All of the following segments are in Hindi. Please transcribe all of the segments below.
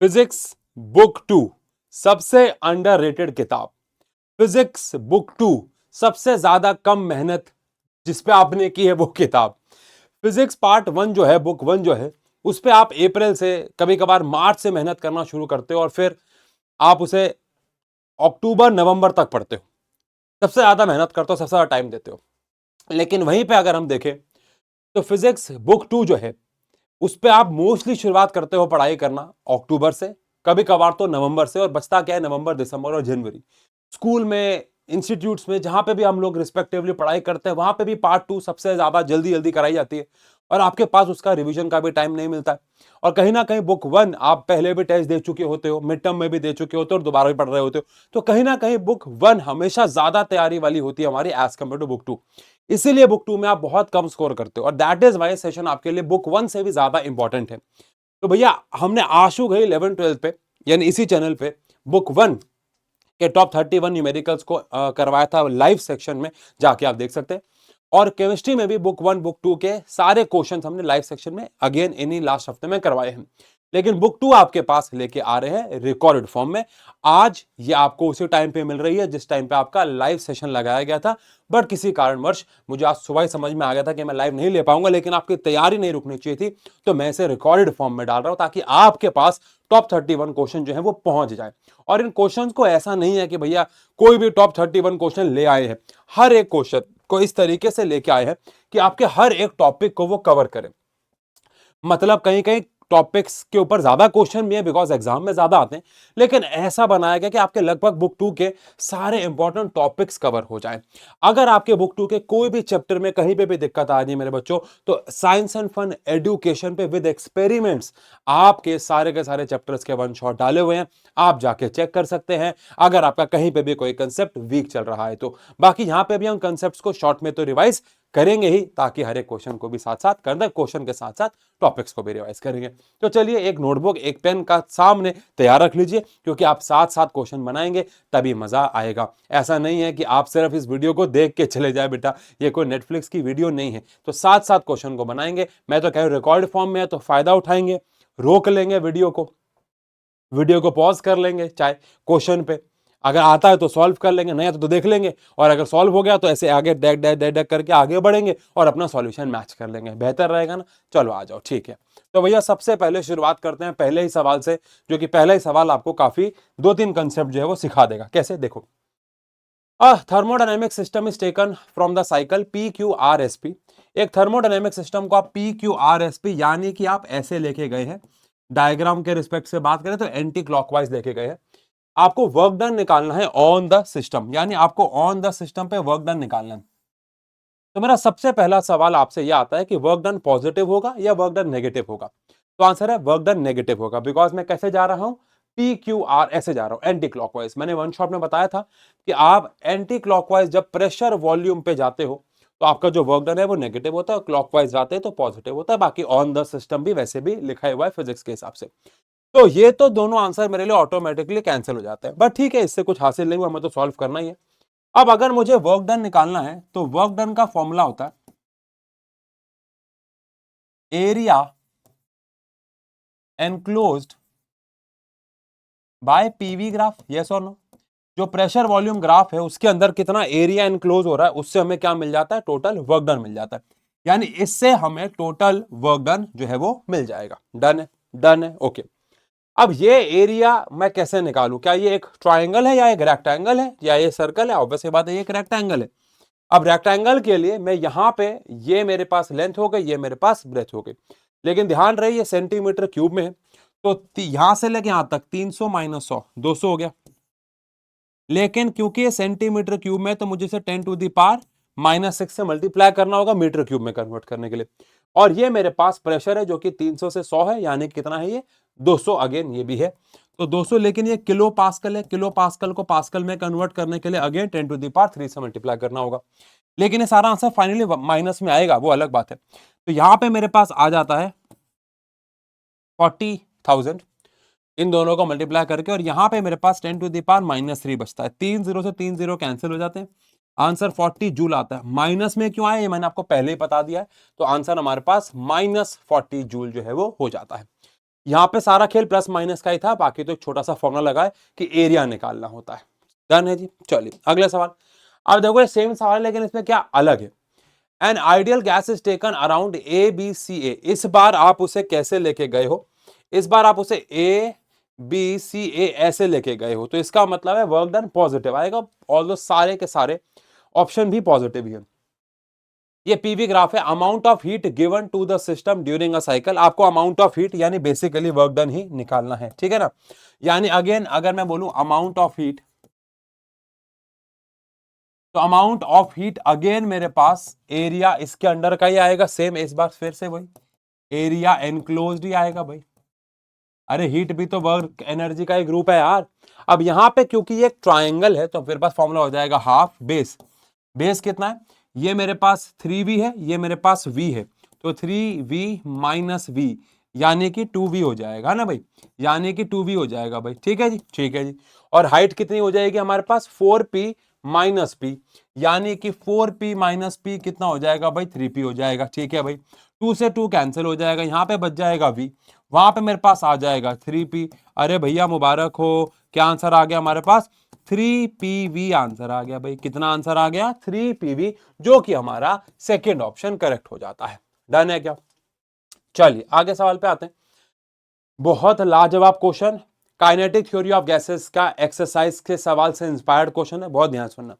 फिजिक्स बुक 2 सबसे अंडररेटेड किताब। फिजिक्स बुक 2 सबसे ज्यादा कम मेहनत जिस पे आपने की है वो किताब। फिजिक्स पार्ट 1 जो है, बुक 1 जो है, उस पे आप अप्रैल से कभी कभार मार्च से मेहनत करना शुरू करते हो और फिर आप उसे अक्टूबर नवंबर तक पढ़ते हो। सबसे ज्यादा मेहनत करते हो, सबसे ज्यादा टाइम देते हो। लेकिन वहीं पे अगर हम देखें तो फिजिक्स बुक 2 जो है उस पे आप मोस्टली शुरुआत करते हो पढ़ाई करना अक्टूबर से, कभी कभार तो नवंबर से, और बचता क्या है नवंबर, दिसंबर और जनवरी। स्कूल में, इंस्टीट्यूट्स में, जहां पे भी हम लोग रिस्पेक्टिवली पढ़ाई करते हैं वहां पे भी पार्ट 2 सबसे ज्यादा जल्दी जल्दी कराई जाती है और आपके पास उसका रिवीजन का भी टाइम नहीं मिलता है। और कहीं ना कहीं बुक 1 आप पहले भी टेस्ट दे चुके होते हो, मिड टर्म में भी दे चुके होते हो और दोबारा भी पढ़ रहे होते हो, तो कहीं ना कहीं बुक 1 हमेशा ज्यादा तैयारी वाली होती है हमारी एज कम्पेयर टू बुक 2। इसीलिए बुक 2 में आप बहुत कम स्कोर करते हो और दैट इज वाई सेशन आपके लिए बुक 1 से भी ज्यादा इंपॉर्टेंट है। तो भैया हमने आशु गई 11 12 पे, यानी इसी चैनल पे, बुक 1 के टॉप 31 न्यूमेरिकल्स को करवाया था लाइव सेक्शन में, जाके आप देख सकते हैं। और केमिस्ट्री में भी बुक 1 बुक 2 के सारे क्वेश्चंस हमने लाइव सेक्शन में अगेन इन्हीं लास्ट हफ्ते में करवाए हैं। लेकिन बुक 2 आपके पास लेके आ रहे हैं रिकॉर्डेड फॉर्म में। आज ये आपको उसी टाइम पे मिल रही है जिस टाइम पे आपका लाइव सेशन लगाया गया था, बट किसी कारणवश मुझे आज सुबह ही समझ में आ गया था कि मैं लाइव नहीं ले पाऊंगा, लेकिन आपकी तैयारी नहीं रुकनी चाहिए थी, तो मैं इसे रिकॉर्डेड फॉर्म में डाल रहा हूं ताकि आपके पास टॉप 31 क्वेश्चन जो है वो पहुंच जाए। और इन क्वेश्चन को ऐसा नहीं है कि भैया कोई भी टॉप 31 क्वेश्चन ले आए हैं, हर एक क्वेश्चन को इस तरीके से लेके आए हैं कि आपके हर एक टॉपिक को वो कवर करें। मतलब कहीं कहीं टॉपिक्स के ऊपर ज्यादा क्वेश्चन भी है बिकॉज एग्जाम में ज्यादा आते हैं, लेकिन ऐसा बनाया गया कि आपके लगभग बुक 2 के सारे इंपॉर्टेंट टॉपिक्स कवर हो जाए। अगर आपके बुक 2 के कोई भी चैप्टर में कहीं पे भी दिक्कत आ रही है मेरे बच्चों, तो साइंस एंड फन एजुकेशन पे विद एक्सपेरिमेंट्स आपके सारे के सारे चैप्टर्स के वन शॉट डाले हुए हैं, आप जाके चेक कर सकते हैं अगर आपका कहीं पे भी कोई कंसेप्ट वीक चल रहा है तो। बाकी यहां पे भी हम कंसेप्ट्स को शॉर्ट में तो रिवाइज करेंगे ही, ताकि हर एक क्वेश्चन को भी साथ साथ करना, क्वेश्चन के साथ साथ टॉपिक्स को भी रिवाइज करेंगे। तो चलिए एक नोटबुक एक पेन का सामने तैयार रख लीजिए, क्योंकि आप साथ साथ क्वेश्चन बनाएंगे तभी मजा आएगा। ऐसा नहीं है कि आप सिर्फ इस वीडियो को देख के चले जाए, बेटा ये कोई नेटफ्लिक्स की वीडियो नहीं है, तो साथ साथ क्वेश्चन को बनाएंगे। मैं तो कह रहा हूं रिकॉर्ड फॉर्म में है तो फायदा उठाएंगे, रोक लेंगे वीडियो को पॉज कर लेंगे, चाहे क्वेश्चन पे अगर आता है तो सॉल्व कर लेंगे, नहीं आता तो देख लेंगे, और अगर सॉल्व हो गया तो ऐसे आगे डेक डेक डेक डेक करके आगे बढ़ेंगे और अपना सॉल्यूशन मैच कर लेंगे, बेहतर रहेगा ना। चलो आ जाओ, ठीक है। तो भैया सबसे पहले शुरुआत करते हैं पहले ही सवाल से, जो कि पहला ही सवाल आपको काफी 2-3 कंसेप्ट जो है वो सिखा देगा। कैसे, देखो, thermodynamic system is taken from the cycle P Q R S P. एक थर्मोडायनेमिक सिस्टम को आप P Q R S P यानी कि आप ऐसे लेके गए हैं, डायग्राम के रिस्पेक्ट से बात करें तो एंटी क्लॉकवाइज लेके गए हैं। आपको वर्क डन निकालना है ऑन द सिस्टम, यानी आपको ऑन द सिस्टम पे वर्क डन निकालना है। तो मेरा सबसे पहला सवाल आपसे यह आता है कि वर्क डन पॉजिटिव होगा या वर्क डन नेगेटिव होगा। तो आंसर है वर्क डन नेगेटिव होगा, बिकॉज मैं कैसे जा रहा हूं, पी क्यू आर ऐसे जा रहा हूं, एंटी क्लॉकवाइज। मैंने वन शॉट में बताया था कि आप एंटी क्लॉकवाइज जब प्रेशर वॉल्यूम पे जाते हो तो आपका जो वर्क डन है वो नेगेटिव होता है, और क्लॉकवाइज जाते हैं तो पॉजिटिव होता है। बाकी ऑन द सिस्टम भी वैसे भी लिखा हुआ है फिजिक्स के हिसाब से। तो ये तो दोनों आंसर मेरे लिए ऑटोमेटिकली कैंसिल हो जाते हैं, बट ठीक है, इससे कुछ हासिल नहीं हुआ, हमें तो सॉल्व करना ही है। अब अगर मुझे वर्क डन निकालना है तो वर्क डन का फॉर्मूला होता है area enclosed bye PV graph, yes और नो। जो प्रेशर वॉल्यूम ग्राफ है उसके अंदर कितना एरिया एनक्लोज हो रहा है उससे हमें क्या मिल जाता है, टोटल वर्क डन मिल जाता है। यानी इससे हमें टोटल वर्क डन जो है वो मिल जाएगा। डन है, डन है, ओके। अब ये एरिया मैं कैसे निकालूं, क्या ये एक ट्राइंगल है या एक रेक्टेंगल है या ये सर्कल है? ऑब्वियस बात है ये एक रेक्टेंगल है। अब रेक्टेंगल के लिए मैं यहां पे, ये मेरे पास लेंथ हो गई, ये मेरे पास ब्रेथ हो गई, लेकिन ध्यान रहे ये सेंटीमीटर क्यूब में है, तो यहां से लेके यहां तक 300 माइनस 100 200 हो गया। लेकिन क्योंकि ये सेंटीमीटर क्यूब में तो मुझे इसे 10⁻⁻6 से मल्टीप्लाई करना होगा मीटर क्यूब में कन्वर्ट करने के लिए। और ये मेरे पास प्रेशर है जो कि 300 से 100 है, यानी कितना है ये 200, अगेन ये भी है तो 200, लेकिन ये किलो पास्कल है, किलो पास्कल को पास्कल में कन्वर्ट करने के लिए अगेन 10⁻³ से मल्टीप्लाई करना होगा। लेकिन ये सारा आंसर फाइनली माइनस में आएगा, वो अलग बात है। तो यहां पे मेरे पास आ जाता है 40,000 इन दोनों को मल्टीप्लाई करके, और यहां पे मेरे पास 10⁻³ बचता है। 3 0 से 3 0 कैंसिल हो जाते हैं, आंसर 40 जूल आता है। माइनस में क्यों आया ये मैंने आपको पहले ही बता दिया है, तो आंसर हमारे पास -40 जूल जो है वो हो जाता है। यहां पे सारा खेल प्लस माइनस का ही था, बाकी तो एक छोटा सा फॉर्मूला लगा है कि एरिया निकालना होता है। डन है जी। चलिए अगला सवाल। अब देखो ये सेम सवाल है लेकिन इसमें क्या अलग है। An ideal gas is taken around A B C A. इस बार आप उसे कैसे लेके गए हो, इस बार आप उसे ए बी सी ए ऐसे लेके गए हो, तो इसका मतलब है वर्क डन पॉजिटिव आएगा। ऑल सारे के सारे ऑप्शन भी पॉजिटिव ही है। ये पीवी ग्राफ है, amount of heat given to the system during a cycle. आपको अमाउंट ऑफ हीट यानी बेसिकली वर्क डन ही निकालना है, ठीक है ना। यानी अगेन अगर मैं बोलूं अमाउंट ऑफ हीट, तो अमाउंट ऑफ हीट अगेन मेरे पास एरिया इसके अंडर का ही आएगा, सेम इस बार फिर से वही एरिया एनक्लोज्ड ही आएगा भाई। अरे हीट भी तो वर्क एनर्जी का एक ग्रुप है यार। अब यहां पे क्योंकि ये एक ट्रायंगल है तो फिर पास फॉर्मूला हो जाएगा हाफ बेस। बेस कितना है, ये मेरे पास 3v है, ये मेरे पास v है, तो 3v माइनस v यानी कि 2v हो जाएगा ना भाई, यानी कि 2v हो जाएगा भाई। ठीक है जी, ठीक है जी। और हाइट कितनी हो जाएगी हमारे पास 4p माइनस p, यानी कि 4p माइनस p कितना हो जाएगा भाई 3p हो जाएगा। ठीक है भाई, 2 से 2 कैंसिल हो जाएगा, यहां पे बच जाएगा v, वहां पे मेरे पास आ जाएगा 3p। अरे भैया मुबारक हो, क्या आंसर आ गया हमारे पास 3pv आंसर आ गया भाई। कितना आंसर आ गया 3pv, जो कि हमारा सेकंड ऑप्शन करेक्ट हो जाता है। डन है क्या। चलिए आगे सवाल पे आते हैं। बहुत लाजवाब question, kinetic theory of gases का एक्सरसाइज के सवाल से इंस्पायर्ड क्वेश्चन है, बहुत ध्यान सुनना।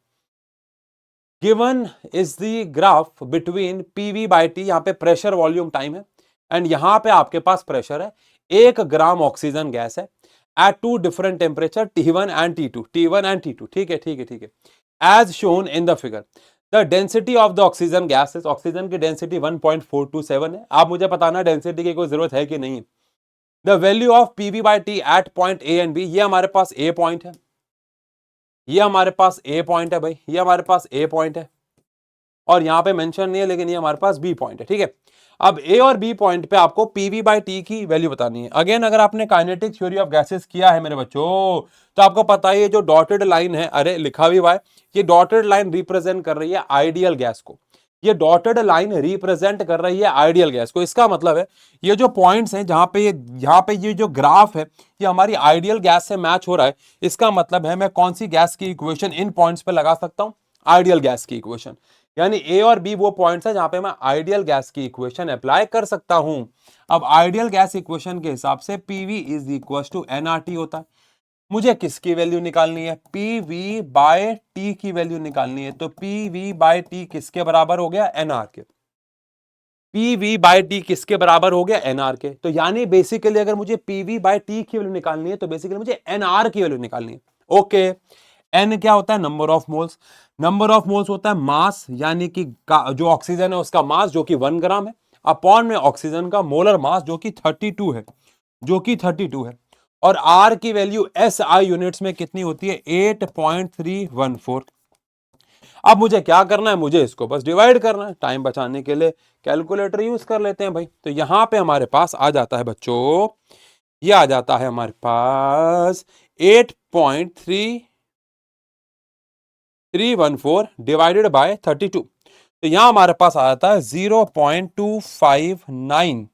Given is the graph between PV by T, यहां पे प्रेशर वॉल्यूम टाइम है, एंड यहां पे आपके पास प्रेशर है 1 ग्राम ऑक्सीजन गैस है at 2 different temperature T1 and T2, T1 and T2। ठीक है ठीक है ठीक है। As shown in the figure the density of the oxygen gas, oxygen की डेंसिटी 1.427 है। आप मुझे बताना डेंसिटी की कोई जरूरत है कि नहीं। The value of PV by T at point A and B, ये हमारे पास ए पॉइंट है, ये हमारे पास ए पॉइंट है भाई, ये हमारे पास ए पॉइंट है, और यहां पे मेंशन नहीं है लेकिन ये हमारे पास बी पॉइंट है। ठीक है, अब ए और बी पॉइंट पे आपको पीवी बाई टी की वैल्यू बतानी है। अगेन अगर आपने काइनेटिक थ्योरी ऑफ गैसेस किया है मेरे बच्चों, तो आपको पता है ये जो डॉटेड लाइन है, अरे लिखा भी हुआ है, ये डॉटेड लाइन रिप्रेजेंट कर रही है आइडियल गैस को, ये डॉटेड लाइन रिप्रेजेंट कर रही है आइडियल गैस को। इसका मतलब है ये जो पॉइंट्स हैं जहां पे ये जो ग्राफ है ये हमारी आइडियल गैस से मैच हो रहा है, इसका मतलब है मैं कौन सी गैस की इक्वेशन इन पॉइंट्स पे लगा सकता हूं, आइडियल गैस की इक्वेशन। यानी ए और बी वो पॉइंट्स है जहां पे मैं आइडियल गैस की इक्वेशन अप्लाई कर सकता हूं। अब आइडियल गैस इक्वेशन के हिसाब से PV is equal to nRT होता है। मुझे किसकी वैल्यू निकालनी है, पीवी बाय टी की वैल्यू निकालनी है, तो पीवी बाय टी किसके बराबर हो गया, एनआर के। पीवी बाय टी किसके बराबर हो गया, एनआर के। तो यानी बेसिकली अगर मुझे पीवी बाय टी की वैल्यू निकालनी है तो बेसिकली मुझे एनआर की वैल्यू निकालनी है। ओके, एन क्या होता है, number of moles, number of moles होता है मास, यानी कि जो ऑक्सीजन है उसका मास जो कि 1 ग्राम है, अपॉन में ऑक्सीजन का मोलर मास जो कि 32 है, जो कि 32 है। और आर की वैल्यू एस आई यूनिट्स में कितनी होती है, 8.314। अब मुझे क्या करना है, मुझे इसको बस डिवाइड करना है, टाइम बचाने के लिए कैलकुलेटर यूज कर लेते हैं भाई। तो यहां पे हमारे पास आ जाता है बच्चों, ये आ जाता है हमारे पास 8.314 डिवाइडेड बाय 32। तो यहां हमारे पास आ जाता है 0.259,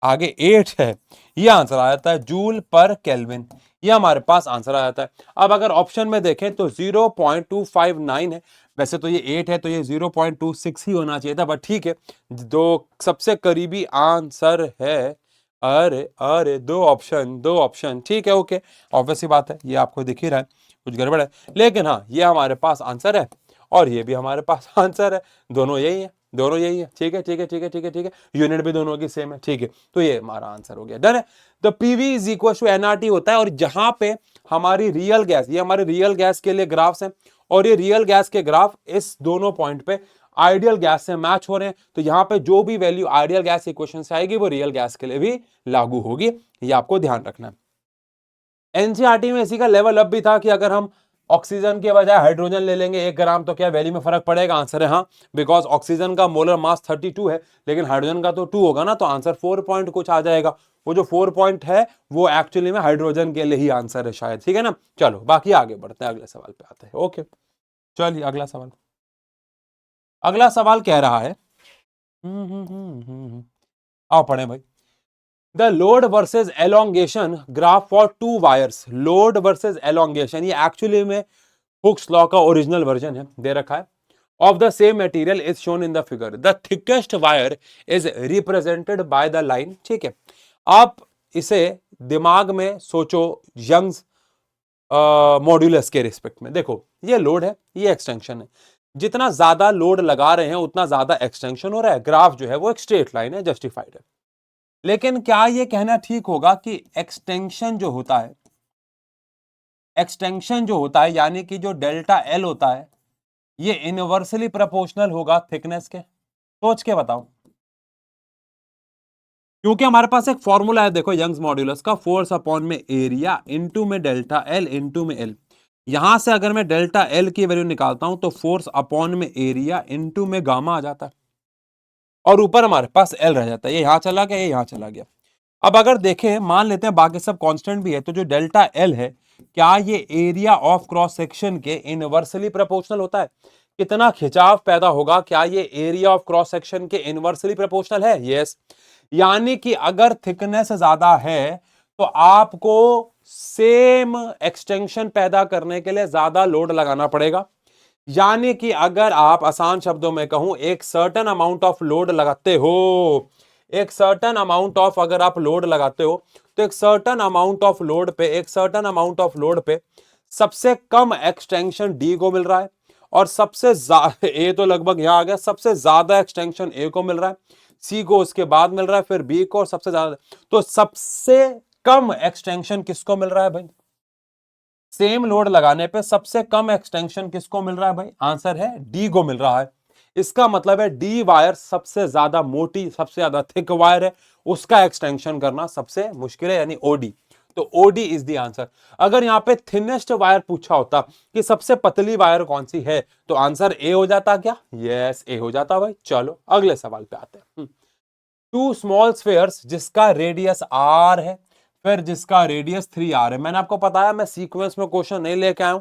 आगे 8 है, ये आंसर आ जाता है जूल पर केल्विन, ये हमारे पास आंसर आ जाता है। अब अगर ऑप्शन में देखें तो 0.259 है, वैसे तो ये 8 है तो ये 0.26 ही होना चाहिए था, बट ठीक है, दो सबसे करीबी आंसर है। अरे अरे दो ऑप्शन ठीक है, ओके, ऑब्वियस सी बात है, ये आपको दिख ही रहा है कुछ गड़बड़ है, लेकिन हाँ ये हमारे पास आंसर है और ये भी हमारे पास आंसर है, दोनों यही है, दोनों यही है। ठीक है ठीक है ठीक है ठीक है ठीक है, यूनिट भी दोनों की सेम है। ठीक है, तो ये हमारा आंसर हो गया, डन है। तो PV is equal to nRT होता है, और जहां पे हमारी रियल गैस, ये हमारे रियल गैस के लिए ग्राफ्स हैं, और ये रियल गैस के ग्राफ इस दोनों पॉइंट पे आइडियल गैस से मैच हो रहे हैं, तो यहां पे जो भी वैल्यू आइडियल गैस इक्वेशन से आएगी वो रियल गैस के लिए भी लागू होगी, ये आपको ध्यान रखना है। एनसीईआरटी में इसी का लेवल अप भी था कि अगर हम ऑक्सीजन के बजाय हाइड्रोजन ले लेंगे 1 ग्राम तो क्या वैल्यू में फर्क पड़ेगा, आंसर है हाँ, बिकॉज ऑक्सीजन का मोलर मास 32 है लेकिन हाइड्रोजन का तो 2 होगा ना, तो आंसर 4 पॉइंट कुछ आ जाएगा। वो जो 4 पॉइंट है वो एक्चुअली में हाइड्रोजन के लिए ही आंसर है शायद, ठीक है ना। चलो बाकी आगे बढ़ते हैं, अगले सवाल पे आते हैं। ओके, चलिए अगला सवाल, अगला सवाल कह रहा है आओ पढ़े भाई। The load versus elongation graph for to wires, load versus elongation, ये एक्चुअली में हुक्स लॉ का ओरिजिनल वर्जन है, दे रखा है। Of the same material is shown in the figure, the thickest wire is represented by the line. ठीक है, आप इसे दिमाग में सोचो यंग्स मॉड्यूलस के रिस्पेक्ट में। देखो ये लोड है, ये एक्सटेंशन है, जितना ज्यादा लोड लगा रहे हैं उतना ज्यादा एक्सटेंशन हो रहा है। ग्राफ जो है वो एक स्ट्रेट लाइन है, जस्टिफाइड है। लेकिन क्या ये कहना ठीक होगा कि एक्सटेंशन जो होता है, एक्सटेंशन जो होता है यानी कि जो डेल्टा एल होता है, ये इनवर्सली प्रोपोर्शनल होगा थिकनेस के? सोच के बताओ, क्योंकि हमारे पास एक फॉर्मूला है, देखो यंग्स मॉड्यूलस का, फोर्स अपॉन में एरिया इनटू में डेल्टा एल इनटू में एल। यहां से अगर मैं डेल्टा एल की वैल्यू निकालता हूं तो फोर्स अपॉन में एरिया इनटू में गामा आ जाता है, और ऊपर हमारे पास एल रह जाता है। ये यहां चला गया, ये यहां चला गया। अब अगर देखें, मान लेते हैं बाकी सब कांस्टेंट भी है, तो जो डेल्टा एल है, क्या ये एरिया ऑफ क्रॉस सेक्शन के इनवर्सली प्रोपोर्शनल होता है? कितना खिंचाव पैदा होगा, क्या ये एरिया ऑफ क्रॉस सेक्शन के इनवर्सली प्रोपोर्शनल है? यस। यानी कि अगर थिकनेस ज्यादा है तो आपको सेम एक्सटेंशन पैदा करने के लिए ज्यादा लोड लगाना पड़ेगा। यानी कि अगर आप आसान शब्दों में कहूं, एक सर्टेन अमाउंट ऑफ लोड लगाते हो, एक सर्टेन अमाउंट ऑफ अगर आप लोड लगाते हो, तो एक सर्टेन अमाउंट ऑफ लोड पे, एक सर्टेन अमाउंट ऑफ लोड पे सबसे कम एक्सटेंशन डी को मिल रहा है, और सबसे ज्यादा ए तो लगभग यहां आ गया, सबसे ज्यादा एक्सटेंशन ए को मिल रहा है, सी को उसके बाद मिल रहा है, फिर बी को, और सबसे ज्यादा, तो सबसे कम एक्सटेंशन किसको मिल रहा है भाई? सेम लोड लगाने पे सबसे कम एक्सटेंशन किसको मिल रहा है भाई? आंसर है डी को मिल रहा है। इसका मतलब है डी वायर सबसे ज्यादा मोटी, सबसे ज्यादा थिक वायर है, उसका एक्सटेंशन करना सबसे मुश्किल है, यानी ओडी। तो ओडी इज द आंसर। अगर यहां पे थिनेस्ट वायर पूछा होता कि सबसे पतली वायर कौन सी है, तो आंसर ए हो जाता क्या? यस, ए हो जाता भाई। चलो अगले सवाल पे आते हैं। टू स्मॉल स्फेयर्स जिसका रेडियस आर है, फिर जिसका रेडियस 3r है। मैंने आपको बताया मैं सीक्वेंस में क्वेश्चन नहीं लेके आया हूं,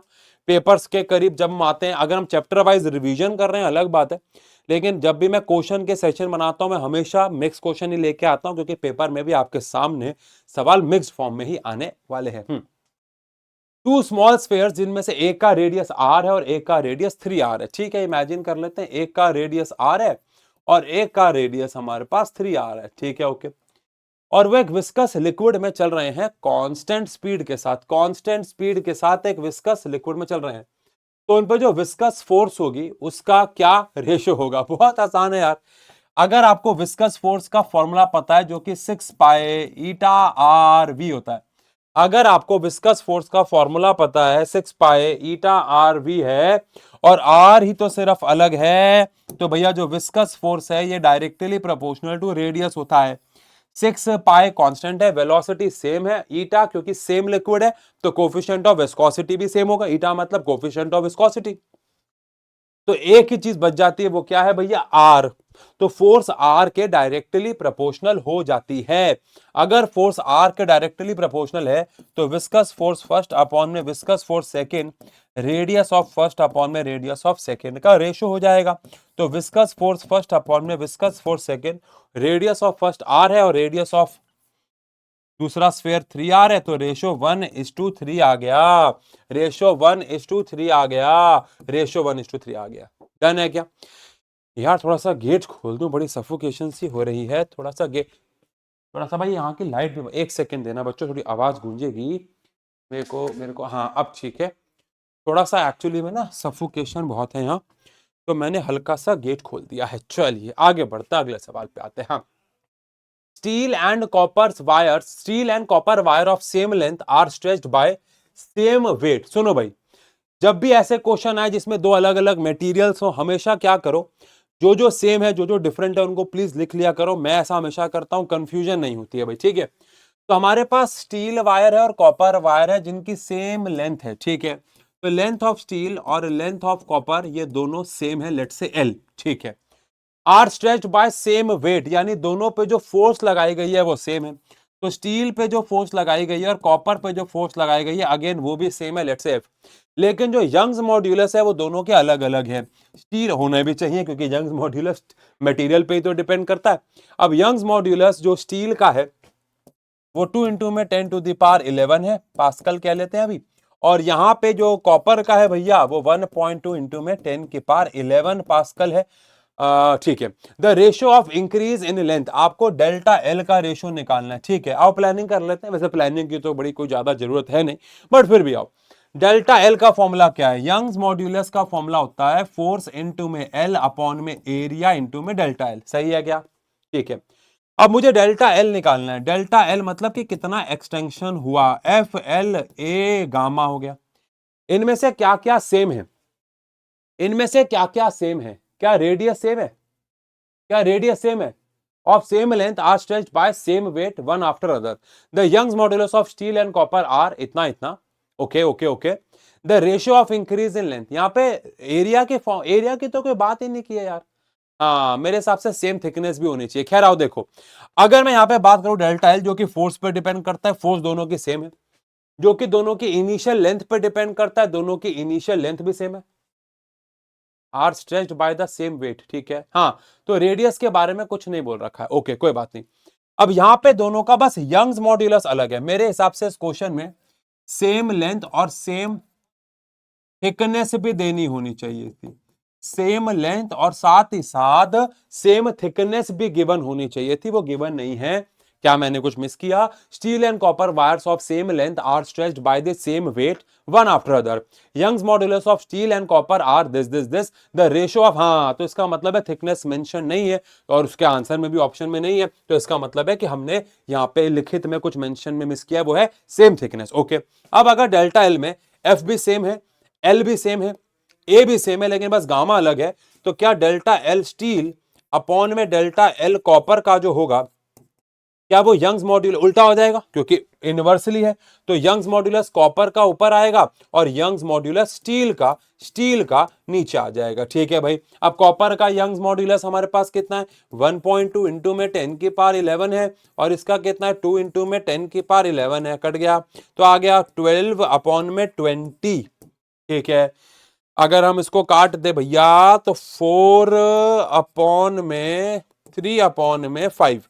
पेपर्स के करीब जब हम आते हैं, अगर हम चैप्टर वाइज रिवीजन कर रहे हैं अलग बात है, लेकिन जब भी मैं क्वेश्चन के सेशन बनाता हूं मैं हमेशा मिक्स क्वेश्चन ही लेके आता हूं, क्योंकि पेपर में भी आपके सामने सवाल मिक्स फॉर्म में ही आने वाले हैं। टू स्मॉल स्फेयर्स जिनमें से एक का रेडियस आर है और एक का रेडियस 3r है। ठीक है, इमेजिन कर लेते हैं, एक का रेडियस आर है और एक का रेडियस हमारे पास 3r है। ठीक है, ओके। और वो एक विस्कस लिक्विड में चल रहे हैं कांस्टेंट स्पीड के साथ, कांस्टेंट स्पीड के साथ एक विस्कस लिक्विड में चल रहे हैं, तो उन पर जो विस्कस फोर्स होगी उसका क्या रेशो होगा? बहुत आसान है यार। अगर आपको विस्कस फोर्स का फॉर्मूला पता है, जो कि 6 पाई ईटा आर वी होता है, अगर आपको विस्कस फोर्स का फॉर्मूला पता है 6 पाई ईटा आर वी है, और आर ही तो सिर्फ अलग है, तो भैया जो विस्कस फोर्स है ये डायरेक्टली प्रोपोर्शनल टू रेडियस होता है। 6 पाई कांस्टेंट है, वेलोसिटी सेम है, ईटा क्योंकि सेम लिक्विड है तो कोफिशिएंट ऑफ विस्कोसिटी भी सेम होगा, ईटा मतलब कोफिशिएंट ऑफ विस्कोसिटी। तो एक ही चीज बच जाती है, वो क्या है भैया? आर। तो फोर्स आर के डायरेक्टली प्रोपोर्शनल हो जाती है। अगर फोर्स आर के डायरेक्टली प्रोपोर्शनल है तो विस्कस फोर्स फर्स्ट अपॉन में viscous force second, radius of first upon में रेडियस ऑफ सेकेंड का रेशो हो जाएगा। तो विस्कस फोर्स फर्स्ट अपॉन में viscous force second, radius of first r है और रेडियस ऑफ दूसरा स्फेयर 3r है, तो रेशो 1:3 आ गया, रेशो 1:3 आ गया, रेशो 1:3 आ गया। डन है क्या यार? थोड़ा सा गेट खोल दूं, बड़ी सफोकेशन सी हो रही है, थोड़ा सा गेट, थोड़ा सा भाई यहाँ की लाइट भी, एक सेकंड देना बच्चों, थोड़ी आवाज गूंजेगी मेरे को हाँ अब ठीक है। थोड़ा सा एक्चुअली में ना सफोकेशन बहुत है यहाँ, तो मैंने हल्का सा गेट खोल दिया है। चलिए आगे बढ़ता, अगले सवाल पे आते हैं। हाँ, steel and copper wire of same length are stretched by same weight. सुनो भाई, जब भी ऐसे क्वेश्चन आए जिसमें दो अलग अलग मटेरियल्स हो, हमेशा क्या करो, जो जो सेम है जो जो डिफरेंट है उनको प्लीज लिख लिया करो। मैं ऐसा हमेशा करता हूं, कंफ्यूजन नहीं होती है भाई। ठीक है, तो हमारे पास स्टील वायर है और कॉपर वायर है जिनकी सेम लेंथ है। ठीक है, तो लेंथ ऑफ स्टील और लेंथ ऑफ कॉपर ये दोनों सेम है, लेट से एल। ठीक है, are stretched by same weight, यानी दोनों पे जो फोर्स लगाई गई है वो सेम है। तो स्टील पे जो फोर्स लगाई गई है और कॉपर पे जो फोर्स लगाई गई है, अगेन वो भी सेम है, लेट्स से एफ। लेकिन जो यंग्स मॉड्यूलस है वो दोनों के अलग अलग है। स्टील होने भी चाहिए क्योंकि यंग्स मॉड्यूलस मटेरियल पे ही तो डिपेंड करता है। अब यंग्स मॉड्यूलस जो स्टील का है वो 2 इंटू में 10 टू द पावर 11 है, पास्कल कह लेते हैं अभी। और यहाँ पे जो कॉपर का है भैया वो 1.2 इंटू में 10 की पावर 11 पास्कल है। ठीक है। The ratio of increase in length, आपको डेल्टा एल का रेशियो निकालना है। ठीक है, आओ प्लानिंग कर लेते हैं। वैसे प्लानिंग की तो बड़ी कोई ज्यादा जरूरत है नहीं, बट फिर भी आओ। डेल्टा एल का फॉर्मूला क्या है? यंग्स मॉड्यूलस का फॉर्मूला होता है फोर्स इनटू में एल अपॉन में एरिया इनटू में डेल्टा एल। सही है क्या? ठीक है। अब मुझे डेल्टा एल निकालना है। डेल्टा एल मतलब कि कितना एक्सटेंशन हुआ, एफ एल ए गामा हो गया। इनमें से क्या क्या सेम है? इनमें से क्या क्या सेम है? क्या रेडियस सेम है? क्या रेडियस सेम है? Of same length are stretched by same weight one after other. The Young's modulus of steel and copper are इतना इतना। Okay okay okay. The ratio of increase in length, यहाँ पे एरिया की तो कोई बात ही नहीं की है यार। हाँ, मेरे हिसाब से सेम थिकनेस भी होनी चाहिए। खैर आओ देखो, अगर मैं यहाँ पे बात करूं डेल्टा एल जो कि फोर्स पे डिपेंड करता है, फोर्स दोनों की सेम है। जो कि दोनों की इनिशियल लेंथ पे डिपेंड करता है, दोनों की इनिशियल लेंथ भी सेम है। Are stretched by the same weight. ठीक है, हाँ। तो रेडियस के बारे में कुछ नहीं बोल रखा है। ओके, कोई बात नहीं। अब यहां पे दोनों का बस यंग्स मॉड्यूलस अलग है। मेरे हिसाब से इस क्वेश्चन में सेम लेंथ और सेम थिकनेस भी देनी होनी चाहिए थी। सेम लेंथ और साथ ही साथ सेम थिकनेस भी गिवन होनी चाहिए थी, वो गिवन नहीं है। क्या मैंने कुछ मिस किया? Steel and copper wires of same length are stretched by the same weight one after other. Young's modulus of steel and copper are this the ratio of, हाँ तो इसका मतलब है थिकनेस मेंशन नहीं है और उसके आंसर में भी ऑप्शन में नहीं है, तो इसका मतलब है कि हमने यहाँ पे लिखित में कुछ मेंशन में मिस किया, वो है सेम थिकनेस। ओके। अब अगर डेल्टा एल में एफ भी सेम है, एल भी सेम है, ए भी सेम है, लेकिन बस गामा अलग है, तो क्या डेल्टा एल स्टील अपॉन में डेल्टा एल कॉपर का जो होगा, क्या वो यंग्स मॉड्यूल उल्टा हो जाएगा? क्योंकि इनवर्सली है, तो यंग्स मॉड्यूलस कॉपर का ऊपर आएगा और यंग्स मॉड्यूलस स्टील का नीचे आ जाएगा। ठीक है भाई। अब कॉपर का यंग्स मॉड्यूलस हमारे पास कितना है? 1.2 इंटू में 10 की पावर 11 है, और इसका कितना है? 2 इंटू में 10 की पावर 11 है। कट गया तो आ गया 12 अपॉन में 20। ठीक है। अगर हम इसको काट दे भैया तो 4 अपॉन में 3 अपॉन में 5,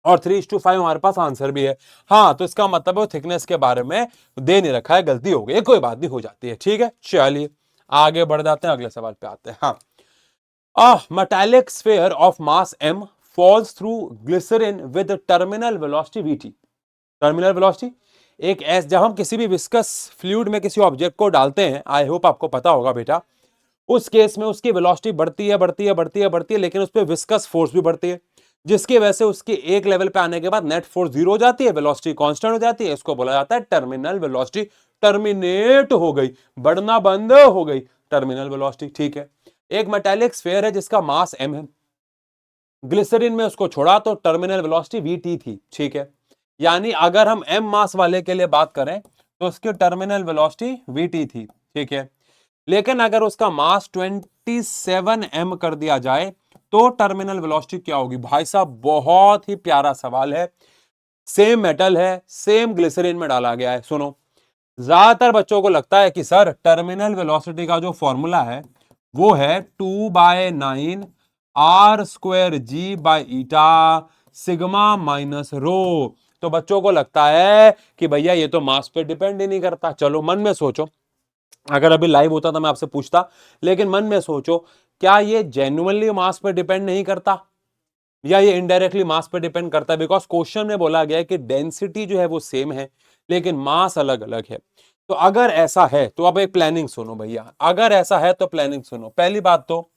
और 3:5 हमारे पास आंसर भी है। हाँ, तो इसका मतलब है थिकनेस के बारे में दे नहीं रखा है, गलती हो गई, कोई बात नहीं, हो जाती है। ठीक है, चलिए आगे बढ़ जाते हैं, अगले सवाल पे आते हैं। हाँ, metallic sphere of mass m falls through glycerin with terminal velocity vt। Terminal velocity एक एस, जब हम किसी भी विस्कस फ्लूइड में किसी ऑब्जेक्ट को डालते हैं, आई होप आपको पता होगा बेटा, उस केस में उसकी वेलोसिटी बढ़ती है बढ़ती है बढ़ती है बढ़ती है, लेकिन उस पर विस्कस फोर्स भी बढ़ती है, जिसकी वजह से उसकी एक लेवल पे आने के बाद नेट फोर्स जीरो हो जाती है, वेलोसिटी कांस्टेंट हो जाती है। इसको बोला जाता है टर्मिनल वेलोसिटी। टर्मिनेट हो गई, बढ़ना बंद हो गई, टर्मिनल वेलोसिटी। ठीक है। एक मेटालिक स्फीयर है जिसका मास m है, ग्लिसरीन में उसको छोड़ा तो टर्मिनल वेलोसिटी vt थी। ठीक है, यानी अगर हम m मास वाले के लिए बात करें तो उसकी टर्मिनल वेलोसिटी vt थी। ठीक है, लेकिन अगर उसका मास 27 m कर दिया जाए तो टर्मिनल वेलोसिटी क्या होगी? भाई साहब बहुत ही प्यारा सवाल है, सेम मेटल है, सेम ग्लिसरीन में डाला गया है। सुनो, ज्यादातर बच्चों को लगता है कि सर टर्मिनल वेलोसिटी का जो फॉर्मूला है वो है 2/9 r square g by eta sigma minus rho. तो बच्चों को लगता है कि भैया ये तो मास पे डिपेंड ही नहीं करता। चलो मन में सोचो, अगर अभी लाइव होता तो मैं आपसे पूछता, लेकिन मन में सोचो, क्या ये जेन्युइनली मास पे डिपेंड नहीं करता या ये इनडायरेक्टली मास पे डिपेंड करता है? बिकॉज क्वेश्चन में बोला गया है कि डेंसिटी जो है वो सेम है लेकिन मास अलग अलग है। तो अगर ऐसा है तो अब एक प्लानिंग सुनो भैया, अगर ऐसा है तो प्लानिंग सुनो। पहली बात तो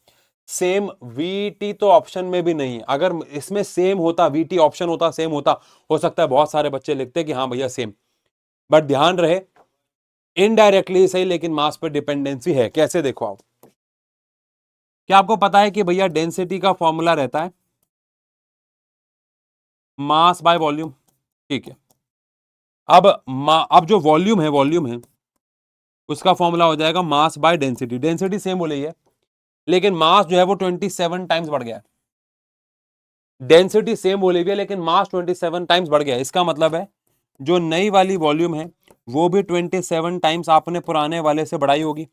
सेम वीटी तो ऑप्शन में भी नहीं है। अगर इसमें सेम होता, वीटी ऑप्शन होता, सेम होता, हो सकता है बहुत सारे बच्चे लिखते कि हाँ भैया सेम, बट ध्यान रहे इनडायरेक्टली सही लेकिन मास पे डिपेंडेंसी है। कैसे? देखो आप, क्या आपको पता है कि भैया डेंसिटी का फॉर्मूला रहता है मास बाय वॉल्यूम। ठीक है, अब जो वॉल्यूम है उसका फॉर्मूला हो जाएगा mass by density. Density same बोले है लेकिन मास जो है वो 27 टाइम्स बढ़ गया है। डेंसिटी सेम बोली हुई है लेकिन मास 27 टाइम्स बढ़ गया है। इसका मतलब है जो नई वाली वॉल्यूम है वो भी 27 टाइम्स आपने पुराने वाले से बढ़ाई होगी।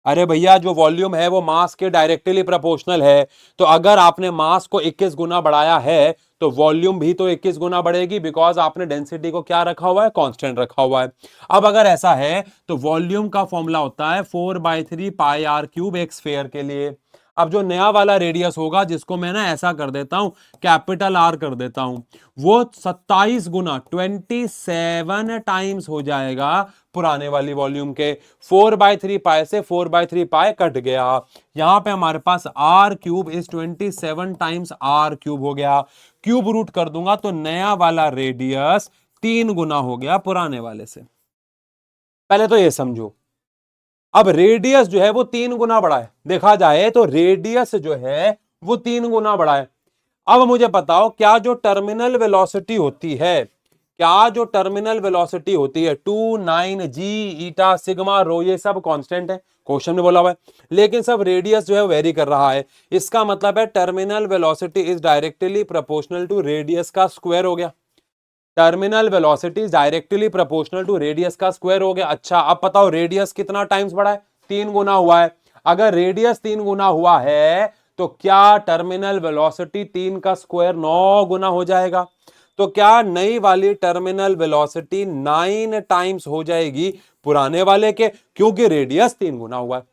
अरे भैया जो वॉल्यूम है वो मास के डायरेक्टली प्रोपोर्शनल है, तो अगर आपने मास को 21 गुना बढ़ाया है तो वॉल्यूम भी तो 21 गुना बढ़ेगी, बिकॉज आपने डेंसिटी को क्या रखा हुआ है, कांस्टेंट रखा हुआ है। अब अगर ऐसा है तो वॉल्यूम का फॉर्मूला होता है 4/3 पाई आर क्यूब एक स्फेयर के लिए। अब जो नया वाला रेडियस होगा, जिसको मैं ना ऐसा कर देता हूं, कैपिटल आर कर देता हूं, वो 27 गुना 27 टाइम्स हो जाएगा पुराने वाली वॉल्यूम के। 4/3 पाई से 4/3 पाई कट गया, यहां पे हमारे पास R cube is 27 times R cube हो गया। क्यूब रूट कर दूंगा तो नया वाला रेडियस 3 गुना हो गया पुराने वाले से। पहले तो ये समझो, अब रेडियस जो है वो 3 गुना बड़ा है, देखा जाए तो रेडियस जो है वो 3 गुना बड़ा है। अब मुझे बताओ, क्या जो टर्मिनल वेलोसिटी होती है, क्या जो टर्मिनल वेलोसिटी होती है 29g ईटा सिग्मा रो, ये सब कांस्टेंट है, क्वेश्चन में बोला हुआ है, लेकिन सब रेडियस जो है वेरी कर रहा है। इसका मतलब है terminal velocity is directly proportional to radius का स्क्वायर हो गया। Terminal velocity directly proportional to radius का स्क्वायर हो गया। अच्छा अब बताओ रेडियस कितना टाइम्स बढ़ा है, 3 गुना हुआ है। अगर रेडियस 3 गुना हुआ है तो क्या टर्मिनल वेलोसिटी 3 का स्क्वायर 9 गुना हो जाएगा? तो क्या नई वाली टर्मिनल वेलोसिटी 9 टाइम्स हो जाएगी पुराने वाले के, क्योंकि रेडियस 3 गुना हुआ है।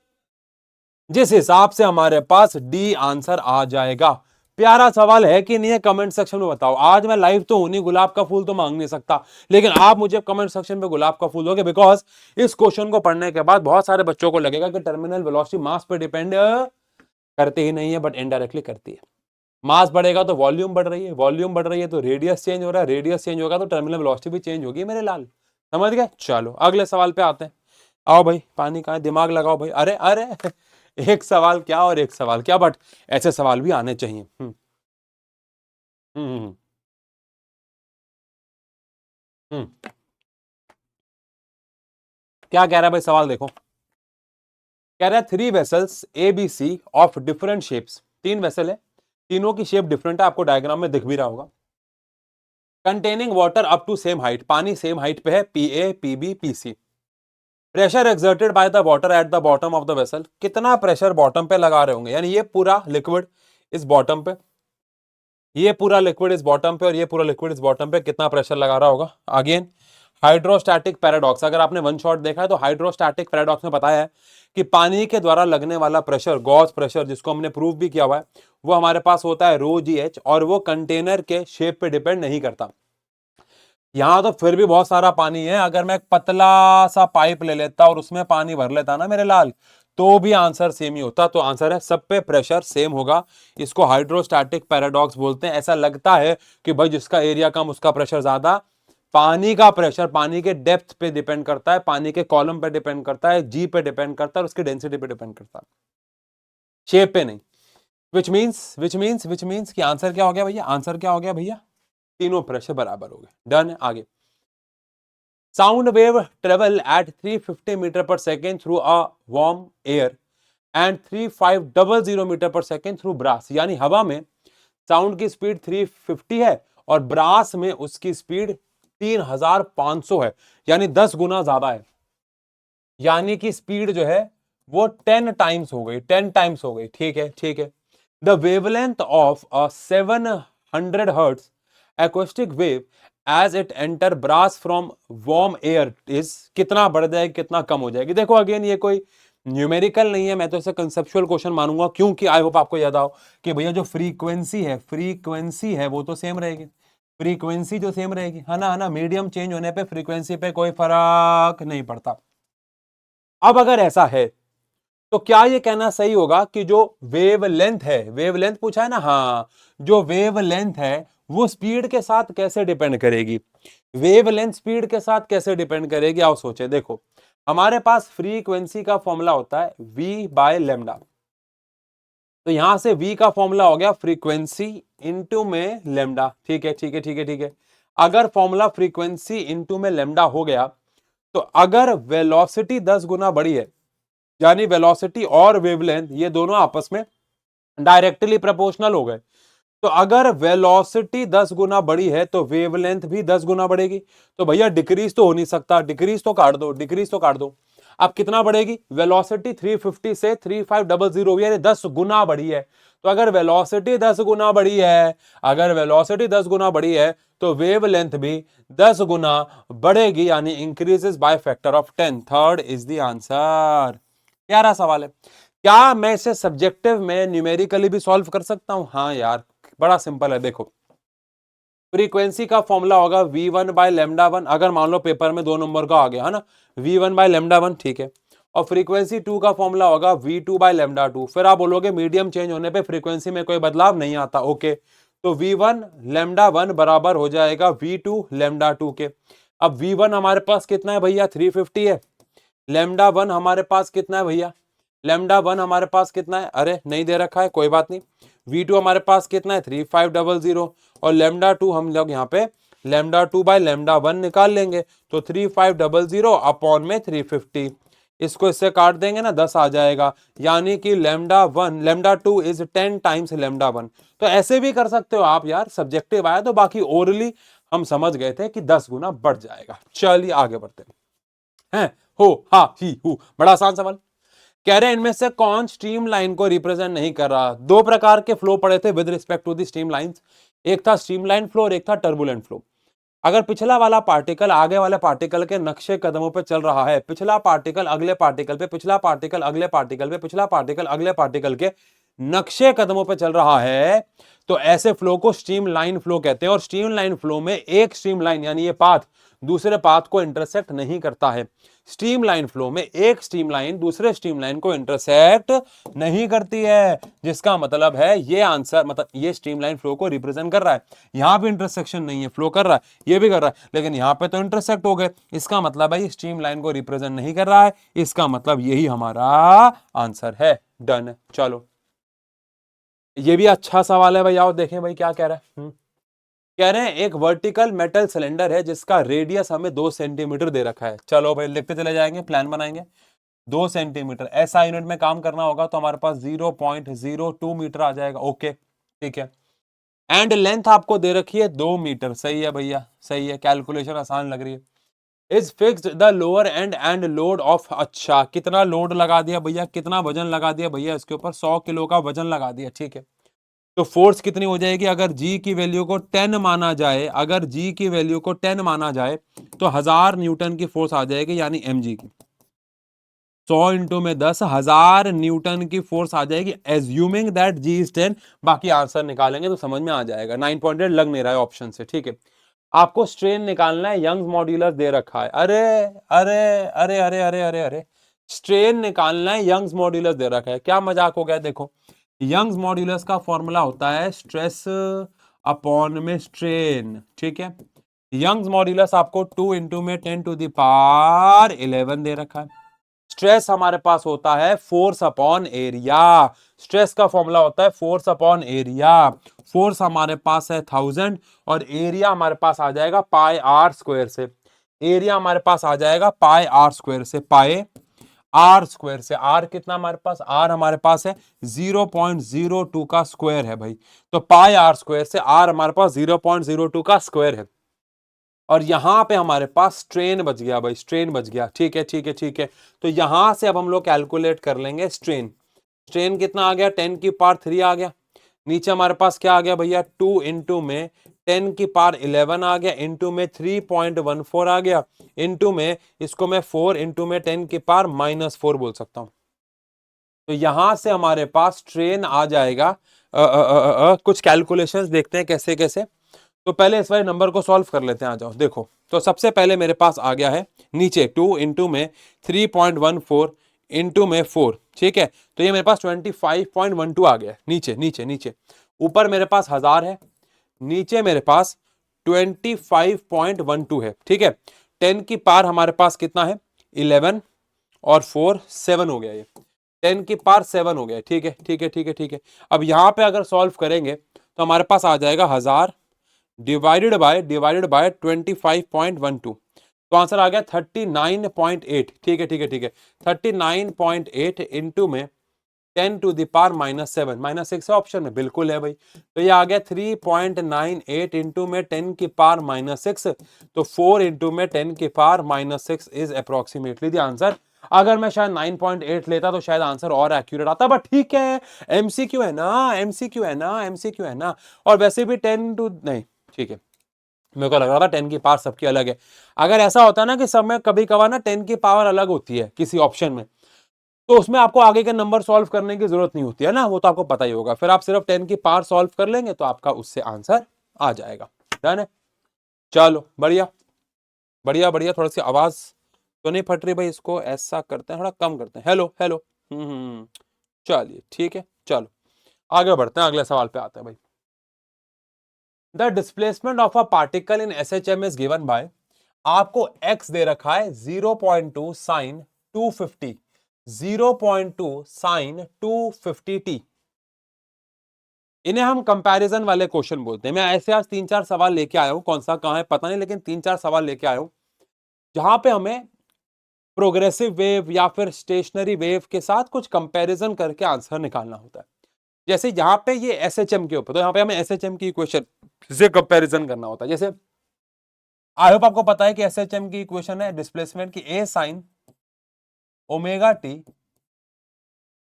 जिस हिसाब से हमारे पास डी आंसर आ जाएगा। प्यारा सवाल है कि नहीं है, कमेंट सेक्शन में बताओ। आज मैं लाइव तो हूं नहीं, गुलाब का फूल तो मांग नहीं सकता, लेकिन आप मुझे कमेंट सेक्शन में गुलाब का फूल दोगे, बिकॉज इस क्वेश्चन को पढ़ने के बाद बहुत सारे बच्चों को लगेगा कि टर्मिनल वेलोसिटी मास पे डिपेंड करती ही नहीं है, बट इनडायरेक्टली करती है। मास बढ़ेगा तो वॉल्यूम बढ़ रही है, वॉल्यूम बढ़ रही है तो रेडियस चेंज हो रहा है, रेडियस चेंज होगा तो टर्मिनल वेलोसिटी भी चेंज होगी मेरे लाल। समझ गए? चलो अगले सवाल पे आते हैं। आओ भाई, पानी कहाँ है, दिमाग लगाओ भाई। अरे अरे एक सवाल क्या और एक सवाल क्या, बट ऐसे सवाल भी आने चाहिए। हम्म हम्म हम्म। क्या कह रहा है भाई सवाल देखो। कह रहा है 3 vessels A B C of different shapes, 3 vessel है, तीनों की शेप डिफरेंट है, आपको डायग्राम में दिख भी रहा होगा। Containing water up to same height, पानी सेम हाइट पे है, P A P B P C. Pressure exerted by the water at the bottom of the vessel, कितना प्रेशर बॉटम पे लगा रहे होंगे, यानी ये पूरा लिक्विड इस बॉटम पे, ये पूरा लिक्विड इस बॉटम पे और ये पूरा लिक्विड इस बॉटम पे, कितना प्रेशर लगा रहा होगा। अगेन हाइड्रोस्टैटिक पैराडॉक्स, अगर आपने वन शॉट देखा है तो हाइड्रोस्टैटिक पैराडॉक्स में बताया है कि पानी के द्वारा लगने वाला प्रेशर, गॉस प्रेशर, जिसको हमने प्रूव भी किया हुआ है, वो हमारे पास होता है रो जी एच, और वो कंटेनर के शेप पे डिपेंड नहीं करता। यहां तो फिर भी बहुत सारा पानी है, अगर मैं एक पतला सा पाइप ले लेता और उसमें पानी भर लेता ना मेरे लाल, तो भी आंसर सेम ही होता। तो आंसर है सब पे प्रेशर सेम होगा। इसको हाइड्रोस्टैटिक पैराडॉक्स बोलते हैं। ऐसा लगता है कि भाई जिसका एरिया कम उसका प्रेशर ज्यादा, पानी का प्रेशर पानी के डेप्थ पे डिपेंड करता है, पानी के कॉलम पे डिपेंड करता है, जी पे डिपेंड करता है, और उसकी डेंसिटी पे डिपेंड करता है, शेप पे नहीं। विच मीन्स कि आंसर क्या हो गया भैया, आंसर क्या हो गया भैया, तीनों प्रेशर बराबर हो गए। डन है, आगे। Sound wave travel at 350 meter per second through a warm air and 3500 metre per second through brass, यानी हवा में साउंड की स्पीड 350 है और ब्रास में उसकी स्पीड 3500 है, यानी 10 गुना ज्यादा है। यानी कि स्पीड जो है वो 10 टाइम्स हो गई, 10 टाइम्स हो गई। ठीक है ठीक है। The wavelength of a 700 hertz acoustic wave as it enter brass from warm air is, कितना बढ़ जाएगी कितना कम हो जाएगी। देखो अगेन ये कोई न्यूमेरिकल नहीं है, मैं तो इसे कंसेप्चुअल क्वेश्चन मानूंगा, क्योंकि आई होप आपको याद आओ कि भैया जो फ्रीक्वेंसी है वो तो सेम रहेगी, फ्रीक्वेंसी जो सेम रहेगी, है ना, मीडियम चेंज होने पे फ्रीक्वेंसी पे कोई फर्क नहीं पड़ता। अब अगर ऐसा है तो क्या ये कहना सही होगा कि जो वेवलेंथ है, वेवलेंथ पूछा है ना, हाँ, जो वेवलेंथ है वो स्पीड के साथ कैसे डिपेंड करेगी, वेवलेंथ स्पीड के साथ कैसे डिपेंड करेगी। आओ सोचे, देखो हमारे पास फ्रीक्वेंसी का फॉर्मूला होता है v बाय लेमडा, तो यहां से v का फॉर्मूला हो गया फ्रीक्वेंसी इंटू में लेमडा। ठीक है ठीक है ठीक है ठीक है। अगर फॉर्मूला फ्रीक्वेंसी इंटू में लेमडा हो गया, तो अगर वेलोसिटी 10 गुना बड़ी है, यानी वेलोसिटी और वेवलेंथ ये दोनों आपस में डायरेक्टली प्रोपोर्शनल हो गए, तो अगर वेलोसिटी 10 गुना बड़ी है तो वेवलेंथ भी 10 गुना बढ़ेगी। तो भैया डिक्रीज तो हो नहीं सकता, डिक्रीज तो काट दो, डिक्रीज तो काट दो। अब कितना बढ़ेगी, वेलोसिटी 350 से 3500 हुई है, 10 गुना बढ़ी है। तो अगर वेलोसिटी 10 गुना बढ़ी है, अगर वेलोसिटी 10 गुना बढ़ी है तो वेव लेंथ भी 10 गुना बढ़ेगी, यानी increases by factor of 10। Third is the answer. प्यारा सवाल है। क्या मैं इसे सब्जेक्टिव में न्यूमेरिकली भी सॉल्व कर सकता हूं? हाँ यार, बड़ा सिंपल है। देखो, फ्रीक्वेंसी का फॉर्मूला होगा v1 बाय लेमडा वन। अगर मान लो पेपर में 2 नंबर का आ गया है ना, v1 बाय लेमडा वन, ठीक है। और फ्रीक्वेंसी 2 का फॉर्मूला होगा v2 बाय लेमडा टू। फिर आप बोलोगे मीडियम चेंज होने पे फ्रीक्वेंसी में कोई बदलाव नहीं आता, ओके। तो v1 लेमडा वन बराबर हो जाएगा v2 लेमडा टू के। अब v1 हमारे पास कितना है भैया, 350 है। लेमडा वन हमारे पास कितना है भैया, लेमडा वन हमारे पास कितना है, अरे नहीं दे रखा है, कोई बात नहीं। v2 हमारे पास कितना है, 3500। और लेमडा टू हम लोग यहाँ पे lambda two by lambda one निकाल लेंगे, तो 3500 अपॉन में 350, इसको इससे काट देंगे ना, 10 आ जाएगा। यानी कि lambda two is 10 times lambda one. तो ऐसे भी कर सकते हो आप यार, सब्जेक्टिव आया तो, बाकी ओरली हम समझ गए थे कि 10 गुना बढ़ जाएगा। चलिए आगे बढ़ते हैं। हो हा ही हु, बड़ा आसान सवाल। कह रहे हैं इनमें से कौन स्ट्रीम लाइन को रिप्रेजेंट नहीं कर रहा। दो प्रकार के फ्लो पड़े थे with respect to the streamlines, एक था स्ट्रीमलाइन फ्लो और एक था टर्बुलेंट फ्लो। अगर पिछला वाला पार्टिकल आगे वाले पार्टिकल के नक्शे कदमों पे चल रहा है, पिछला पार्टिकल अगले पार्टिकल पे, पिछला पार्टिकल अगले पार्टिकल पे, पिछला पार्टिकल अगले पार्टिकल के नक्शे कदमों पे चल रहा है, तो ऐसे फ्लो को स्ट्रीमलाइन फ्लो कहते हैं। और स्ट्रीमलाइन फ्लो में एक स्ट्रीमलाइन यानी ये पाथ दूसरे पाथ को इंटरसेक्ट नहीं करता है। स्ट्रीमलाइन फ्लो में एक स्ट्रीमलाइन दूसरे स्ट्रीमलाइन को इंटरसेक्ट नहीं करती है, जिसका मतलब है ये आंसर, मतलब ये स्ट्रीमलाइन फ्लो को रिप्रेजेंट कर रहा है। यहां पे इंटरसेक्शन नहीं है, फ्लो कर रहा है, ये भी कर रहा है, लेकिन यहां पे तो इंटरसेक्ट हो गए, इसका मतलब है ये स्ट्रीमलाइन को रिप्रेजेंट नहीं कर रहा है। इसका मतलब यही हमारा आंसर है। डन। चलो, ये भी अच्छा सवाल है भाई, आओ देखें भाई क्या कह रहा है। कह रहे हैं एक वर्टिकल मेटल सिलेंडर है जिसका रेडियस हमें 2 सेंटीमीटर दे रखा है। चलो भाई लिखते चले जाएंगे, प्लान बनाएंगे। 2 सेंटीमीटर ऐसा यूनिट में काम करना होगा तो हमारे पास 0.02 मीटर आ जाएगा, ओके ठीक है। एंड लेंथ आपको दे रखी है 2 मीटर, सही है भैया, सही है, कैलकुलेशन आसान लग रही है। Is fixed the lower and load of, अच्छा कितना लोड लगा दिया भैया, कितना वजन लगा दिया भैया, इसके ऊपर 100 किलो का वजन लगा दिया, ठीक है। तो फोर्स कितनी हो जाएगी, अगर जी की वैल्यू को 10 माना जाए, अगर जी की वैल्यू को 10 माना जाए तो 1000 न्यूटन की फोर्स आ जाएगी, यानी mg की। 100 इंटू में 10, 1000 न्यूटन की फोर्स आ जाएगी, एज्यूमिंग दैट जी इज 10। बाकी आंसर निकालेंगे तो समझ में आ जाएगा। 9.8 लग नहीं रहा है ऑप्शन से, ठीक है। आपको स्ट्रेन निकालना है, यंग्स मॉड्यूलस दे रखा है, अरे अरे अरे अरे अरे अरे अरे, स्ट्रेन निकालना है, यंग्स मॉड्यूलस दे रखा है, क्या मजाक हो गया। देखो, यंग्स मॉड्यूलस का फॉर्मूला होता है स्ट्रेस अपॉन में स्ट्रेन, ठीक है। यंग्स मॉड्यूलस आपको 2 इंटू में 10 टू द पावर 11 दे रखा है। स्ट्रेस हमारे पास होता है फोर्स अपॉन एरिया, स्ट्रेस का फॉर्मूला होता है फोर्स अपॉन एरिया। फोर्स हमारे पास है 1000 और एरिया हमारे पास आ जाएगा पाई आर स्क्वायर से। एरिया हमारे पास आ जाएगा पाई आर स्क्वायर से, पाई आर स्क्वायर से। आर कितना हमारे पास, आर हमारे पास है 0.02 का स्क्वायर है भाई, तो पाई आर स्क्वायर से आर हमारे पास 0.02 का स्क्वायर है। और यहां पे हमारे पास स्ट्रेन बच गया भाई, स्ट्रेन बच गया, ठीक है ठीक है ठीक है। तो यहां से अब हम लोग कैलकुलेट कर लेंगे स्ट्रेन। स्ट्रेन कितना आ गया, 10 की पावर 3 आ गया। नीचे हमारे पास क्या आ गया भैया, 2 इंटू में 10 की पावर 11 आ गया, इंटू में 3.14 आ गया, इंटू में इसको मैं 4 इंटू में 10 की पावर -4 बोल सकता हूं। तो यहां से हमारे पास स्ट्रेन आ जाएगा। कुछ कैलकुलेशंस देखते हैं कैसे कैसे। तो पहले इस वाले नंबर को सॉल्व कर लेते हैं, आ जाओ देखो। तो सबसे पहले मेरे पास आ गया है नीचे 2 इंटू में 3.14 इंटू में 4, ठीक है। तो ये मेरे पास 25.12 आ गया नीचे नीचे नीचे। ऊपर मेरे पास 1000 है, नीचे मेरे पास 25.12 है, ठीक है। 10 की पावर हमारे पास कितना है, 11 और 4 7 हो गया, ये 10 की पावर 7 हो गया, ठीक है ठीक है ठीक है ठीक है। अब यहां पे अगर सॉल्व करेंगे तो हमारे पास आ जाएगा 1000 डिवाइडेड बाय 25.12, तो आंसर आ गया 39.8, ठीक है ठीक है ठीक है। 39.8 इंटू में 10 टू द पावर -7, -6 है ऑप्शन में, बिल्कुल है भाई। तो ये आ गया 3.98 इंटू में 10 की पावर -6, तो 4 इंटू में 10 की power -6 is approximately the answer. अगर मैं शायद 9.8 लेता तो शायद आंसर और एक्यूरेट आता, बट ठीक है, एमसीक्यू है ना, एमसीक्यू है ना, एमसीक्यू है ना। और वैसे भी 10 टू नहीं, ठीक है, मेरे को लग रहा था 10 की पावर सबकी अलग है। अगर ऐसा होता ना कि सब में कभी कभार ना 10 की पावर अलग होती है किसी ऑप्शन में, तो उसमें आपको आगे के नंबर सॉल्व करने की जरूरत नहीं होती है ना, वो तो आपको पता ही होगा। फिर आप सिर्फ 10 की पावर सॉल्व कर लेंगे तो आपका उससे आंसर आ जाएगा। डन है, चलो बढ़िया बढ़िया बढ़िया। थोड़ी सी आवाज तो नहीं फट रही भाई, इसको ऐसा करते हैं, थोड़ा कम करते हैं। हेलो हेलो, चलिए ठीक है, चलो आगे बढ़ते हैं, अगले सवाल पे आते हैं भाई। The displacement of a particle in SHM is given by, आपको x दे रखा है 0.2 साइन 250, 0.2 साइन 250t। इन्हें हम कंपैरिजन वाले क्वेश्चन बोलते हैं। मैं ऐसे आज 3-4 सवाल लेके आया हूं, कौन सा कहां है पता नहीं, लेकिन 3-4 सवाल लेके आया हूं जहां पे हमें प्रोग्रेसिव वेव या फिर स्टेशनरी वेव के साथ कुछ कंपैरिजन करके आंसर निकालना होता है। जैसे यहाँ पे ये एसएचएम के ऊपर, तो यहाँ पे हमें एसएचएम की इक्वेशन से कंपैरिजन करना होता है। जैसे आई होप आपको पता है कि एसएचएम की इक्वेशन है डिस्प्लेसमेंट की a sine omega T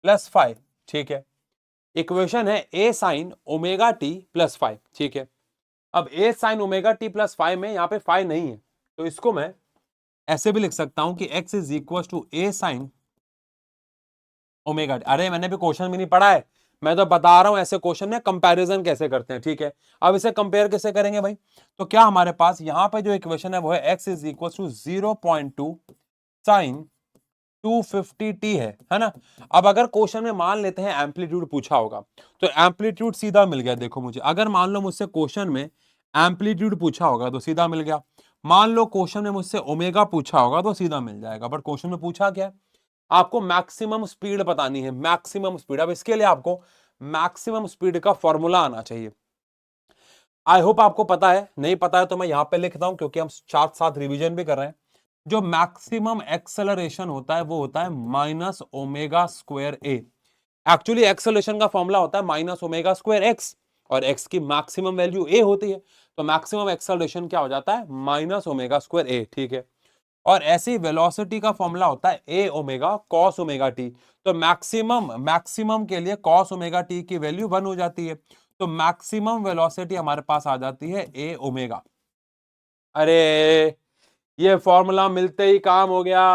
plus 5, ठीक है। इक्वेशन है a sine omega T plus 5, ठीक है। अब a sine omega T plus 5 में यहाँ पे 5 नहीं है, तो इसको मैं ऐसे भी लिख सकता हूं कि x is equal to a sine omega t. अरे मैंने भी क्वेश्चन भी नहीं पढ़ा है, मैं तो बता रहा हूं ऐसे क्वेश्चन में कंपैरिजन कैसे करते हैं, ठीक है। अब इसे कंपेयर कैसे करेंगे भाई, तो क्या हमारे पास यहाँ पे जो इक्वेशन है वो है x is equal to 0.2 sine 250t है ना। अब अगर क्वेश्चन में मान लेते हैं एम्पलीट्यूड पूछा होगा, तो एम्पलीट्यूड सीधा मिल गया। देखो मुझे, अगर मान लो मुझसे क्वेश्चन में एम्पलीट्यूड पूछा होगा तो सीधा मिल गया। मान लो क्वेश्चन में मुझसे ओमेगा पूछा होगा तो सीधा मिल जाएगा। बट क्वेश्चन में पूछा क्या है, आपको मैक्सिमम स्पीड बतानी है, मैक्सिमम स्पीड। अब इसके लिए आपको मैक्सिमम स्पीड का फॉर्मूला आना चाहिए। आई होप आपको पता है, नहीं पता है तो मैं यहां पे लिखता हूं क्योंकि हम साथ साथ रिवीजन भी कर रहे हैं। जो मैक्सिमम एक्सेलरेशन होता है वो होता है माइनस ओमेगा स्क्वायर ए। एक्चुअली एक्सेलरेशन का फॉर्मूला होता है माइनस ओमेगा स्क्वायर एक्स, और एक्स की मैक्सिमम वैल्यू ए होती है, तो मैक्सिमम एक्सेलरेशन क्या हो जाता है, माइनस ओमेगा स्क्वायर ए, ठीक है। और ऐसी वेलोसिटी का फॉर्मूला होता है ए ओमेगा कॉस ओमेगा टी। तो मैक्सिमम मैक्सिमम के लिए कॉस ओमेगा टी की वैल्यू 1 हो जाती है, तो मैक्सिमम वेलोसिटी हमारे पास आ जाती है ए ओमेगा। अरे ये फॉर्मूला मिलते ही काम हो गया,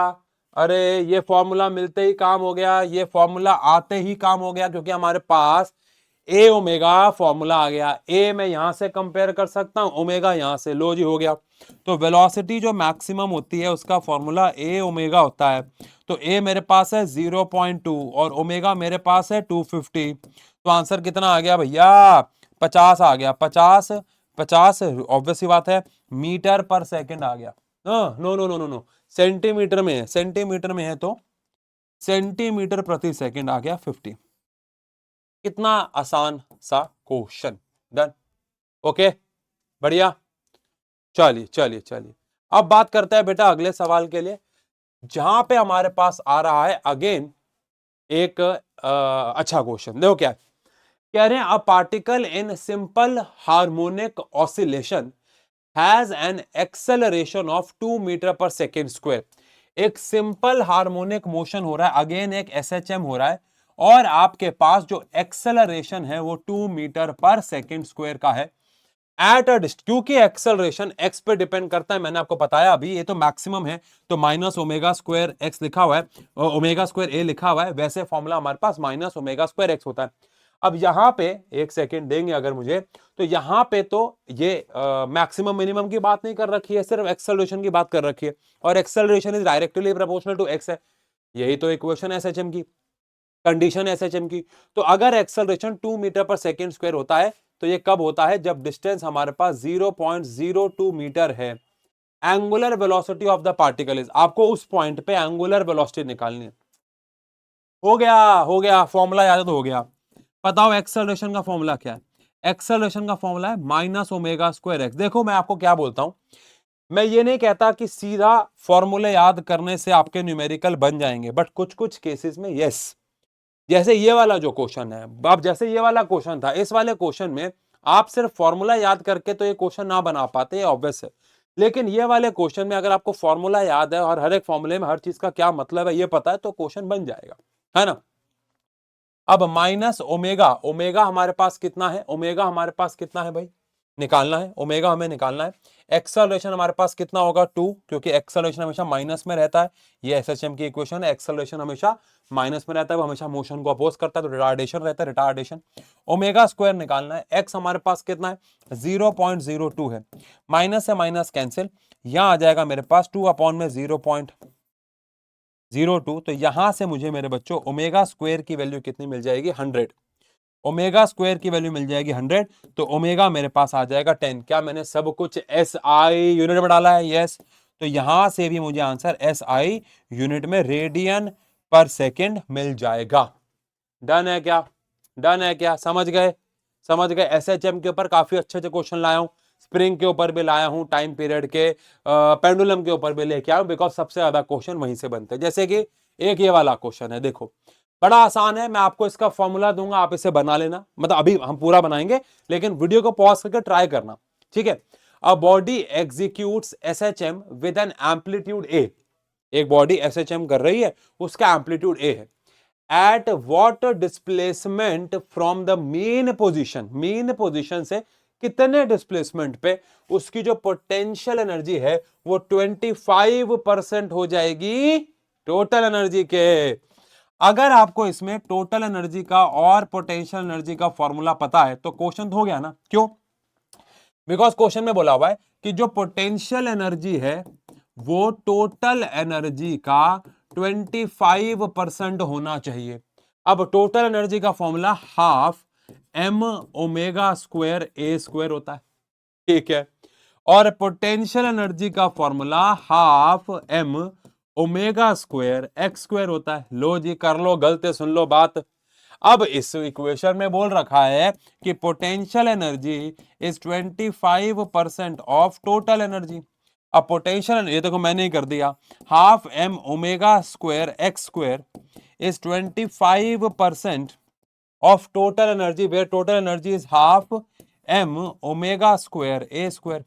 अरे ये फॉर्मूला मिलते ही काम हो गया, ये फॉर्मूला आते ही काम हो गया, क्योंकि हमारे पास ए ओमेगा फॉर्मूला आ गया। ए मैं यहां से कंपेयर कर सकता हूं, ओमेगा यहां से, लो जी हो गया। तो वेलोसिटी जो मैक्सिमम होती है उसका फॉर्मूला ए ओमेगा होता है। तो ए मेरे पास है 0.2 और ओमेगा मेरे पास है 250। तो आंसर कितना आ गया भैया, 50 आ गया। 50 50 ऑब्वियस सी बात है मीटर पर सेकंड आ गया। No no no no no, centimetre में है, सेंटीमीटर में है तो सेंटीमीटर प्रति सेकंड आ गया 50। कितना आसान सा क्वेश्चन। डन, ओके बढ़िया। चलिए चलिए चलिए, अब बात करते हैं बेटा अगले सवाल के लिए, जहां पे हमारे पास आ रहा है अगेन एक अच्छा क्वेश्चन। देखो क्या कह रहे हैं, a particle in simple harmonic oscillation has an acceleration of 2 metre per second square. एक सिंपल हार्मोनिक मोशन हो रहा है, अगेन एक एसएचएम हो रहा है, और आपके पास जो एक्सेलरेशन है वो 2 मीटर पर सेकेंड स्क्वायर का है एट अ डिस्टेंस। क्योंकि एक्सेलरेशन एक्स पे डिपेंड करता है, मैंने आपको बताया अभी, ये तो मैक्सिमम है तो माइनस ओमेगा स्क्वायर एक्स लिखा हुआ है, ओमेगा स्क्वायर ए लिखा हुआ है, वैसे फॉर्मूला हमारे पास माइनस ओमेगा स्क्वायर एक्स होता है। अब यहां पे एक सेकेंड देंगे अगर मुझे, तो यहां पे तो ये मैक्सिमम मिनिमम की बात नहीं कर रखी है, सिर्फ एक्सेलरेशन की बात कर रखी है, और acceleration is directly proportional to x है। यही तो इक्वेशन एसएचएम की, कंडीशन एसएचएम की। तो अगर acceleration 2 metre per second square होता है तो ये कब होता है, जब डिस्टेंस हमारे पास 0.02 मीटर है। Angular velocity of the particle is, आपको उस पॉइंट पे एंगुलर वेलोसिटी निकालनी है। हो गया फॉर्मूला याद तो हो गया। बताओ एक्सेलरेशन का फॉर्मूला क्या है, एक्सेलरेशन का फॉर्मूला है माइनस ओमेगा स्क्वायर एक्स। देखो मैं आपको क्या बोलता हूं, मैं ये नहीं कहता कि सीधा फॉर्मूले याद करने से आपके न्यूमेरिकल बन जाएंगे, बट कुछ कुछ केसेस में यस। जैसे ये वाला जो क्वेश्चन है, अब जैसे ये वाला क्वेश्चन था, इस वाले क्वेश्चन में आप सिर्फ फॉर्मूला याद करके तो ये क्वेश्चन ना बना पाते, ये ऑब्वियस है। लेकिन ये वाले क्वेश्चन में अगर आपको फॉर्मूला याद है और हर एक फॉर्मूले में हर चीज का क्या मतलब है ये पता है, तो क्वेश्चन बन जाएगा, है ना। अब माइनस ओमेगा, ओमेगा हमारे पास कितना है, ओमेगा हमारे पास कितना है भाई, निकालना है, ओमेगा हमें निकालना है। एक्सेलरेशन हमारे पास कितना होगा 2, क्योंकि एक्सेलरेशन हमेशा माइनस में रहता है, ये एसएचएम की इक्वेशन है, एक्सेलरेशन हमेशा माइनस में रहता है, वो हमेशा मोशन को अपोज करता है, तो रिटार्डेशन रहता है, रिटार्डेशन। ओमेगा स्क्वायर निकालना है, एक्स हमारे पास कितना है 0.02 है, माइनस से माइनस कैंसिल, यहां आ जाएगा मेरे पास 2 अपॉन में 0.02, तो यहां से मुझे मेरे बच्चों ओमेगा स्क्वायर की वैल्यू कितनी मिल जाएगी 100, ओमेगा स्क्वायर की वैल्यू मिल जाएगी 100, तो ओमेगा मेरे पास आ जाएगा 10। क्या मैंने सब कुछ एस आई यूनिट में डाला है, यस, तो यहां से भी मुझे आंसर एस आई यूनिट में रेडियन पर सेकेंड मिल जाएगा। डन है क्या, डन है क्या, समझ गए, समझ गए। एसएचएम के ऊपर काफी अच्छे अच्छे क्वेश्चन लाया हूं, स्प्रिंग के ऊपर भी लाया हूं, टाइम पीरियड के, पेंडुलम के ऊपर भी लेके आया, बिकॉज सबसे ज्यादा क्वेश्चन वहीं से बनते हैं। जैसे कि एक ये वाला क्वेश्चन है, देखो बड़ा आसान है, मैं आपको इसका फॉर्मूला दूंगा, आप इसे बना लेना, मतलब अभी हम पूरा बनाएंगे, लेकिन वीडियो को पॉज करके ट्राई करना, ठीक है। A body executes SHM with an amplitude A, एक बॉडी एसएचएम कर रही है, उसका एम्पलीट्यूड ए है, at what displacement from the main position, main position से कितने डिस्प्लेसमेंट पे उसकी जो पोटेंशियल एनर्जी है वो 25% हो जाएगी टोटल एनर्जी के। अगर आपको इसमें टोटल एनर्जी का और पोटेंशियल एनर्जी का फॉर्मूला पता है तो क्वेश्चन हो गया ना, क्यों, बिकॉज क्वेश्चन में बोला हुआ है कि जो पोटेंशियल एनर्जी है वो टोटल एनर्जी का 25% होना चाहिए। अब टोटल एनर्जी का formula half M omega square ए स्क्वायर होता है, ठीक है, और पोटेंशियल एनर्जी का formula half M omega square x square होता है। लो जी कर लो, गलते सुन लो बात। अब इस इक्वेशन में बोल रखा है कि potential energy is 25% of total energy. अब पोटेंशियल, ये देखो मैंने ही कर दिया, half M omega square x square is 25% of total energy, where total energy is half M omega square A square.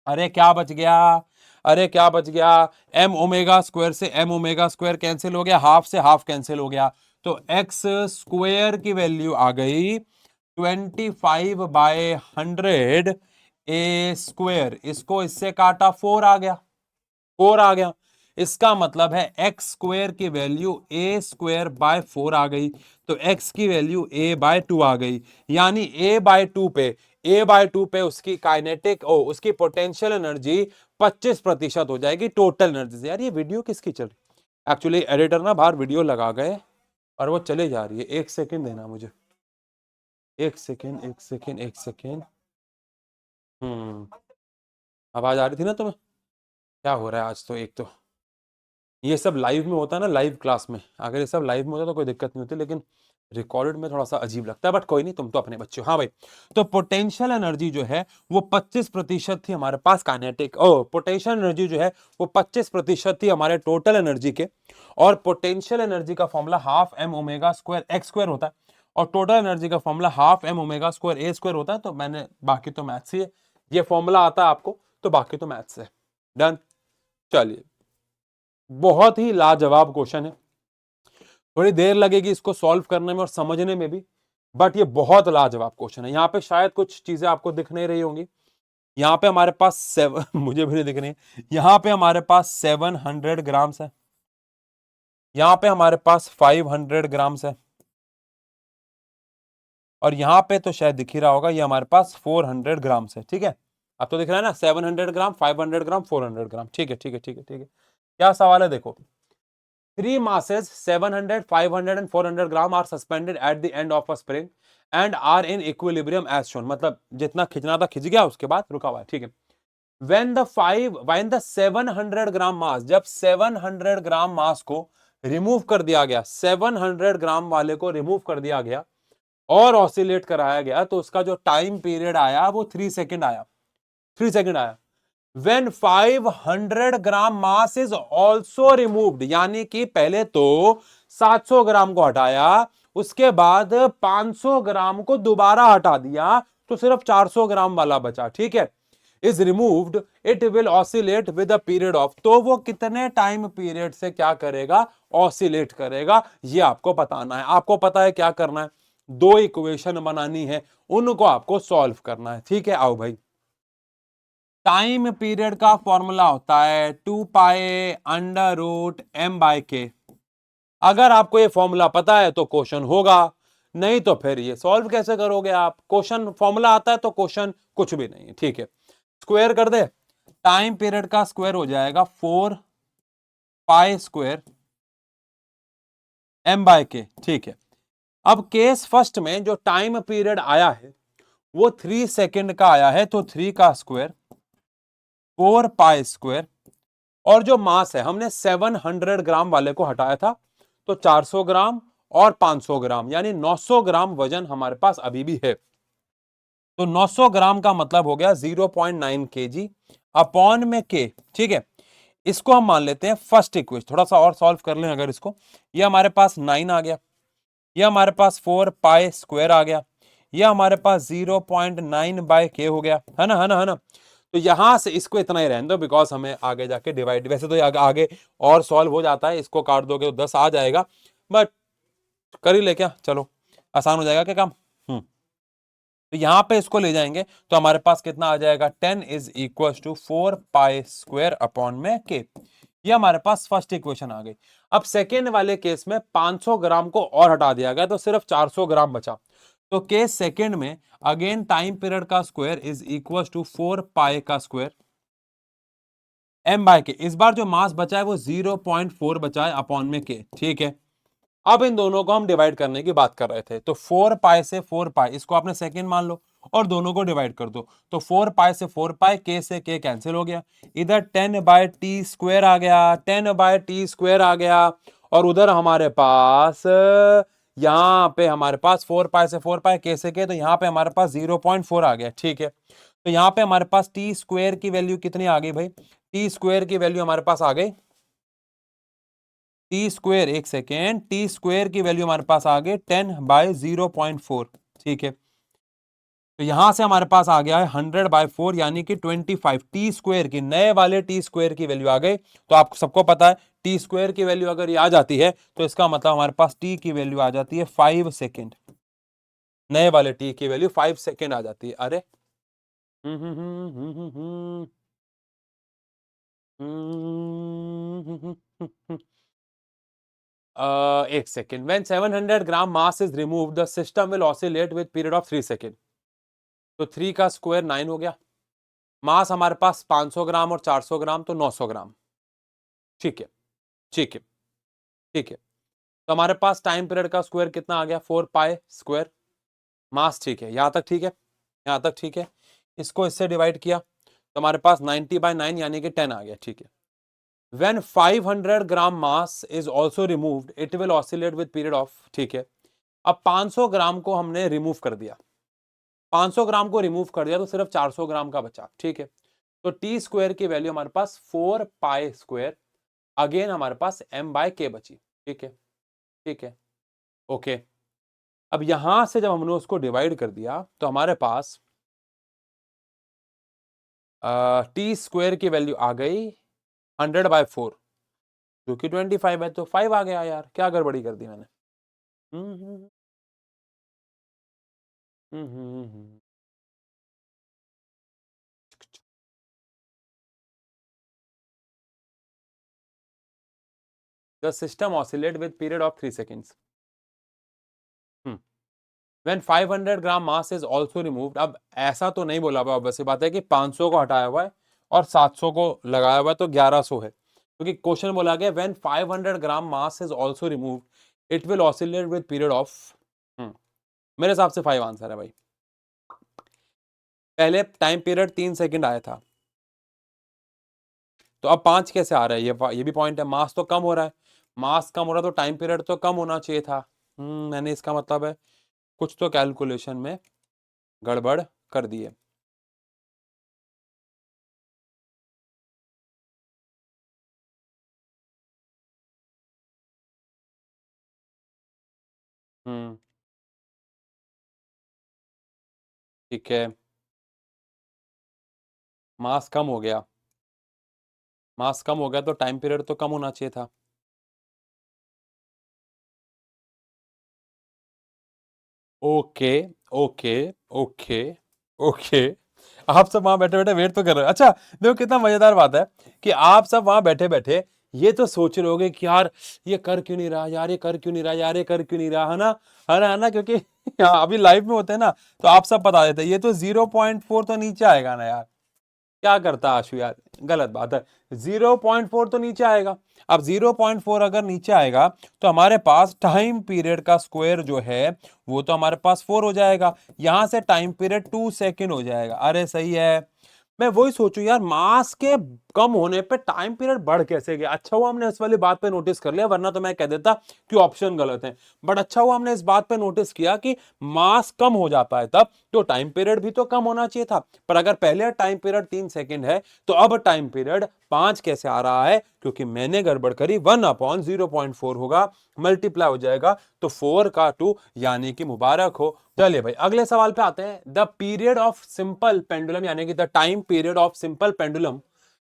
अरे क्या बच गया, अरे क्या बच गया, एम ओमेगा स्क्वायर से एम ओमेगा स्क्वायर कैंसिल हो गया, हाफ से हाफ कैंसिल हो गया, तो एक्स स्क्वायर की वैल्यू आ गई 25/100 ए स्क्वायर, इसको इससे काटा 4 आ गया, 4 आ गया, इसका मतलब है एक्स स्क्वायर की वैल्यू ए स्क्वायर बाय 4 आ गई, तो एक्स की वैल्यू ए बाय 2 आ गई, यानी ए बाय टू पे उसकी काइनेटिक उसकी पोटेंशियल एनर्जी 25% हो जाएगी टोटल एनर्जी से। यार ये वीडियो किसकी चल रही, एक्चुअली एडिटर ना बाहर वीडियो लगा गए और वो चले जा रही है, एक सेकेंड देना मुझे, एक सेकेंड एक सेकेंड एक सेकेंड। आवाज आ रही थी ना तुम्हें, क्या हो रहा है आज, तो एक तो ये सब लाइव में होता है ना, लाइव क्लास में अगर ये सब लाइव में होता तो कोई दिक्कत नहीं होती, लेकिन रिकॉर्डेड में थोड़ा सा अजीब लगता है, बट कोई नहीं, तुम तो अपने बच्चे हो। हाँ भाई, तो पोटेंशियल एनर्जी जो है वो 25% थी हमारे पास काइनेटिक, पोटेंशियल एनर्जी जो है वो 25% थी हमारे टोटल एनर्जी के, और पोटेंशियल एनर्जी का formula half M omega square x square होता है, और टोटल एनर्जी का formula half M omega square ए स्क्वायर होता है। तो मैंने बाकी तो मैथ्स ही है, ये फॉर्मूला आता है आपको तो बाकी तो मैथ्स है। डन, चलिए, बहुत ही लाजवाब क्वेश्चन है, थोड़ी देर लगेगी इसको सॉल्व करने में और समझने में भी, बट ये बहुत लाजवाब क्वेश्चन है। यहाँ पे शायद कुछ चीजें आपको दिख नहीं रही होंगी, यहाँ पे हमारे पास मुझे भी नहीं दिख रही, यहाँ पे हमारे पास 700 ग्राम्स है, यहाँ पे हमारे पास 500 ग्राम्स है, और यहाँ पे तो शायद दिख ही रहा होगा, ये हमारे पास 400 ग्राम्स है, ठीक है। अब तो दिख रहा है ना, 700 ग्राम, 500 ग्राम, 400 ग्राम, ठीक है ठीक है ठीक है ठीक है। क्या सवाल है देखो, three masses 700, 500 and 400 gram are suspended at the end of a spring and are in equilibrium as shown, मतलब जितना खींचना था खिंच गया, उसके बाद रुका हुआ है, ठीक है। when the 700 ग्राम मास, जब 700 ग्राम मास को रिमूव कर दिया गया, 700 ग्राम वाले को रिमूव कर दिया गया और ऑसिलेट कराया गया, तो उसका जो टाइम पीरियड आया वो 3 सेकेंड आया, 3 सेकेंड आया। When 500 gram mass is also removed, यानी कि पहले तो 700 ग्राम को हटाया, उसके बाद 500 ग्राम को दोबारा हटा दिया, तो सिर्फ 400 ग्राम वाला बचा, ठीक है। Is removed it will oscillate with a period of, तो वो कितने टाइम पीरियड से क्या करेगा, ऑसिलेट करेगा, ये आपको बताना है। आपको पता है क्या करना है, दो इक्वेशन बनानी है, उनको आपको सॉल्व करना है। ठीक है, आओ भाई। टाइम पीरियड का फॉर्मूला होता है 2 पाई √m/k। अगर आपको ये फॉर्मूला पता है तो क्वेश्चन होगा, नहीं तो फिर ये सॉल्व कैसे करोगे आप, क्वेश्चन फॉर्मूला आता है तो क्वेश्चन कुछ भी नहीं है। ठीक है, स्क्वायर कर दे, टाइम पीरियड का स्क्वायर हो जाएगा 4 पाई² m/k। ठीक है, अब केस फर्स्ट में जो टाइम पीरियड आया है वो 3 सेकेंड का आया है, तो 3 का स्क्वायर 4 पाई², और जो मास है हमने 700 ग्राम वाले को हटाया था, तो 400 ग्राम और 500 ग्राम यानी 900 ग्राम वजन हमारे पास अभी भी है। तो 900 ग्राम का मतलब हो गया 0.9 kg अपॉन में के। ठीक है, इसको हम मान लेते हैं फर्स्ट इक्वेशन, थोड़ा सा और सॉल्व कर लें अगर इसको। ये हमारे पास 9 आ गया, ये हमारे पास 4 पाई² आ गया, ये हमारे पास 0.9/k हो गया, है ना, है ना, है ना। तो यहां से इसको इतना ही रहने दो, बिकॉज हमें आगे जाके डिवाइड, वैसे तो आगे और सॉल्व हो जाता है, इसको काट दोगे तो 10 आ जाएगा, बट कर ही ले क्या, चलो आसान हो जाएगा क्या काम। तो यहां पे इसको ले जाएंगे तो हमारे पास कितना आ जाएगा, 10 इज इक्वल टू 4 पाई² अपॉन में के। ये हमारे पास फर्स्ट इक्वेशन आ गई। अब सेकेंड वाले केस में 500 ग्राम को और हटा दिया गया तो सिर्फ 400 ग्राम बचा। तो केस सेकेंड में अगेन टाइम पीरियड का square is equal to 4 pi m/k। इस बार जो मास बचा है वो 0.4 बचा है अपॉन में के। ठीक है, अब इन दोनों को हम डिवाइड करने की बात कर रहे थे, तो 4 पाई से 4 पाई इसको आपने सेकेंड मान लो और दोनों को डिवाइड कर दो, तो 4 पाई से 4 पाई, के से के कैंसिल हो गया, इधर 10/t² आ गया, 10/t² आ गया, और उधर हमारे पास यहाँ पे हमारे पास 4 पाई से 4 पाई, के से के, तो यहाँ पे हमारे पास 0.4 आ गया। ठीक है, तो यहाँ पे हमारे पास t² की वैल्यू कितनी आ गई भाई, t² की वैल्यू हमारे पास आ गई, t², एक सेकेंड, t² की वैल्यू हमारे पास आ गई 10/0.4। ठीक है, तो यहां से हमारे पास आ गया है 100/4 यानी कि 25, t² की, नए वाले t² की वैल्यू आ गई। तो आपको सबको पता है t² की वैल्यू अगर ये आ जाती है तो इसका मतलब हमारे पास t की वैल्यू आ जाती है 5 सेकेंड, नए वाले t की वैल्यू 5 सेकेंड आ जाती है। अरे हम्म हम्म हम्म हम्म हम्म हम्म एक second, when 700 gram mass is remove the system will oscillate with period of 3 second. तो 3 का स्क्वायर 9 हो गया, मास हमारे पास 500 ग्राम और 400 ग्राम तो 900 ग्राम। ठीक है, ठीक है, ठीक है, तो हमारे पास टाइम पीरियड का स्क्वायर कितना आ गया, 4 पाई², मास ठीक है, यहां तक ठीक है, यहां तक ठीक है। इसको इससे डिवाइड किया तो हमारे पास 90/9 यानी कि 10 आ गया। ठीक है, when 500 gram mass is also removed it will oscillate with period of. ठीक है, अब 500 ग्राम को हमने रिमूव कर दिया, 500 ग्राम को रिमूव कर दिया तो सिर्फ 400 ग्राम का बचा। ठीक है, तो t² की वैल्यू हमारे पास 4 पाई², अगेन हमारे पास m/k बची। ठीक है, ठीक है, ओके। अब यहां से जब हमने उसको डिवाइड कर दिया तो हमारे पास t² की वैल्यू आ गई 100/4, जो कि 25 है, तो 5 आ गया। यार क्या गड़बड़ी कर दी मैंने। हम्म हम्म हम्म हम्म हम्म। The system oscillate with period of 3 seconds. When 500 gram mass is also removed, अब ऐसा तो नहीं बोला हुआ, वैसे बात है कि 500 को हटाया हुआ है और 700 को लगाया हुआ है तो 1100 है, क्योंकि क्वेश्चन बोला गया when 500 gram mass is also removed it will oscillate with period of. मेरे हिसाब से 5 आंसर है भाई। पहले टाइम पीरियड 3 सेकंड आया था, तो अब 5 कैसे आ रहा है, ये भी पॉइंट है, मास तो कम हो रहा है, मास कम हो रहा है तो टाइम पीरियड तो कम होना चाहिए था। मैंने इसका मतलब है कुछ तो कैलकुलेशन में गड़बड़ कर दी है। हम्म, ठीक है, मास कम हो गया, मास कम हो गया तो टाइम पीरियड तो कम होना चाहिए था। Okay okay okay okay. आप सब वहां बैठे बैठे वेट तो कर रहे हो। अच्छा देखो कितना मजेदार बात है कि आप सब वहां बैठे बैठे ये तो सोच रहे होगे कि यार ये कर क्यों नहीं रहा, यार ये कर क्यों नहीं रहा, यार ये कर क्यों नहीं रहा, है ना, है ना, है ना, क्योंकि हाँ, अभी लाइव में होते हैं ना, तो आप सब बता देते ये तो 0.4 तो नीचे आएगा ना यार। क्या करता आशु यार, गलत बात है। 0.4 तो नीचे आएगा। अब 0.4 अगर नीचे आएगा तो हमारे पास टाइम पीरियड का स्क्वायर जो है वो तो हमारे पास 4 हो जाएगा। यहां से टाइम पीरियड 2 सेकेंड हो जाएगा। अरे सही है। मैं वही सोचूं यार, मास के कम होने पे टाइम पीरियड बढ़ कैसे गया। अच्छा हुआ हमने इस वाली बात पे नोटिस कर लिया, वरना तो मैं कह देता कि ऑप्शन गलत है। बट अच्छा हुआ हमने इस बात पे नोटिस किया कि मास कम हो जाता है तब तो टाइम पीरियड भी तो कम होना चाहिए था। पर अगर पहले टाइम पीरियड 3 सेकेंड है तो अब टाइम पीरियड 5 कैसे आ रहा है, क्योंकि मैंने गड़बड़ करी। 1/0.4 होगा, मल्टीप्लाई हो जाएगा तो 4 का 2, यानी कि मुबारक हो। चलिए भाई अगले सवाल पे आते हैं। The period of simple pendulum, यानी कि the time period of simple pendulum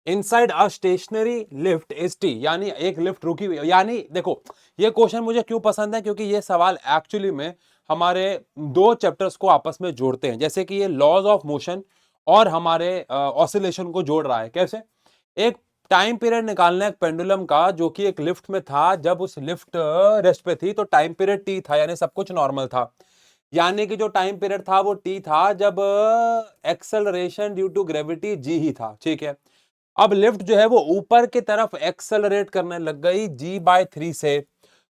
inside a stationary lift is T, यानी एक लिफ्ट रुकी हुई। यानी देखो ये क्वेश्चन मुझे क्यों पसंद है, क्योंकि ये सवाल एक्चुअली में हमारे दो चैप्टर्स को आपस में जोड़ते हैं। जैसे कि ये लॉज ऑफ मोशन और हमारे ऑसिलेशन को जोड़ रहा है। कैसे? एक टाइम पीरियड निकालना है पेंडुलम का जो कि एक लिफ्ट में था, जब उस लिफ्ट रेस्ट पे थी तो टाइम पीरियड टी था, यानी सब कुछ नॉर्मल था। यानी कि जो टाइम पीरियड था वो टी था जब acceleration due to gravity G ही था। ठीक है। अब लिफ्ट जो है वो ऊपर की तरफ एक्सेलरेट करने लग गई g/3 से,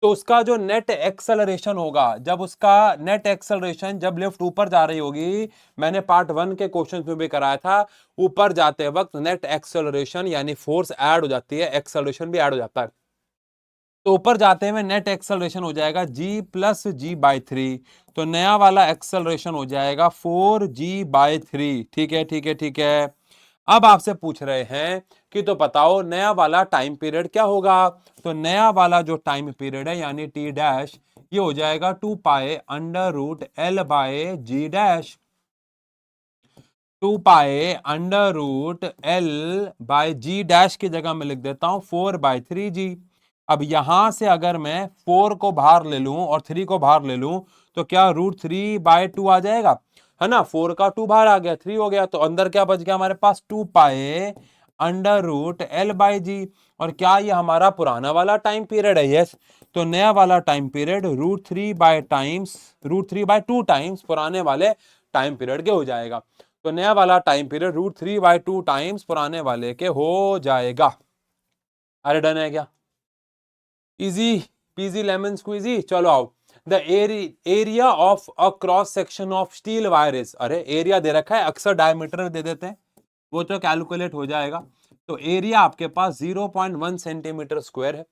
तो उसका जो नेट एक्सेलरेशन होगा, जब उसका नेट एक्सेलरेशन जब लिफ्ट ऊपर जा रही होगी, मैंने पार्ट 1 के क्वेश्चन में भी कराया था, ऊपर जाते वक्त नेट एक्सेलरेशन यानी फोर्स ऐड हो जाती है, एक्सेलरेशन भी ऐड हो जाता है। तो ऊपर जाते हुए नेट एक्सेलरेशन हो जाएगा g+g/3, तो नया वाला एक्सेलरेशन हो जाएगा 4g/3। ठीक है, ठीक है, ठीक है। अब आपसे पूछ रहे हैं कि तो बताओ नया वाला टाइम पीरियड क्या होगा। तो नया वाला जो टाइम पीरियड है यानी टी डैश, ये हो जाएगा 2π√L/g डैश। 2π√L/g डैश की जगह मैं लिख देता हूं 4/3g। अब यहां से अगर मैं 4 को बाहर ले लूं और 3 को बाहर ले लूं तो क्या √3/2 आ जाएगा, है ना। 4 का 2 बाहर आ गया, 3 हो गया, तो अंदर क्या बच गया हमारे पास 2π√L/g। और क्या ये हमारा पुराना वाला टाइम पीरियड है? यस। तो नया वाला टाइम पीरियड √3/2 टाइम्स पुराने वाले टाइम पीरियड के हो जाएगा। तो नया वाला टाइम पीरियड √3/2 टाइम्स पुराने वाले के हो जाएगा। अरे डन है क्या? Easy peasy lemon squeezy. चलो आओ। The area of a cross section of steel wire is, अरे एरिया दे रखा है, अक्सर डायमीटर दे देते हैं, वो तो कैलकुलेट हो जाएगा। तो एरिया आपके पास 0.1 सेंटीमीटर स्क्वायर है।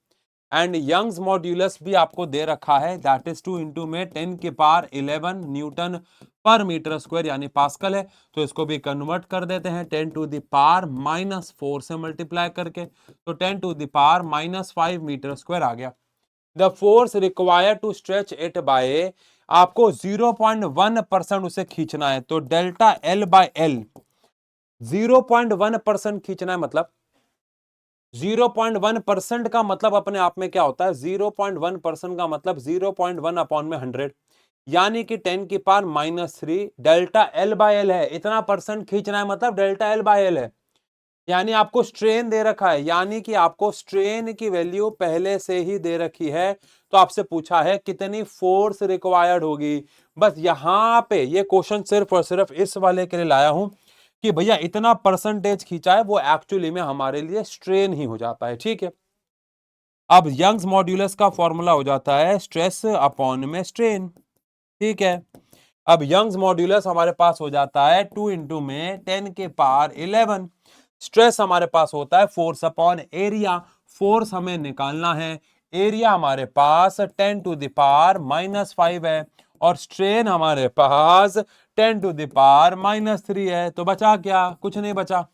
एंड यंग्स मॉड्यूलस भी आपको दे रखा है, दैट इज 2 इंटू में 10⁻11 न्यूटन पर मीटर स्क्वायर, यानी पास्कल है। तो इसको भी कन्वर्ट कर देते हैं 10⁻⁻4 से मल्टीप्लाई करके, तो 10⁻⁻5 मीटर स्क्वायर आ गया। The force require to stretch it by, आपको 0.1% उसे खींचना है, तो डेल्टा L/L 0.1% खींचना है। मतलब 0.1% का मतलब अपने आप में क्या होता है? 0.1% का मतलब 0.1/100, यानी कि 10⁻³ डेल्टा L/L है। इतना परसेंट खींचना है, मतलब डेल्टा L/L है। यानी आपको स्ट्रेन दे रखा है, यानी कि आपको स्ट्रेन की वैल्यू पहले से ही दे रखी है। तो आपसे पूछा है कितनी फोर्स रिक्वायर्ड होगी। बस यहां पे ये क्वेश्चन सिर्फ और सिर्फ इस वाले के लिए लाया हूं कि भैया इतना परसेंटेज खींचा है, वो एक्चुअली में हमारे लिए स्ट्रेन ही हो जाता है। ठीक है। अब यंग्स मॉड्यूलस का फॉर्मूला हो जाता है स्ट्रेस अपॉन में स्ट्रेन। ठीक है। अब यंग्स मॉड्यूलस हमारे पास हो जाता है 2 इंटू में 10⁻11। स्ट्रेस हमारे पास होता है फोर्स अपॉन एरिया। फोर्स हमें निकालना है, एरिया हमारे पास 10⁻⁻5 है, और स्ट्रेन हमारे पास 10⁻³ है। तो बचा क्या? कुछ नहीं बचा।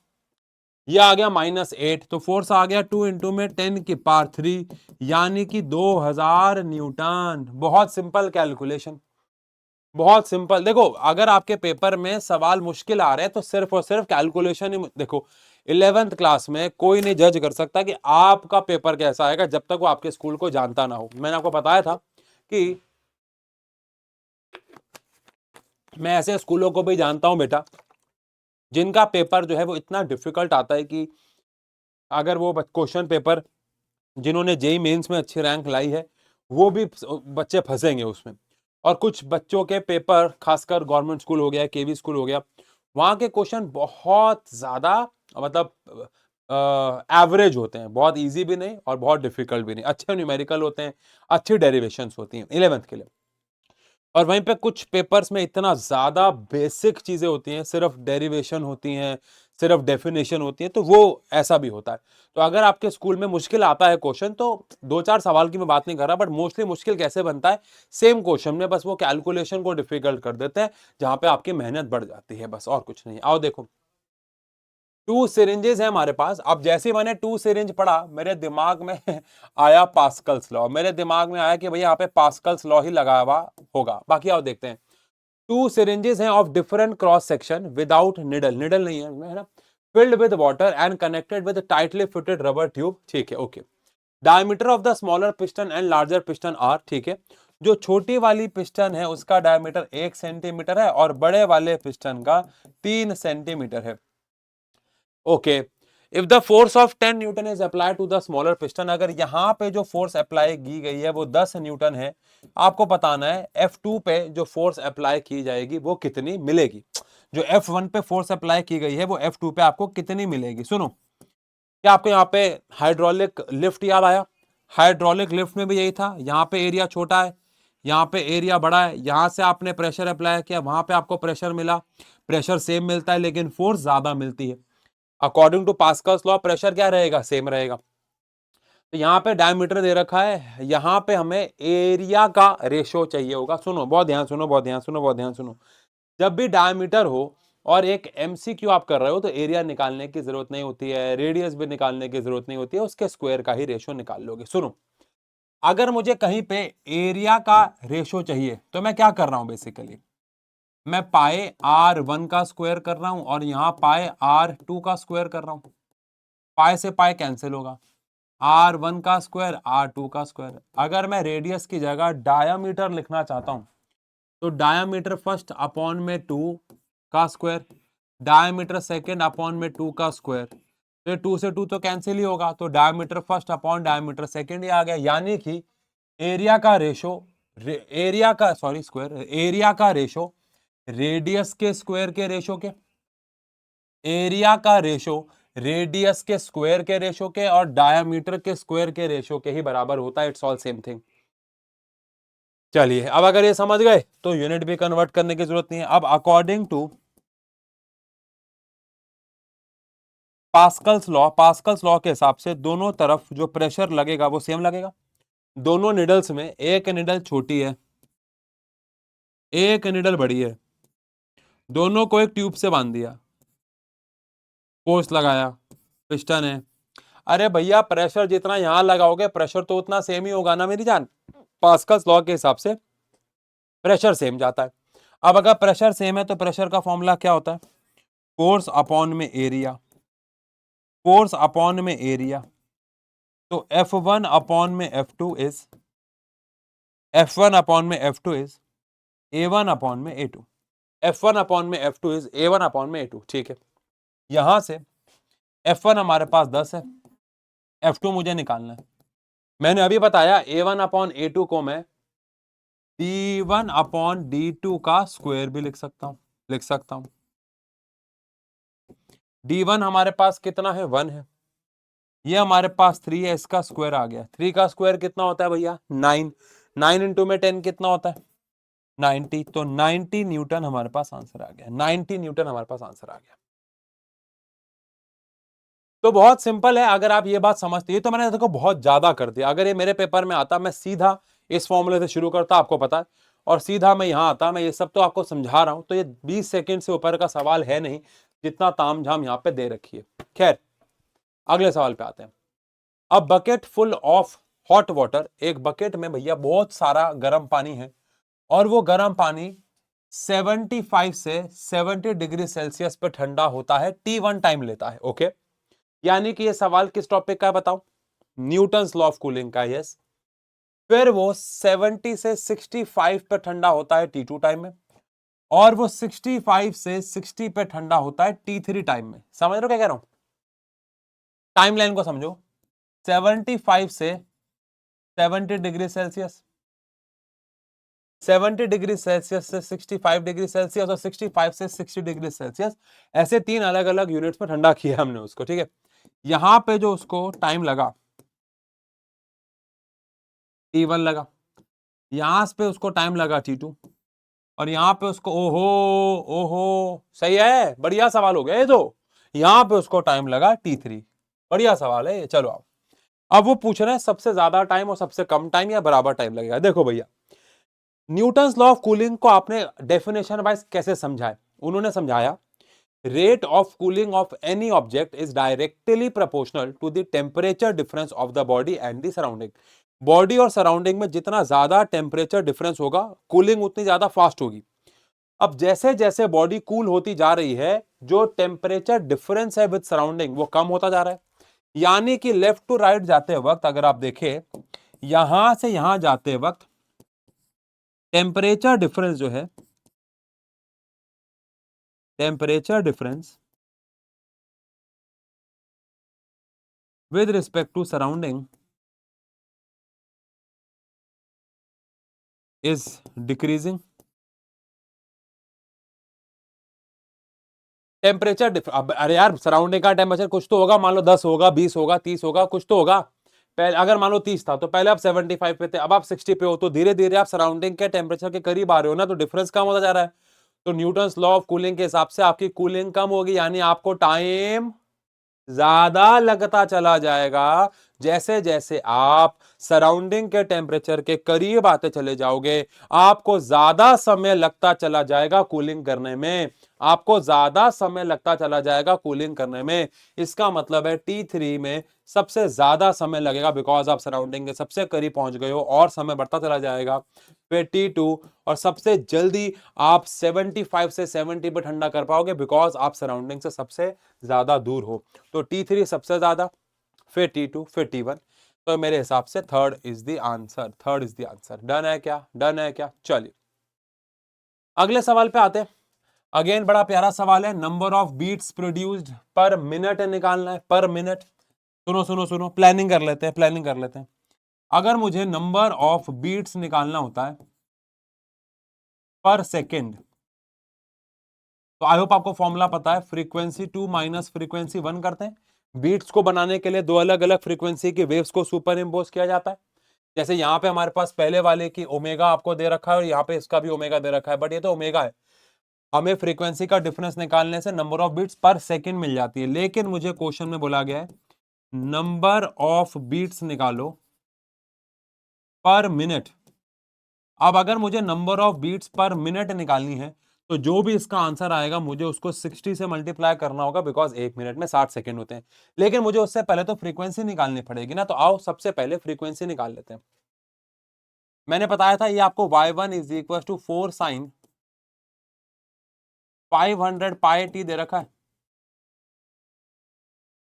ये आ गया -8, तो फोर्स आ गया 2 इंटू में 10⁻³ यानी कि 2000 न्यूटन। बहुत सिंपल कैलकुलेशन, बहुत सिंपल। देखो अगर आपके पेपर में सवाल मुश्किल आ रहे हैं तो सिर्फ और सिर्फ कैलकुलेशन ही, देखो 11th क्लास में कोई नहीं जज कर सकता कि आपका पेपर कैसा आएगा जब तक वो आपके स्कूल को जानता ना हो। मैंने आपको बताया था कि मैं ऐसे स्कूलों को भी जानता हूं बेटा जिनका पेपर जो है वो इतना डिफिकल्ट आता है कि अगर वो क्वेश्चन पेपर जिन्होंने जेई मेंस में अच्छी रैंक लाई है वो भी बच्चे फंसेंगे उसमें। और कुछ बच्चों के पेपर, खासकर गवर्नमेंट स्कूल हो गया, केवी स्कूल हो गया, वहां के क्वेश्चन बहुत ज्यादा मतलब एवरेज होते हैं, बहुत इजी भी नहीं और बहुत डिफिकल्ट भी नहीं, अच्छे न्यूमेरिकल होते हैं, अच्छी डेरिवेशंस होती हैं 11th के लिए। और वहीं पे कुछ पेपर्स में इतना ज्यादा बेसिक चीजें होती हैं, सिर्फ डेरिवेशन होती हैं, सिर्फ डेफिनेशन होती है, तो वो ऐसा भी होता है। तो अगर आपके स्कूल में मुश्किल आता है क्वेश्चन, तो दो चार सवाल की मैं बात नहीं कर रहा, बट मोस्टली मुश्किल कैसे बनता है, सेम क्वेश्चन में बस वो कैलकुलेशन को डिफिकल्ट कर देते हैं, जहां पे आपकी मेहनत बढ़ जाती है, बस और कुछ नहीं। आओ देखो, टू सिरिंजेस है हमारे पास। अब जैसे ही मैंने टू सिरिंज पढ़ा, मेरे दिमाग में आया पास्कल्स लॉ, मेरे दिमाग में आया कि भैया यहाँ पे पास्कल्स लॉ ही लगा हुआ होगा। बाकी आओ देखते हैं। टू सिरिंजेस हैं of different cross section without needle, needle नहीं है ना, filled with water and connected with tightly fitted rubber tube, ठीक है, okay. Diameter of the smaller piston and larger piston are, ठीक है। जो छोटी वाली पिस्टन है उसका डायमीटर 1 सेंटीमीटर है और बड़े वाले पिस्टन का 3 सेंटीमीटर है, okay. If the force of 10 newton is applied to the smaller piston, अगर यहां पे जो फोर्स अप्लाई की गई है वो 10 न्यूटन है, आपको बताना है F2 पे जो फोर्स अप्लाई की जाएगी वो कितनी मिलेगी। जो F1 पे फोर्स अप्लाई की गई है वो F2 पे आपको कितनी मिलेगी। सुनो, क्या आपको यहाँ पे हाइड्रोलिक लिफ्ट याद आया? हाइड्रोलिक लिफ्ट में भी यही था, यहाँ पे एरिया छोटा है, यहाँ पे एरिया बड़ा है, यहां से आपने प्रेशर अप्लाई किया, वहां पे आपको प्रेशर मिला, प्रेशर सेम मिलता है लेकिन फोर्स ज्यादा मिलती है। According to Pascal's law pressure क्या रहेगा, सेम रहेगा। तो यहाँ पे डायमीटर दे रखा है, यहाँ पे हमें एरिया का रेशो चाहिए होगा। सुनो बहुत ध्यान सुनो, बहुत ध्यान सुनो, बहुत ध्यान सुनो। जब भी डायमीटर हो और एक एमसीक्यू आप कर रहे हो तो एरिया निकालने की जरूरत नहीं होती है, रेडियस भी निकालने की जरूरत नहीं होती है, उसके स्क्वायर का ही रेशो निकाल लोगे। सुनो, अगर मुझे कहीं पे एरिया का रेशो चाहिए तो मैं क्या कर रहा हूं, बेसिकली मैं पाए R1 का स्क्वायर कर रहा हूं और यहां पाए R2 का स्क्वायर कर रहा हूं। पाए से पाए कैंसिल होगा, R1 का स्क्वायर R2 का स्क्वायर। अगर मैं रेडियस की जगह डायामीटर लिखना चाहता हूं तो डायामीटर फर्स्ट अपॉन में 2 का स्क्वायर, डायामीटर सेकंड अपॉन में 2 का स्क्वायर। तो 2 से 2 तो कैंसिल ही होगा, तो diameter first upon diameter second ही आ गया। यानी कि एरिया का रेशो, एरिया का सॉरी स्क्वायर, एरिया का रेशो रेडियस के स्क्वायर के रेशो के, एरिया का रेशो रेडियस के स्क्वायर के रेशो के और डायामीटर के स्क्वायर के रेशो के ही बराबर होता है। It's all same thing. चलिए, अब अगर ये समझ गए तो यूनिट भी कन्वर्ट करने की जरूरत नहीं है। अब according to Pascal's law, Pascal's law के हिसाब से दोनों तरफ जो प्रेशर लगेगा वो सेम लगेगा। दोनों निडल्स में एक निडल छोटी है, एक निडल बड़ी है, दोनों को एक ट्यूब से बांध दिया, फोर्स लगाया, पिस्टन है। अरे भैया प्रेशर जितना यहां लगाओगे प्रेशर तो उतना सेम ही होगा ना मेरी जान। पास्कल्स लॉ के हिसाब से प्रेशर सेम जाता है। अब अगर प्रेशर सेम है तो प्रेशर का फॉर्मूला क्या होता है, फोर्स अपॉन में एरिया, फोर्स अपॉन में एरिया। तो F1 अपॉन में F2 इज, F1 अपॉन में F2 इज A1 अपॉन में A2, F1 अपॉन में F2 इज A1 अपॉन में A2, ठीक है। यहां से F1 हमारे पास 10 है, F2 मुझे निकालना है। मैंने अभी बताया A1 अपॉन A2 को मैं D1 अपॉन D2 का स्क्वायर भी लिख सकता हूं, लिख सकता हूं। D1 हमारे पास कितना है, 1 है, ये हमारे पास 3 है, इसका स्क्वायर आ गया। 3 का स्क्वायर कितना होता है भैया, 9, 9 इंटू में 10 कितना होता है, 90। तो 90 न्यूटन हमारे पास आंसर आ गया, 90 न्यूटन हमारे पास आंसर आ गया। तो बहुत सिंपल है, अगर आप ये बात समझते, ये तो मैंने देखो बहुत ज्यादा कर दिया। अगर ये मेरे पेपर में आता मैं सीधा इस फॉर्मूले से शुरू करता, आपको पता है, और सीधा मैं यहां आता, मैं ये सब तो आपको समझा रहा हूं, तो ये 20 सेकंड से ऊपर का सवाल है नहीं जितना तामझाम यहाँ पे दे रखी है। खैर अगले सवाल पे आते हैं। अब bucket full of hot water, एक बकेट में भैया बहुत सारा गर्म पानी है और वो गर्म पानी 75 से 70 डिग्री सेल्सियस पे ठंडा होता है, T1 टाइम लेता है। ओके, यानी कि ये सवाल किस टॉपिक का है बताओ? न्यूटन्स लॉ ऑफ कूलिंग का। यस। फिर वो 70 से 65 पे ठंडा होता है T2 टाइम में, और वो 65 से 60 पे ठंडा होता है T3 टाइम में। समझ रहे हो क्या कह रहा हूं? टाइमलाइन को समझो। 75 से 70 डिग्री सेल्सियस, 70 डिग्री सेल्सियस से 65 डिग्री सेल्सियस, और 65 से 60 डिग्री सेल्सियस, ऐसे तीन अलग अलग यूनिट्स में ठंडा किया हमने उसको। ठीक है, यहां पे जो उसको टाइम लगा T1 लगा, यहां पे उसको टाइम लगा T2, और यहां पे उसको, ओहो ओहो, सही है, बढ़िया सवाल हो गया ये तो। यहां पे उसको टाइम लगा T3। बढ़िया सवाल है ये। चलो अब वो पूछ रहे हैं सबसे ज्यादा टाइम और सबसे कम टाइम या बराबर टाइम लगेगा। देखो भैया, न्यूटन्स लॉ ऑफ कूलिंग को आपने डेफिनेशन वाइज कैसे समझा है? उन्होंने समझाया, rate of cooling of any object is directly proportional to the temperature difference of the body and the surrounding. Body और सराउंडिंग में जितना ज्यादा टेम्परेचर डिफरेंस होगा, कूलिंग उतनी ज्यादा फास्ट होगी। अब जैसे जैसे बॉडी कूल होती जा रही है, जो टेम्परेचर डिफरेंस है विद सराउंडिंग वो कम होता जा रहा है। यानी कि लेफ्ट टू राइट जाते वक्त अगर आप देखें, यहां से यहां जाते वक्त टेम्परेचर डिफरेंस जो है, temperature difference with respect to surrounding is decreasing. Temperature अरे यार, सराउंडिंग का टेम्परेचर कुछ तो होगा, मान लो 10 होगा, 20 होगा, 30 होगा, कुछ तो होगा। पहले अगर मान लो 30 था तो पहले आप 75 पे थे, अब आप 60 पे हो, तो धीरे धीरे आप सराउंडिंग के टेम्परेचर के करीब आ रहे हो ना, तो डिफरेंस कम होता जा रहा है। तो न्यूटन्स लॉ ऑफ कूलिंग के हिसाब से आपकी कूलिंग कम होगी, यानी आपको टाइम ज्यादा लगता चला जाएगा। जैसे जैसे आप सराउंडिंग के टेम्परेचर के करीब आते चले जाओगे, आपको ज्यादा समय लगता चला जाएगा कूलिंग करने में, आपको ज्यादा समय लगता चला जाएगा कूलिंग करने में। इसका मतलब है T3 में सबसे ज्यादा समय लगेगा, बिकॉज आप सराउंडिंग के सबसे करीब पहुंच गए हो, और समय बढ़ता चला जाएगा। फिर T2, और सबसे जल्दी आप 75 से 70 पे ठंडा कर पाओगे, बिकॉज आप सराउंडिंग से सबसे ज्यादा दूर हो। तो T3 सबसे ज्यादा, फिर T2, फिर T1। तो मेरे हिसाब से third is the answer, third is the answer. Done है क्या? डन है क्या? चलिए अगले सवाल पे आते हैं। अगेन बड़ा प्यारा सवाल है, number of beats produced per minute निकालना है, पर मिनट। सुनो सुनो सुनो, प्लानिंग कर लेते हैं, प्लानिंग कर लेते हैं। अगर मुझे नंबर ऑफ बीट्स निकालना होता है पर सेकेंड, तो आई होप आपको फॉर्मूला पता है, फ्रीक्वेंसी 2 माइनस फ्रीक्वेंसी 1 करते हैं। बीट्स को बनाने के लिए दो अलग अलग फ्रीक्वेंसी के वेव्स को सुपर इम्पोज किया जाता है। जैसे यहाँ पे हमारे पास पहले वाले की ओमेगा आपको दे रखा है, और यहाँ पे इसका भी ओमेगा दे रखा है, बट ये तो ओमेगा है। हमें फ्रीक्वेंसी का डिफरेंस निकालने से नंबर ऑफ बीट्स पर सेकंड मिल जाती है, लेकिन मुझे क्वेश्चन में बोला गया है नंबर ऑफ बीट्स निकालो पर मिनट। अब अगर मुझे number of beats per minute निकालनी है, तो जो भी इसका आंसर आएगा मुझे उसको 60 से मल्टीप्लाई करना होगा, बिकॉज एक मिनट में 60 सेकंड होते हैं। लेकिन मुझे उससे पहले तो फ्रीक्वेंसी निकालनी पड़ेगी ना, तो आओ सबसे पहले फ्रीक्वेंसी निकाल लेते हैं। मैंने बताया था ये आपको y1 is equal to 4 sine 500 pi T दे रखा है,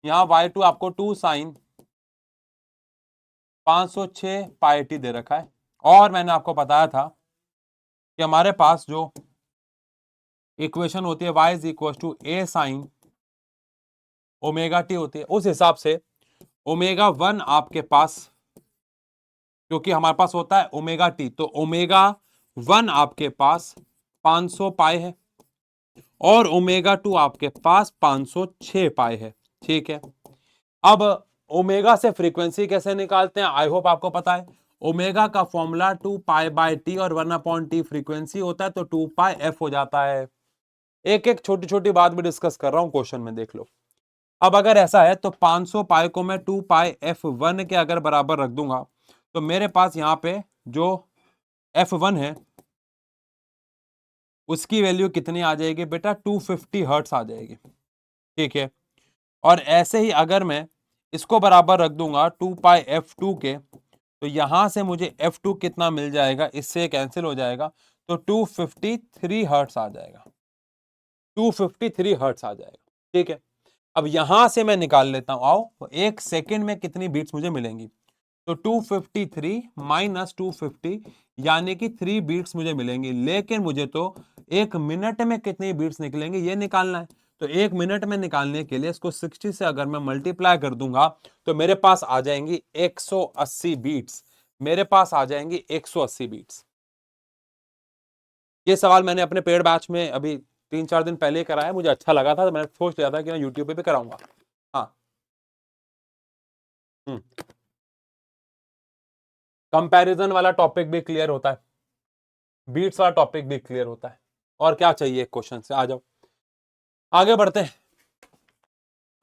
यहाँ y2 आपको 2 साइन 506 पाई टी दे रखा है। और मैंने आपको बताया था कि हमारे पास जो इक्वेशन होती है y is equal to A sine omega T होती है, उस हिसाब से ओमेगा 1 आपके पास, क्योंकि हमारे पास होता है ओमेगा टी, तो ओमेगा 1 आपके पास 500 पाई है, और ओमेगा 2 आपके पास 506 पाई है। ठीक है, अब ओमेगा से फ्रीक्वेंसी कैसे निकालते हैं, आई होप आपको पता है। ओमेगा का फॉर्मूला 2 पाई बाय टी और 1 अपॉन टी फ्रीक्वेंसी होता है, तो 2 पाई एफ हो जाता है। एक एक छोटी छोटी बात भी डिस्कस कर रहा हूं, क्वेश्चन में देख लो। अब अगर ऐसा है तो 500 पाई को मैं 2 पाई f1 के अगर बराबर रख दूंगा, तो मेरे पास यहाँ पे जो f1 है उसकी वैल्यू कितनी आ जाएगी बेटा? 250 हर्ट्स आ जाएगी। ठीक है, और ऐसे ही अगर मैं इसको बराबर रख दूंगा 2 पाई f2 के, तो यहां से मुझे f2 कितना मिल जाएगा, इससे कैंसिल हो जाएगा, तो 253 हर्ट्स आ जाएगा, 253 हर्ट्स आ जाएगा। ठीक है, अब यहां से मैं निकाल लेता हूं, आओ, तो एक सेकंड में कितनी बीट्स मुझे मिलेंगी, तो 253 माइनस 250 यानी कि 3 बीट्स मुझे मिलेंगी, लेकिन मुझे तो एक मिनट में कितनी बीट्स निकलेंगे ये निकालना है। तो एक मिनट में निकालने के लिए इसको 60 से अगर मैं मल्टीप्लाई कर दूंगा तो मेरे पास आ जाएंगी 180 बीट्स, मेरे पास आ जाएंगी 180 बीट्स। ये सवाल मैंने अपने पेड बैच में अभी 3-4 दिन पहले कराया, मुझे अच्छा लगा था तो मैंने सोच लिया था कि मैं यूट्यूब पे भी कराऊंगा। हाँ, कंपैरिजन वाला टॉपिक भी क्लियर होता है, बीट्स वाला टॉपिक भी क्लियर होता है, और क्या चाहिए क्वेश्चन से, आ जाओ आगे बढ़ते हैं।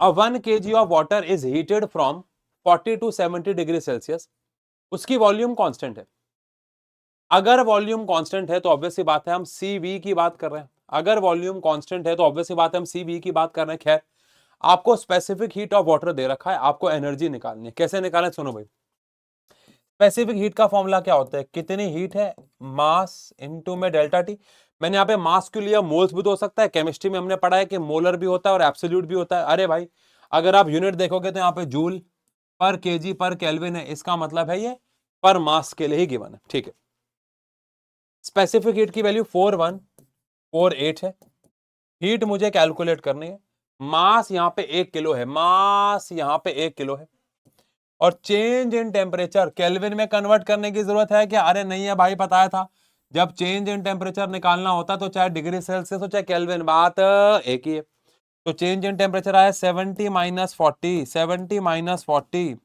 अ 1 kg of water is heated from 40 to 70 degree Celsius, उसकी वॉल्यूम कांस्टेंट है। अगर वॉल्यूम कांस्टेंट है तो ऑब्वियस सी बात है हम CV की बात कर रहे हैं, अगर वॉल्यूम कांस्टेंट है तो ऑब्वियस सी बात है हम CV की बात कर रहे हैं। खैर, आपको स्पेसिफिक हीट ऑफ वाटर दे रखा है, आपको एनर्जी निकालनी है, कैसे निकालें सुनो भाई। स्पेसिफिक हीट का फॉर्मूला क्या होता है, कितनी हीट है, मास इनटू में डेल्टा टी। मैंने यहाँ पे मास क्यों लिया, मोल्स भी तो हो सकता है, केमिस्ट्री में हमने पढ़ा है कि मोलर भी होता है और एब्सोल्यूट भी होता है। अरे भाई, अगर आप यूनिट देखोगे तो यहाँ पे जूल पर केजी पर केल्विन है, इसका मतलब है ये पर मास के लिए ही गिवन है। ठीक है, स्पेसिफिक हीट की वैल्यू 4148 है, हीट मुझे कैलकुलेट करनी है, मास यहाँ पे 1 किलो है, मास यहाँ पे 1 किलो है, और चेंज इन टेम्परेचर केल्विन में कन्वर्ट करने की जरूरत है क्या, अरे नहीं है भाई, बताया था जब चेंज इन टेम्परेचर निकालना होता तो चाहे डिग्री सेल्सियस हो चाहे केल्विन, बात एक ही है। तो चेंज इन टेम्परेचर आया 70 माइनस 40, 70 माइनस 40,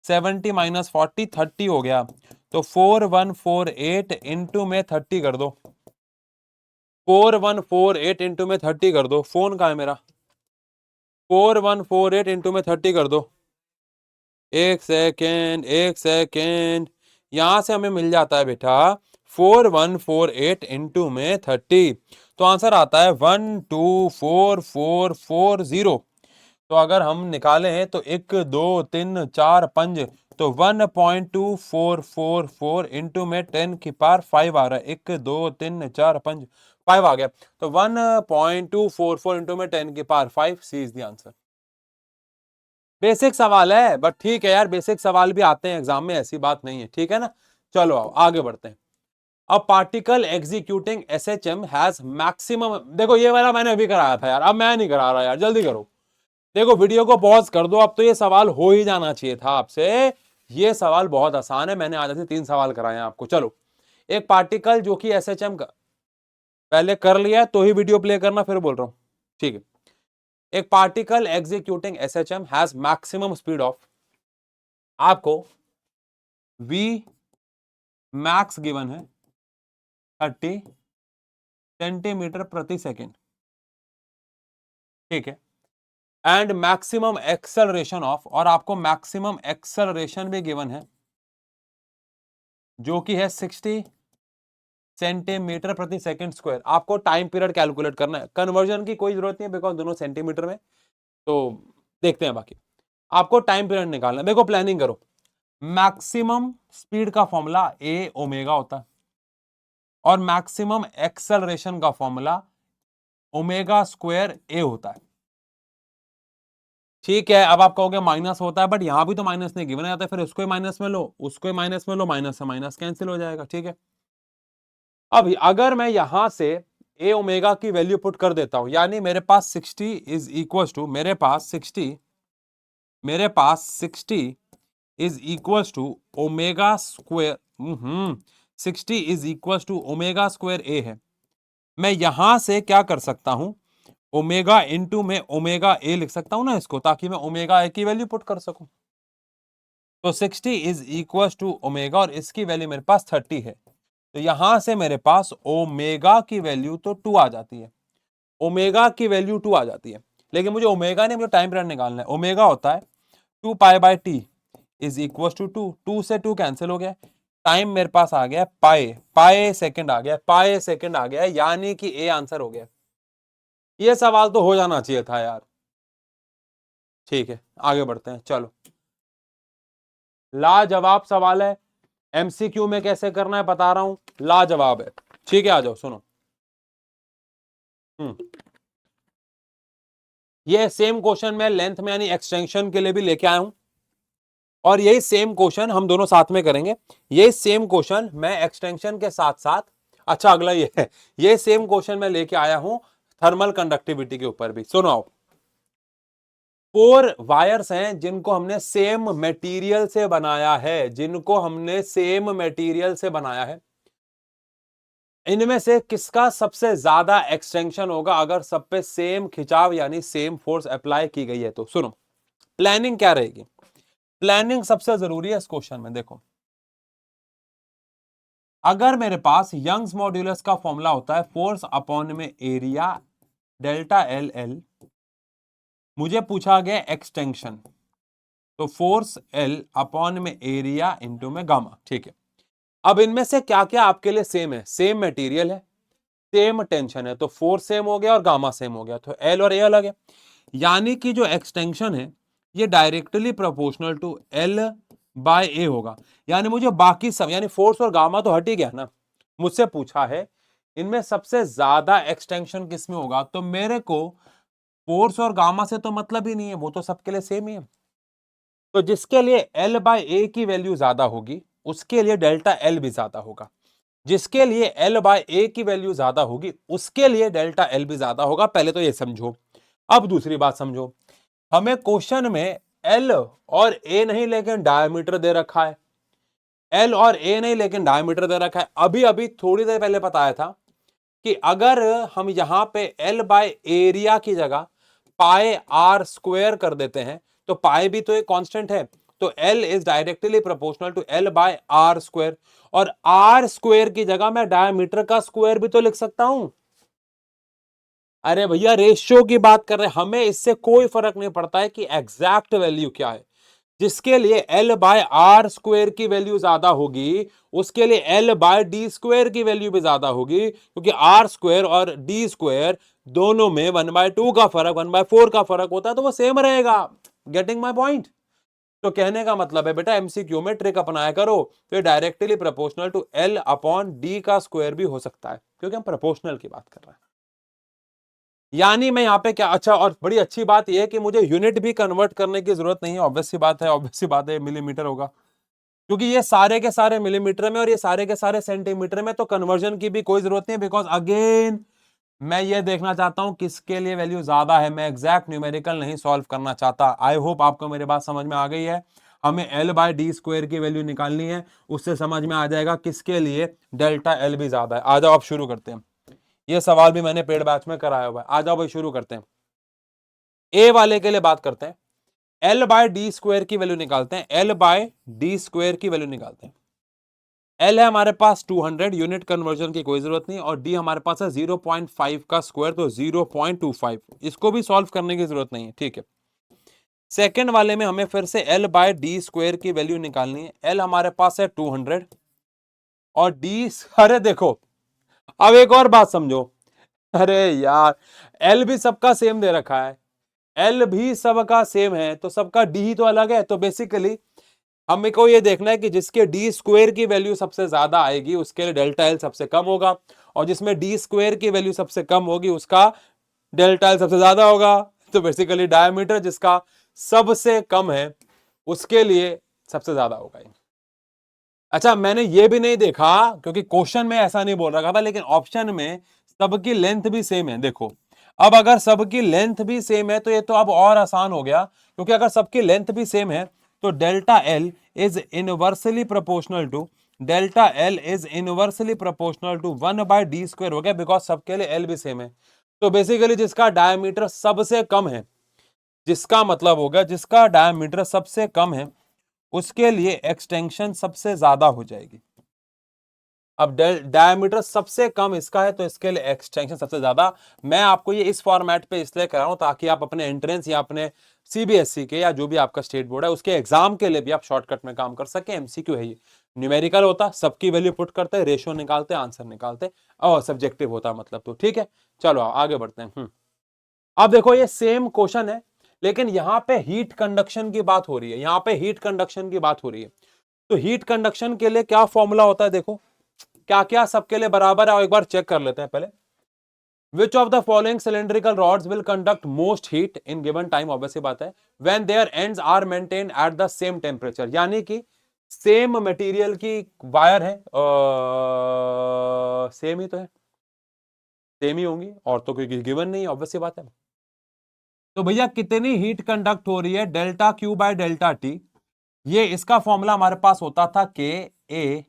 70 माइनस 40 30 हो गया, तो 4148 इंटू में 30 कर दो, 4148 इंटू में 30 कर दो, फोन कहाँ है मेरा, 4148 इंटू में 30 कर दो, एक सेकेंड एक सेकेंड, यहां से हमें मिल जाता है बेटा 4148 इंटू में 30, तो आंसर आता है 124440। तो अगर हम निकाले हैं तो 1 2 3 4 5, तो 1.2444 इंटू में 10 की पावर 5 आ रहा है, 1 2 3 4 5 5 आ गया, तो 1.244 इंटू में 10 की power 5, C is the answer. Basic सवाल है बट ठीक है यार, बेसिक सवाल भी आते हैं एग्जाम में, ऐसी बात नहीं है, ठीक है ना। चलो आओ आगे बढ़ते हैं। A particle executing SHM has maximum, देखो ये वाला मैंने अभी कराया था यार, अब मैं नहीं करा रहा यार, जल्दी करो। देखो वीडियो को पॉज कर दो, अब तो ये सवाल हो ही जाना चाहिए था आपसे, ये सवाल बहुत आसान है, मैंने आज से 3 सवाल कराए हैं आपको। चलो, एक पार्टिकल जो कि SHM का पहले कर लिया है तो ही वीडियो प्ले करना, फिर बोल रहा हूं, ठीक है। एक particle executing SHM has maximum speed of, आपको V मैक्स गिवन है 30 सेंटीमीटर प्रति सेकेंड, ठीक है, एंड मैक्सिमम एक्सेलरेशन ऑफ, और आपको मैक्सिमम एक्सेलरेशन भी गिवन है जो कि है 60 सेंटीमीटर प्रति सेकंड स्क्वायर। आपको टाइम पीरियड कैलकुलेट करना है, कन्वर्जन की कोई जरूरत नहीं है बिकॉज दोनों सेंटीमीटर में, तो देखते हैं बाकी। आपको टाइम पीरियड निकालना है, देखो प्लानिंग करो। मैक्सिमम स्पीड का फॉर्मूला ए ओमेगा होता है, और मैक्सिमम एक्सेलरेशन का फॉर्मूला ओमेगा स्क्वायर ए होता है, ठीक है। अब आप कहोगे माइनस होता है, बट यहां भी तो माइनस नहीं गिवन जाता है, फिर उसको माइनस में लो, उसको माइनस में लो, माइनस से माइनस कैंसिल हो जाएगा, ठीक है। अब अगर मैं यहां से ए ओमेगा की वैल्यू पुट कर देता हूं, यानी मेरे पास 60 इज इक्वल टू, मेरे पास 60 is equal to omega square, 60 is equal to omega square A है। मैं यहां से क्या कर सकता हूं, ओमेगा इंटू में ओमेगा ए लिख सकता हूं ना इसको, ताकि मैं ओमेगा ए की वैल्यू पुट कर सकूं। तो 60 इज इक्वल टू ओमेगा, और इसकी वैल्यू मेरे पास 30 है, तो यहां से मेरे पास ओमेगा की वैल्यू तो 2 आ जाती है, ओमेगा की वैल्यू 2 आ जाती है। लेकिन मुझे ओमेगा नहीं, मुझे टाइम पीरियड निकालना है। ओमेगा होता है 2 pi by T is equal to 2, 2 से 2 कैंसिल हो गया, टाइम मेरे पास आ गया पाई, पाई सेकंड आ गया, पाई सेकंड आ गया, यानी कि ए आंसर हो गया। ये सवाल तो हो जाना चाहिए था यार, ठीक है आगे बढ़ते हैं। चलो, लाजवाब सवाल है, MCQ में कैसे करना है बता रहा हूं, लाजवाब है। ठीक है, आ जाओ सुनो। ये सेम क्वेश्चन मैं लेंथ में यानी एक्सटेंशन के लिए भी लेके आया हूं, और यही सेम क्वेश्चन हम दोनों साथ में करेंगे। यही सेम क्वेश्चन मैं एक्सटेंशन के साथ साथ, अच्छा अगला ये है, ये सेम क्वेश्चन मैं लेके आया हूं थर्मल कंडक्टिविटी के ऊपर भी। सुनो आओ, 4 वायर्स हैं जिनको हमने सेम मटेरियल से बनाया है, जिनको हमने सेम मटेरियल से बनाया है। इनमें से किसका सबसे ज्यादा एक्सटेंशन होगा अगर सब पे सेम खिंचाव यानी सेम फोर्स अप्लाई की गई है? तो सुनो, प्लानिंग क्या रहेगी? प्लानिंग सबसे जरूरी है इस क्वेश्चन में। देखो, अगर मेरे पास यंग्स मॉड्यूलस का फॉर्मूला होता है फोर्स अपॉन में एरिया डेल्टा एल एल, मुझे पूछा गया एक्सटेंशन, तो फोर्स एल अपॉन में एरिया इंटू में गामा। ठीक है, अब इनमें से क्या क्या आपके लिए सेम है? सेम मटेरियल है, सेम टेंशन है, तो फोर्स सेम हो गया और गामा सेम हो गया, तो एल और ए अलग है। यानी कि जो एक्सटेंशन है ये directly proportional to L by A होगा। यानी मुझे बाकी सब यानी फोर्स और गामा तो हट ही गया ना। मुझसे पूछा है इनमें सबसे ज्यादा एक्सटेंशन किस में होगा, तो मेरे को फोर्स और गामा से तो मतलब ही नहीं है, वो तो सबके लिए सेम ही है। तो जिसके लिए एल बाय ए की वैल्यू ज्यादा होगी उसके लिए डेल्टा एल भी ज्यादा होगा, जिसके लिए एल बाय ए की वैल्यू ज्यादा होगी उसके लिए डेल्टा एल भी ज्यादा होगा। पहले तो ये समझो। अब दूसरी बात समझो, हमें क्वेश्चन में एल और ए नहीं लेकिन डायमीटर दे रखा है, एल और ए नहीं लेकिन डायमीटर दे रखा है। अभी अभी थोड़ी देर पहले बताया था कि अगर हम यहां पे एल बाय एरिया की जगह पाए आर स्क्वायर कर देते हैं, तो पाए भी तो एक कांस्टेंट है, तो L is directly proportional to L by R square, और आर स्क्वायर की जगह मैं डायमीटर का स्क्वायर भी तो लिख सकता हूं। अरे भैया रेशियो की बात कर रहे हैं, हमें इससे कोई फर्क नहीं पड़ता है कि एग्जैक्ट वैल्यू क्या है। जिसके लिए एल बाय आर स्क्वायर की वैल्यू ज्यादा होगी उसके लिए एल बाय डी स्क्वायर की वैल्यू भी ज्यादा होगी, क्योंकि आर स्क्वायर और डी स्क्वायर दोनों में 1/2 का फर्क 1/4 का फर्क होता है, तो वो सेम रहेगा। Getting my point? तो कहने का मतलब है बेटा एमसीक्यू में ट्रिक अपनाया करो, तो directly proportional to L upon D का स्क्वायर भी हो सकता है, क्योंकि हम प्रोपोर्शनल की बात कर रहे हैं। यानी मैं यहां पे क्या, अच्छा और बड़ी अच्छी बात यह है कि मुझे यूनिट भी कन्वर्ट करने की जरूरत नहीं है। ऑब्वियस सी बात है, ऑब्वियस सी बात है, मिलीमीटर होगा, क्योंकि ये सारे के सारे मिलीमीटर में और ये सारे के सारे सेंटीमीटर में, तो कन्वर्जन की भी कोई जरूरत नहीं है। बिकॉज अगेन मैं ये देखना चाहता हूं किसके लिए वैल्यू ज्यादा है, मैं एग्जैक्ट न्यूमेरिकल नहीं सॉल्व करना चाहता। आई होप आपको मेरी बात समझ में आ गई है। हमें एल बाय डी स्क्वायर की वैल्यू निकालनी है, उससे समझ में आ जाएगा किसके लिए डेल्टा एल भी ज्यादा है। आ जाओ आप शुरू करते हैं। ये सवाल भी मैंने पेड बैच में कराया हुआ है। आ जाओ भाई शुरू करते हैं। ए वाले के लिए बात करते हैं, एल बाय डी स्क्वायर की वैल्यू निकालते हैं, एल बाय डी स्क्वायर की वैल्यू निकालते हैं। एल है हमारे पास 200, यूनिट कन्वर्जन की कोई जरूरत नहीं, और डी हमारे पास है 0.5 का स्क्वायर, तो 0.25, इसको भी सॉल्व करने की जरूरत नहीं है। ठीक है, सेकंड वाले में हमें फिर से एल बाय डी स्क्वायर की वैल्यू निकालनी है। एल हमारे पास है 200 और डी, अरे देखो अब एक और बात समझो, अरे यार एल भी सबका सेम दे रखा है, एल भी सबका सेम है, तो सबका डी ही तो अलग है। तो बेसिकली हमें को ये देखना है कि जिसके डी स्क्वायर की वैल्यू सबसे ज्यादा आएगी उसके लिए डेल्टा एल सबसे कम होगा, और जिसमें डी स्क्वायर की वैल्यू सबसे कम होगी उसका डेल्टा एल सबसे ज्यादा होगा। तो बेसिकली डायमीटर जिसका सबसे कम है उसके लिए सबसे ज्यादा होगा। अच्छा मैंने ये भी नहीं देखा, क्योंकि क्वेश्चन में ऐसा नहीं बोल रखा था, लेकिन ऑप्शन में सबकी लेंथ भी सेम है। देखो अब अगर सबकी लेंथ भी सेम है तो ये तो अब और आसान हो गया, क्योंकि अगर सबकी लेंथ भी सेम है तो delta L is inversely proportional to, delta L is inversely proportional to 1/d square हो गया, बिकॉज सबके लिए एल भी सेम है। तो बेसिकली जिसका डायमीटर सबसे कम है, जिसका मतलब होगा जिसका डायमीटर सबसे कम है उसके लिए एक्सटेंशन सबसे ज्यादा हो जाएगी। अब डायमीटर सबसे कम इसका है तो इसके लिए एक्सटेंशन सबसे ज्यादा। मैं आपको ये इस फॉर्मेट पे इसलिए कर रहा हूं ताकि आप अपने एंट्रेंस या अपने सीबीएसई के या जो भी आपका स्टेट बोर्ड है उसके एग्जाम के लिए भी आप शॉर्टकट में काम कर सके। एमसीक्यू है ये, न्यूमेरिकल होता, सबकी वैल्यू पुट करते, रेशियो निकालते, आंसर निकालते, और सब्जेक्टिव होता मतलब। तो ठीक है चलो आगे बढ़ते हैं। अब देखो ये सेम क्वेश्चन है, लेकिन यहां पे हीट कंडक्शन की बात हो रही है, यहां पे हीट कंडक्शन की बात हो रही है। तो हीट कंडक्शन के लिए क्या फॉर्मूला होता है देखो, क्या क्या सबके लिए बराबर है, एक बार चेक कर लेते हैं पहले। Which of the following cylindrical rods will conduct most heat in given time? Obviously बात है, when their ends are maintained at the same temperature, यानी कि सेम मटेरियल की वायर है, सेम ही तो है, सेम ही होंगी, और तो कोई गिवन नहीं, ऑब्वियसली बात है। तो भैया कितनी हीट कंडक्ट हो रही है, delta Q by delta T, ये इसका फॉर्मूला हमारे पास होता था के ए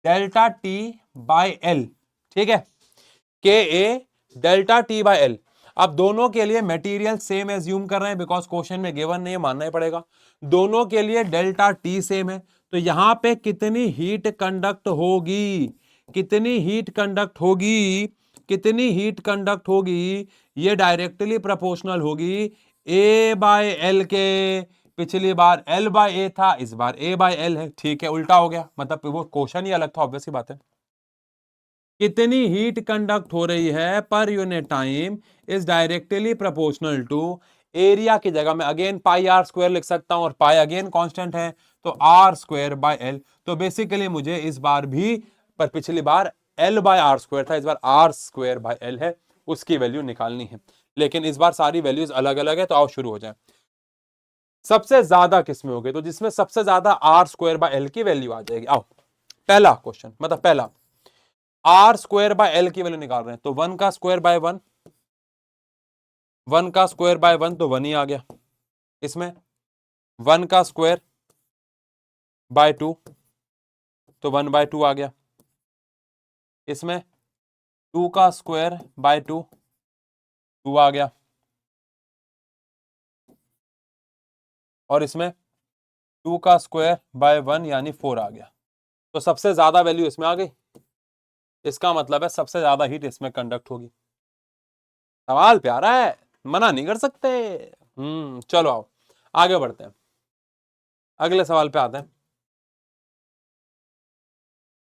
डेल्टा टी बाय एल, ठीक है, के ए डेल्टा टी बाय एल। अब दोनों के लिए मटेरियल सेम एज्यूम कर रहे हैं, बिकॉज क्वेश्चन में गिवन नहीं है, मानना ही पड़ेगा। दोनों के लिए डेल्टा टी सेम है, तो यहां पे कितनी हीट कंडक्ट होगी, कितनी हीट कंडक्ट होगी, कितनी हीट कंडक्ट होगी, ये डायरेक्टली प्रोपोर्शनल होगी ए बाय एल के। पिछली बार एल बाय ए था, इस बार ए बाय एल है, ठीक है, उल्टा हो गया, मतलब वो क्वेश्चन ही अलग था, ऑब्वियसली बात है। कितनी हीट कंडक्ट हो रही है पर unit time is directly proportional to area की जगह में अगेन पाई आर स्क्वायर लिख सकता हूं, और पाई अगेन कांस्टेंट है, तो आर स्क्वायर बाय एल। तो बेसिकली मुझे इस बार भी, पर पिछली बार एल बाय आर स्क्वायर था, इस बार आर स्क्वायर बाय एल है, उसकी वैल्यू निकालनी है। लेकिन इस बार सारी वैल्यूज अलग अलग है, तो आओ शुरू हो जाए। सबसे ज्यादा किसमें हो गई, तो जिसमें सबसे ज्यादा आर स्क्वायर बाय एल की वैल्यू आ जाएगी। आओ पहला क्वेश्चन, मतलब पहला आर स्क्वायर बाय एल की वैल्यू निकाल रहे हैं, तो 1 का स्क्वायर बाय 1, 1 का स्क्वायर बाय 1 तो 1 ही आ गया। इसमें 1 का स्क्वायर बाय 2 तो 1 बाय 2 आ गया। इसमें 2 का स्क्वायर बाय 2 2 आ गया, और इसमें 2 का स्क्वायर बाय 1 यानी 4 आ गया। तो सबसे ज्यादा वैल्यू इसमें आ गई, इसका मतलब है सबसे ज्यादा हीट इसमें कंडक्ट होगी। सवाल प्यारा है, मना नहीं कर सकते। चलो आओ आगे बढ़ते हैं, अगले सवाल पे आते हैं।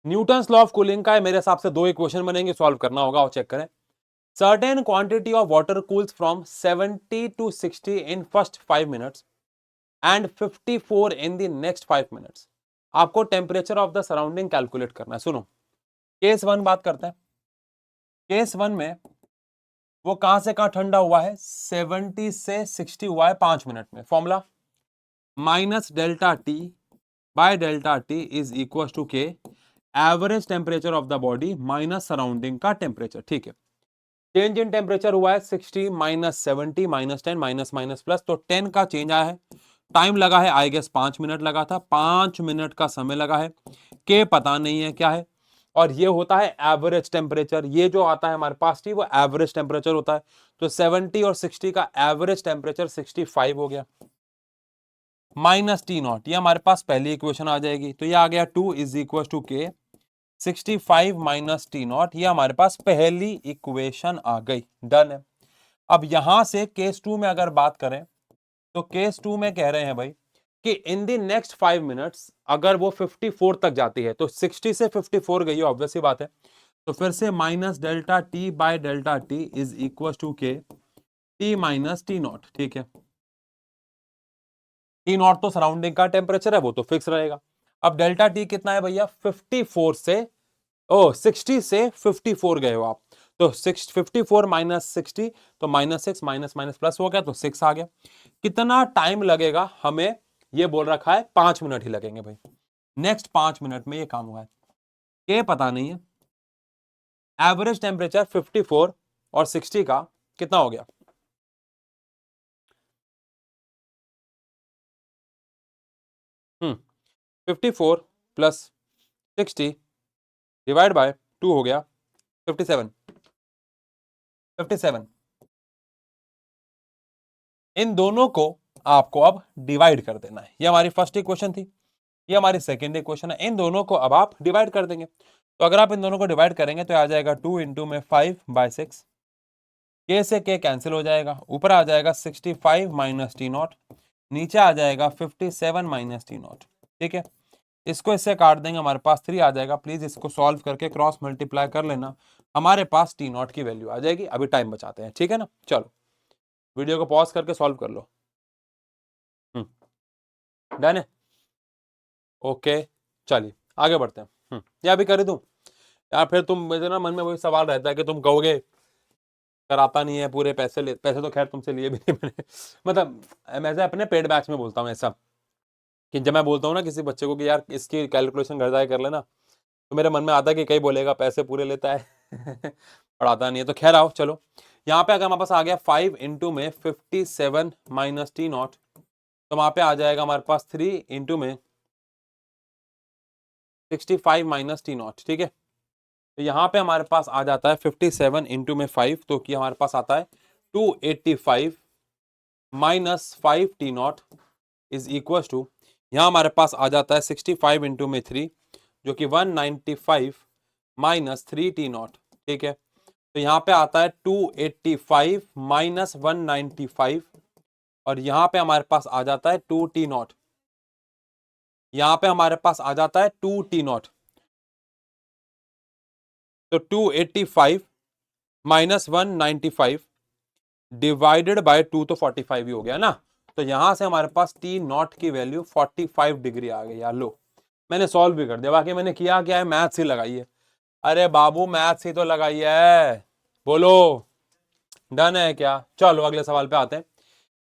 न्यूटन्स लॉ ऑफ कूलिंग का है, मेरे हिसाब से दो इक्वेशन बनेंगे, सॉल्व करना होगा, और चेक करें। Certain quantity of water cools from 70 to 60 in first 5 minutes and 54 in the next 5 minutes. आपको temperature of the surrounding calculate करना है। सुनो, केस 1 बात करते हैं। केस 1 में वो कहां से कहां ठंडा हुआ है, 70 से 60 हुआ है 5 मिनट में। Formula minus delta T by delta T is equal to K average temperature of the body minus surrounding का टेम्परेचर, ठीक है। चेंज इन टेम्परेचर हुआ है 60 minus 70 minus 10 minus minus plus, तो 10 का चेंज आया है। टाइम लगा है आई गेस 5 मिनट लगा था, 5 मिनट का समय लगा है। के पता नहीं है क्या है, और ये होता है एवरेज टेम्परेचर, ये जो आता है हमारे पास थी वो एवरेज टेम्परेचर होता है। तो 70 और 60 का एवरेज टेम्परेचर 65 हो गया, माइनस टी नॉट, ये हमारे पास पहली इक्वेशन आ जाएगी। तो ये आ गया 2 इज इक्वल टू के 65 माइनस टी नॉट, ये हमारे पास पहली इक्वेशन आ गई, डन है। अब यहां से केस 2 में अगर बात करें, तो केस 2 में कह रहे हैं भाई कि इन द नेक्स्ट 5 मिनट्स अगर वो 54 तक जाती है, तो 60 से 54 गई है, ऑब्वियसली बात है। तो फिर से minus delta T by delta T is equal to K T minus T naught, ठीक है। टी नॉट तो सराउंडिंग का टेम्परेचर है, वो तो फिक्स रहेगा। अब डेल्टा टी कितना है भैया, 54 से 60 से 54 गए हो आप, तो 54 माइनस 60, तो माइनस 6 माइनस माइनस प्लस हो गया, तो 6 आ गया। कितना टाइम लगेगा हमें, ये बोल रखा है 5 मिनट ही लगेंगे भाई। नेक्स्ट 5 मिनट में ये काम हुआ है, ये पता नहीं है। एवरेज टेम्परेचर 54 और 60 का कितना हो गया, 54 प्लस 60 डिवाइड बाय 2 हो गया 57, 57। इन दोनों को आपको अब डिवाइड कर देना है, ये हमारी फर्स्ट इक्वेशन थी, ये हमारी सेकेंड इक्वेशन है। इन दोनों को अब आप डिवाइड कर देंगे, तो अगर आप इन दोनों को डिवाइड करेंगे तो आ जाएगा 2 इंटू में 5/6, के से के कैंसिल हो जाएगा, ऊपर आ जाएगा 65 माइनस टी नॉट, नीचे आ जाएगा 57 माइनस टी नॉट, ठीक है। इसको इससे काट देंगे, हमारे पास 3 आ जाएगा। प्लीज इसको सॉल्व करके क्रॉस मल्टीप्लाई कर लेना, हमारे पास टी नॉट की वैल्यू आ जाएगी। अभी टाइम बचाते हैं, ठीक है ना। चलो वीडियो को पॉज करके सॉल्व कर लो। डन है, ओके चलिए आगे बढ़ते हैं। ये अभी कर दूं, यार फिर तुम, मुझे ना मन में वही सवाल रहता है कि तुम कहोगे कराता नहीं है, पूरे पैसे ले, पैसे तो खैर तुमसे लिए भी नहीं मैंने मतलब मैं से अपने पेड बैच में बोलता हूँ ऐसा, कि जब मैं बोलता हूँ ना किसी बच्चे को कि यार इसकी कैलकुलेशन घर जाके कर लेना, तो मेरे मन में आता है कि कहीं बोलेगा पैसे पूरे लेता है पढ़ाता नहीं है। तो खैर आओ चलो, यहाँ पे अगर हमारे पास आ गया 5 इंटू में 57 माइनस टी नॉट, तो वहां पे आ जाएगा हमारे पास 3 इंटू में 65 माइनस टी नॉट। ठीक है, तो यहाँ पे हमारे पास आ जाता है 57 इंटू में 5, तो कि हमारे पास आता है 285 minus 5 T naught is equal to, यहाँ हमारे पास आ जाता है 65 इंटू में 3, जो कि 195 माइनस 3 टी नॉट। ठीक है, तो यहाँ पे आता है 285 माइनस 195, और यहाँ पे हमारे पास आ जाता है 2 टी नॉट, यहाँ पे हमारे पास आ जाता है 2 टी नॉट। तो 285 माइनस 195 डिवाइडेड बाय 2, तो 45 ही हो गया ना। तो यहां से हमारे पास टी नॉट की वैल्यू 45 डिग्री आ गई यार। लो मैंने सॉल्व भी कर दिया, बाकी मैंने किया क्या है, मैथ्स ही लगाई है। अरे बाबू मैथ्स ही तो लगाई है, बोलो डन है क्या? चलो अगले सवाल पे आते हैं।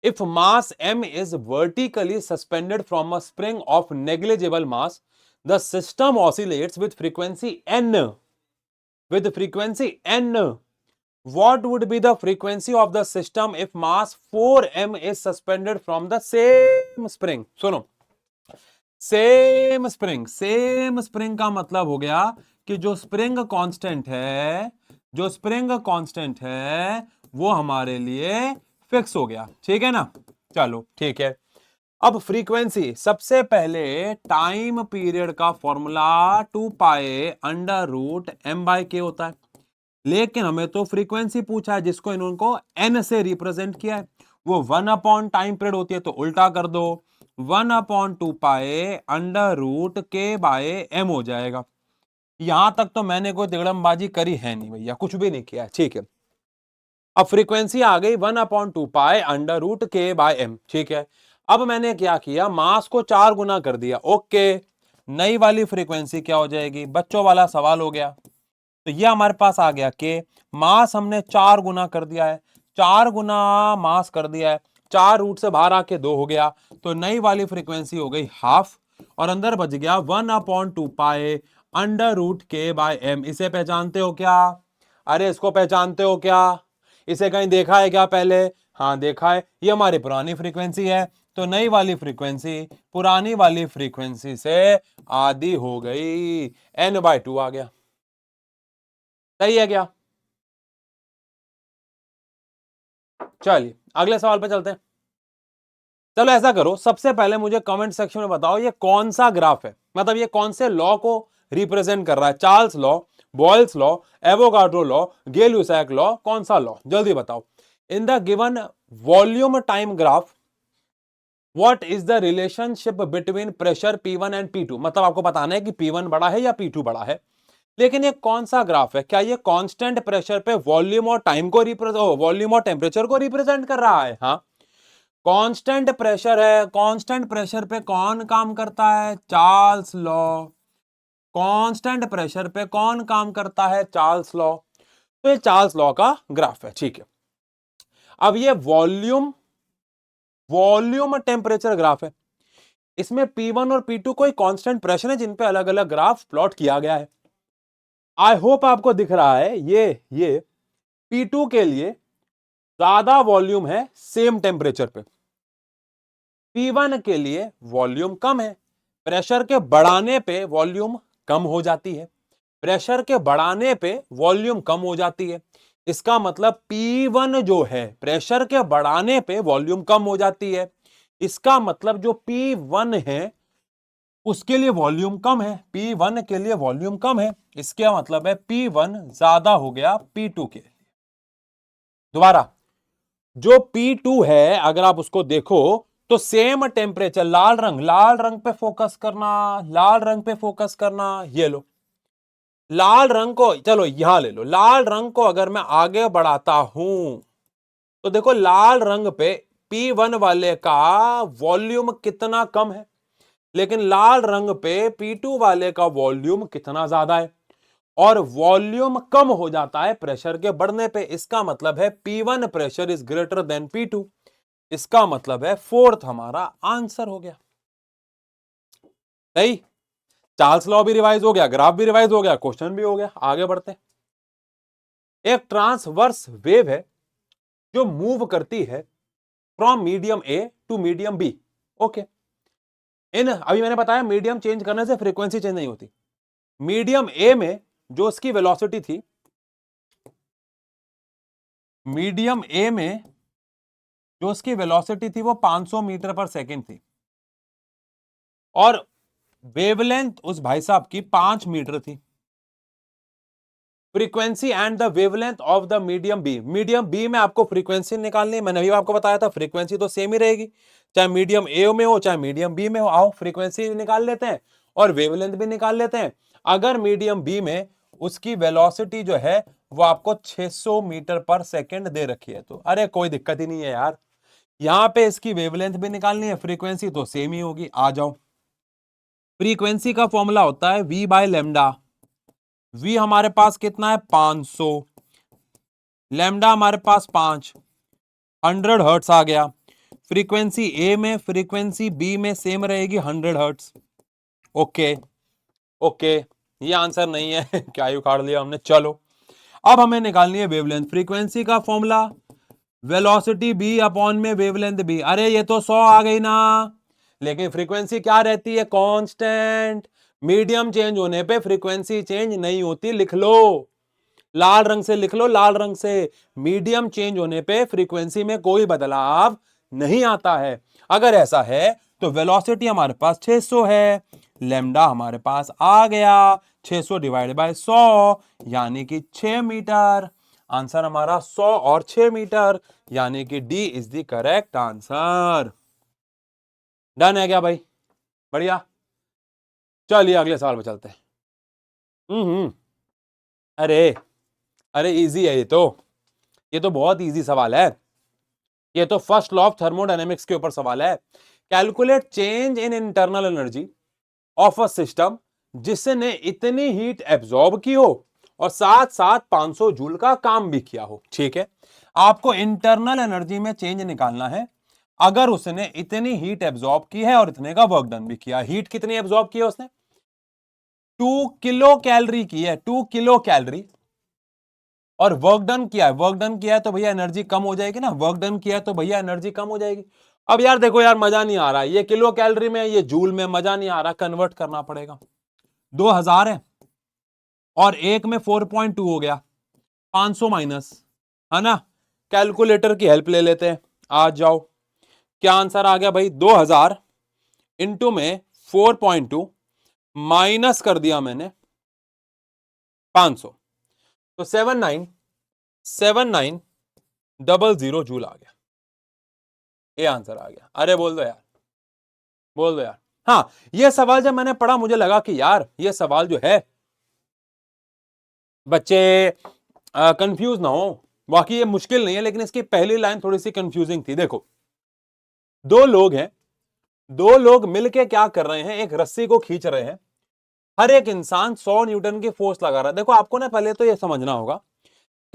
If mass m is vertically suspended from a spring of negligible mass, the system oscillates with frequency n. With frequency n, what would be the frequency of the system if mass 4m is suspended from the same spring? सुनो, सेम स्प्रिंग का मतलब हो गया कि जो स्प्रिंग कांस्टेंट है, जो स्प्रिंग कांस्टेंट है वो हमारे लिए फिक्स हो गया। ठीक है ना, चलो ठीक है। अब फ्रीक्वेंसी, सबसे पहले टाइम पीरियड का फॉर्मूला 2 पाए अंडर रूट एम बाय के होता है, लेकिन हमें तो फ्रीक्वेंसी पूछा है जिसको इन्होंने एन से रिप्रेजेंट किया है, वो 1 अपॉन टाइम पीरियड होती है, तो उल्टा कर दो, 1 अपॉन 2 पाए अंडर रूट के बाय एम हो जाएगा। यहां तक तो मैंने कोई तिगड़मबाजी करी है नहीं भैया, कुछ भी नहीं किया है। ठीक है, अब फ्रीक्वेंसी आ गई 1 अपॉन 2 पाए अंडर रूट के बाय एम। ठीक है, अब मैंने क्या किया, मास को 4 गुना कर दिया। ओके, नई वाली फ्रीक्वेंसी क्या हो जाएगी, बच्चों वाला सवाल हो गया। तो ये हमारे पास आ गया कि मास हमने 4 गुना कर दिया है, 4 गुना मास कर दिया है, 4 रूट से बाहर आके 2 हो गया, तो नई वाली फ्रीक्वेंसी हो गई हाफ, और अंदर बच गया 1 अपॉन 2 पाए अंडर रूट के बाय एम। इसे पहचानते हो क्या? अरे इसको पहचानते हो क्या? इसे कहीं देखा है क्या पहले? हाँ देखा है, ये हमारी पुरानी फ्रीक्वेंसी है। तो नई वाली फ्रीक्वेंसी पुरानी वाली फ्रीक्वेंसी से आधी हो गई, n/2 आ गया। सही है क्या? चलिए अगले सवाल पे चलते हैं। चलो ऐसा करो, सबसे पहले मुझे कमेंट सेक्शन में बताओ ये कौन सा ग्राफ है, मतलब ये कौन से लॉ को रिप्रेजेंट कर रहा है, Charles law, Boyle's law, Avogadro law, Gay Lussac law, कौन सा लॉ, जल्दी बताओ। In the given volume time graph what is the relationship between pressure P1 and P2, मतलब आपको बताना है कि P1 बड़ा है या P2 बड़ा है। लेकिन ये कौन सा ग्राफ है, क्या ये कांस्टेंट प्रेशर पे वॉल्यूम और टाइम को रिप्रेजेंट, वॉल्यूम और टेम्परेचर को रिप्रेजेंट कर रहा है? हाँ, कांस्टेंट प्रेशर है, कांस्टेंट प्रेशर पे कौन काम करता है, चार्ल्स लॉ। कांस्टेंट प्रेशर पे कौन काम करता है, चार्ल्स लॉ। तो ये चार्ल्स लॉ का ग्राफ है। ठीक है, अब ये वॉल्यूम टेम्परेचर ग्राफ है, इसमें P1 और P2 कोई कांस्टेंट प्रेशर है जिन पे अलग अलग ग्राफ प्लॉट किया गया है। आई होप आपको दिख रहा है, ये P2 के लिए ज्यादा वॉल्यूम है सेम टेम्परेचर पे, P1 के लिए वॉल्यूम कम है, प्रेशर के बढ़ाने पे वॉल्यूम कम हो जाती है, प्रेशर के बढ़ाने पे वॉल्यूम कम हो जाती है। इसका मतलब P1 जो है प्रेशर के बढ़ाने पे वॉल्यूम कम हो जाती है, इसका मतलब जो P1 है उसके लिए वॉल्यूम कम है, P1 के लिए वॉल्यूम कम है, इसका मतलब है P1 ज्यादा हो गया P2 के। दोबारा, जो P2 है अगर आप उसको देखो तो सेम टेम्परेचर, लाल रंग पे फोकस करना, लाल रंग पे फोकस करना, ये लो लाल रंग को, चलो यहां ले लो, लाल रंग को अगर मैं आगे बढ़ाता हूं तो देखो लाल रंग पे P1 वाले का वॉल्यूम कितना कम है, लेकिन लाल रंग पे P2 वाले का वॉल्यूम कितना ज्यादा है। और वॉल्यूम कम हो जाता है प्रेशर के बढ़ने पे। इसका मतलब है P1 pressure is greater than P2। इसका मतलब है फोर्थ हमारा आंसर हो गया। सही, चार्ल्स लॉ भी रिवाइज हो गया, ग्राफ भी रिवाइज हो गया, क्वेश्चन भी हो गया। आगे बढ़ते हैं। एक ट्रांसवर्स वेव है जो मूव करती है from medium A to medium B. Okay, इन अभी मैंने बताया मीडियम चेंज करने से फ्रीक्वेंसी चेंज नहीं होती। मीडियम ए में जो उसकी वेलोसिटी थी, मीडियम ए में जो उसकी वेलोसिटी थी वो 500 मीटर पर सेकंड थी, और वेवलेंथ उस भाई साहब की 5 मीटर थी। Frequency and the wavelength of the medium B. Medium B में आपको फ्रीक्वेंसी निकालनी है, मैंने अभी आपको बताया था फ्रीक्वेंसी तो सेम ही रहेगी, चाहे मीडियम ए में हो चाहे मीडियम बी में हो। आओ फ्रीक्वेंसी निकाल लेते हैं और वेवलेंथ भी निकाल लेते हैं। अगर मीडियम बी में उसकी वेलोसिटी जो है वो आपको 600 मीटर पर सेकेंड दे रखी है, तो अरे कोई दिक्कत ही नहीं है यार। यहां पे इसकी वेवलेंथ भी निकालनी है, फ्रीक्वेंसी तो सेम ही होगी। आ जाओ, फ्रीक्वेंसी का फॉर्मूला होता है v बाय लेमडा। v हमारे पास कितना है 500, लेमडा हमारे पास 5, 100 हर्ट्स आ गया। फ्रीक्वेंसी ए में फ्रीक्वेंसी बी में सेम रहेगी 100 हर्ट्स। ओके ओके, ये आंसर नहीं है क्या ही उखाड़ लिया हमने। चलो अब हमें निकालनी है वेवलेंथ। फ्रीक्वेंसी का फॉर्मूला वेलोसिटी b अपॉन में वेवलेंथ b। अरे ये तो 100 आ गई ना, लेकिन फ्रीक्वेंसी क्या रहती है कांस्टेंट। मीडियम चेंज होने पे फ्रीक्वेंसी चेंज नहीं होती, लिख लो, लाल रंग से लिख लो, लाल रंग से। मीडियम चेंज होने पे फ्रीक्वेंसी में कोई बदलाव नहीं आता है। अगर ऐसा है तो वेलोसिटी हमारे पास 600 है, लेमडा हमारे पास आ गया 600 डिवाइड बाय 100 यानी कि 6 मीटर। आंसर हमारा 100 और 6 मीटर, यानी कि D is the correct answer. Done है क्या भाई? बढ़िया। चलिए अगले सवाल पे चलते हैं। अरे अरे इजी है ये तो बहुत इजी सवाल है। ये तो फर्स्ट लॉ ऑफ थर्मोडायनेमिक्स के ऊपर सवाल है। Calculate change in internal energy of a system जिसने इतनी हीट एब्जॉर्ब की हो और साथ साथ 500 जूल का काम भी किया हो। ठीक है, आपको इंटरनल एनर्जी में चेंज निकालना है। अगर उसने इतनी हीट एब्जॉर्ब की है और इतने का वर्क डन भी किया। हीट कितनी एब्जॉर्ब की है उसने? 2 किलो कैलोरी की है, 2 किलो कैलोरी। और वर्क डन किया है, वर्क डन किया है तो भैया एनर्जी कम हो जाएगी ना, वर्क डन किया है तो भैया एनर्जी कम हो जाएगी। अब यार देखो यार, मजा नहीं आ रहा, ये किलो कैलोरी में ये जूल में मजा नहीं आ रहा, कन्वर्ट करना पड़ेगा। 2000 है और एक में 4.2 हो गया, 500 माइनस, है ना। कैलकुलेटर की हेल्प ले लेते हैं, आ जाओ। क्या आंसर आ गया भाई? 2000 इंटू में 4.2 माइनस कर दिया मैंने 500, तो 7900 जूल आ गया। ये आंसर आ गया। अरे बोल दो यार, बोल दो यार। हाँ, ये सवाल जब मैंने पढ़ा मुझे लगा कि यार ये सवाल जो है बच्चे कंफ्यूज ना हो। बाकी ये मुश्किल नहीं है, लेकिन इसकी पहली लाइन थोड़ी सी कंफ्यूजिंग थी। देखो, दो लोग हैं, दो लोग मिलके क्या कर रहे हैं, एक रस्सी को खींच रहे हैं। हर एक इंसान 100 न्यूटन की फोर्स लगा रहा है। देखो आपको ना पहले तो ये समझना होगा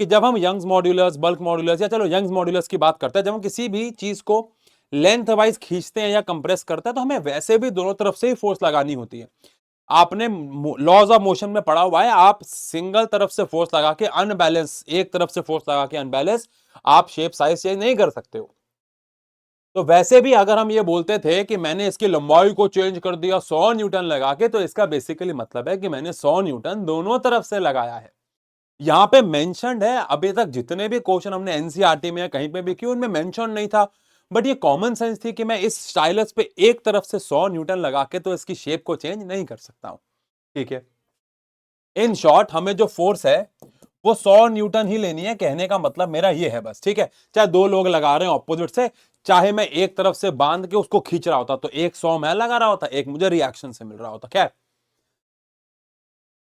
कि जब हम यंग्स मॉड्यूलस, बल्क मॉड्यूलस, या चलो यंग्स मॉड्यूलस की बात करते हैं, जब हम किसी भी चीज को लेंथ वाइज खींचते हैं या कंप्रेस करते हैं तो हमें वैसे भी दोनों तरफ से ही फोर्स लगानी होती है। आपने लॉज ऑफ मोशन में पढ़ा हुआ है, आप सिंगल तरफ से फोर्स लगा के अनबैलेंस, एक तरफ से फोर्स लगा के अनबैलेंस, आप शेप साइज चेंज नहीं कर सकते हो। तो वैसे भी अगर हम ये बोलते थे कि मैंने इसकी लंबाई को चेंज कर दिया 100 न्यूटन लगा के, तो इसका बेसिकली मतलब है कि मैंने 100 न्यूटन दोनों तरफ से लगाया है। यहां पे मेंशन्ड है, अभी तक जितने भी क्वेश्चन हमने एनसीईआरटी में या कहीं पे भी किए उनमें मेंशन नहीं था, बट ये कॉमन सेंस थी कि मैं इस स्टाइलस पे एक तरफ से 100 न्यूटन लगा के तो इसकी शेप को चेंज नहीं कर सकता हूं। ठीक है, इन शॉर्ट हमें जो फोर्स है वो 100 न्यूटन ही लेनी है, कहने का मतलब मेरा ये है बस। ठीक है, चाहे दो लोग लगा रहे हैं ऑपोजिट से, चाहे मैं एक तरफ से बांध के उसको खींच रहा होता तो एक 100 मैं लगा रहा होता, एक मुझे रिएक्शन से मिल रहा होता। खैर,